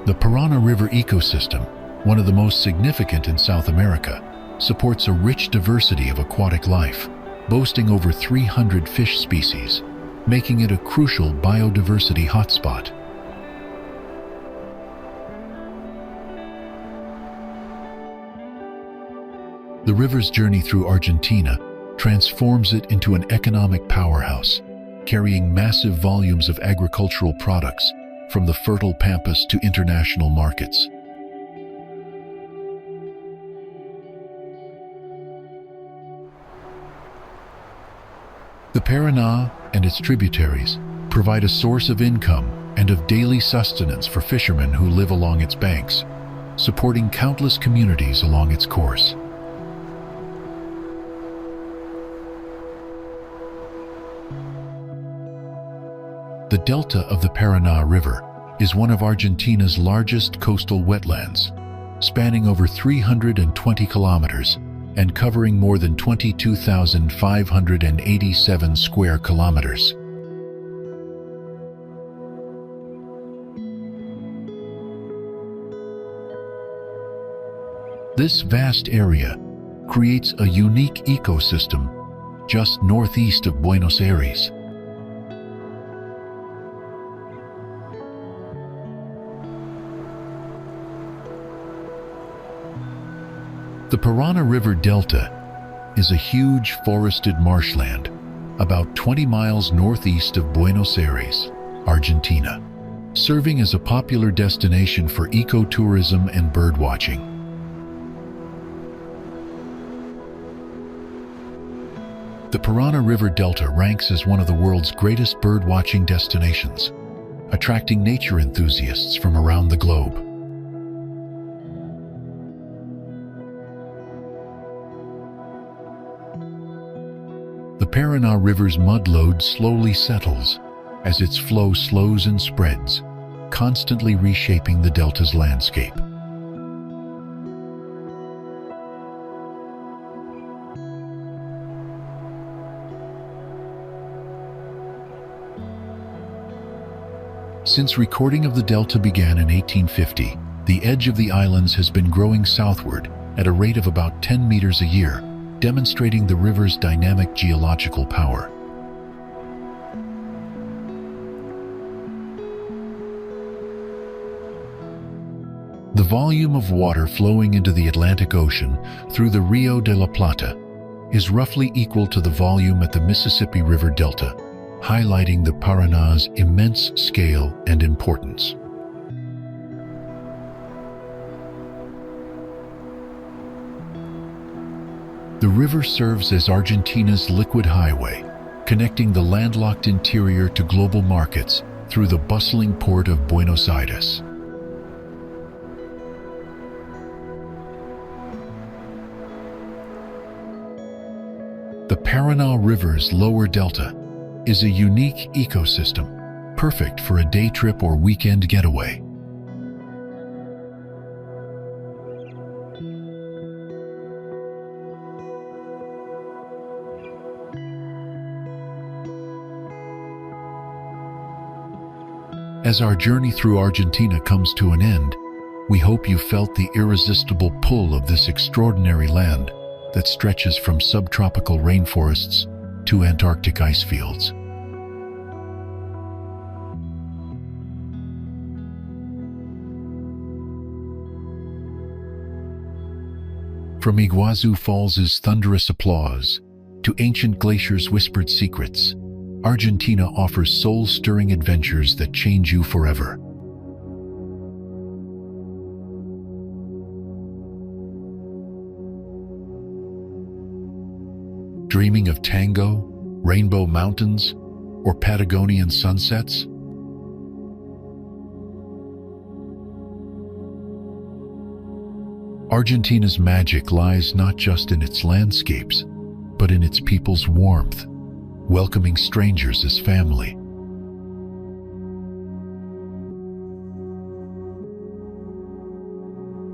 The Paraná River ecosystem, one of the most significant in South America, supports a rich diversity of aquatic life, boasting over 300 fish species, making it a crucial biodiversity hotspot. The river's journey through Argentina transforms it into an economic powerhouse, carrying massive volumes of agricultural products from the fertile pampas to international markets. The Paraná and its tributaries provide a source of income and of daily sustenance for fishermen who live along its banks, supporting countless communities along its course. The delta of the Paraná River is one of Argentina's largest coastal wetlands, spanning over 320 kilometers and covering more than 22,587 square kilometers. This vast area creates a unique ecosystem just northeast of Buenos Aires. The Paraná River Delta is a huge forested marshland about 20 miles northeast of Buenos Aires, Argentina, serving as a popular destination for ecotourism and birdwatching. The Paraná River Delta ranks as one of the world's greatest birdwatching destinations, attracting nature enthusiasts from around the globe. The Paraná River's mudload slowly settles as its flow slows and spreads, constantly reshaping the delta's landscape. Since recording of the delta began in 1850, the edge of the islands has been growing southward at a rate of about 10 meters a year, demonstrating the river's dynamic geological power. The volume of water flowing into the Atlantic Ocean through the Rio de la Plata is roughly equal to the volume at the Mississippi River Delta, highlighting the Paraná's immense scale and importance. The river serves as Argentina's liquid highway, connecting the landlocked interior to global markets through the bustling port of Buenos Aires. The Paraná River's lower delta is a unique ecosystem, perfect for a day trip or weekend getaway. As our journey through Argentina comes to an end, we hope you felt the irresistible pull of this extraordinary land that stretches from subtropical rainforests to Antarctic ice fields. From Iguazu Falls' thunderous applause to ancient glaciers' whispered secrets, Argentina offers soul-stirring adventures that change you forever. Dreaming of tango, rainbow mountains, or Patagonian sunsets? Argentina's magic lies not just in its landscapes, but in its people's warmth, welcoming strangers as family.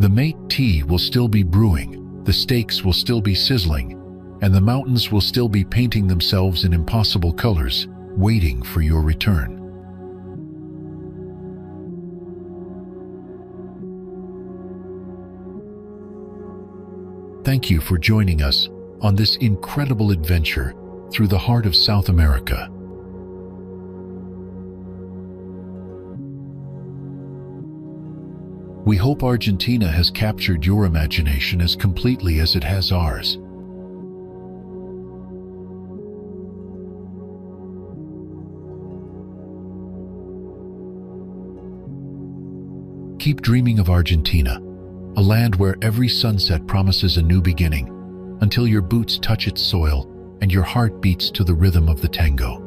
The mate tea will still be brewing, the steaks will still be sizzling, and the mountains will still be painting themselves in impossible colors, waiting for your return. Thank you for joining us on this incredible adventure through the heart of South America. We hope Argentina has captured your imagination as completely as it has ours. Keep dreaming of Argentina, a land where every sunset promises a new beginning, until your boots touch its soil and your heart beats to the rhythm of the tango.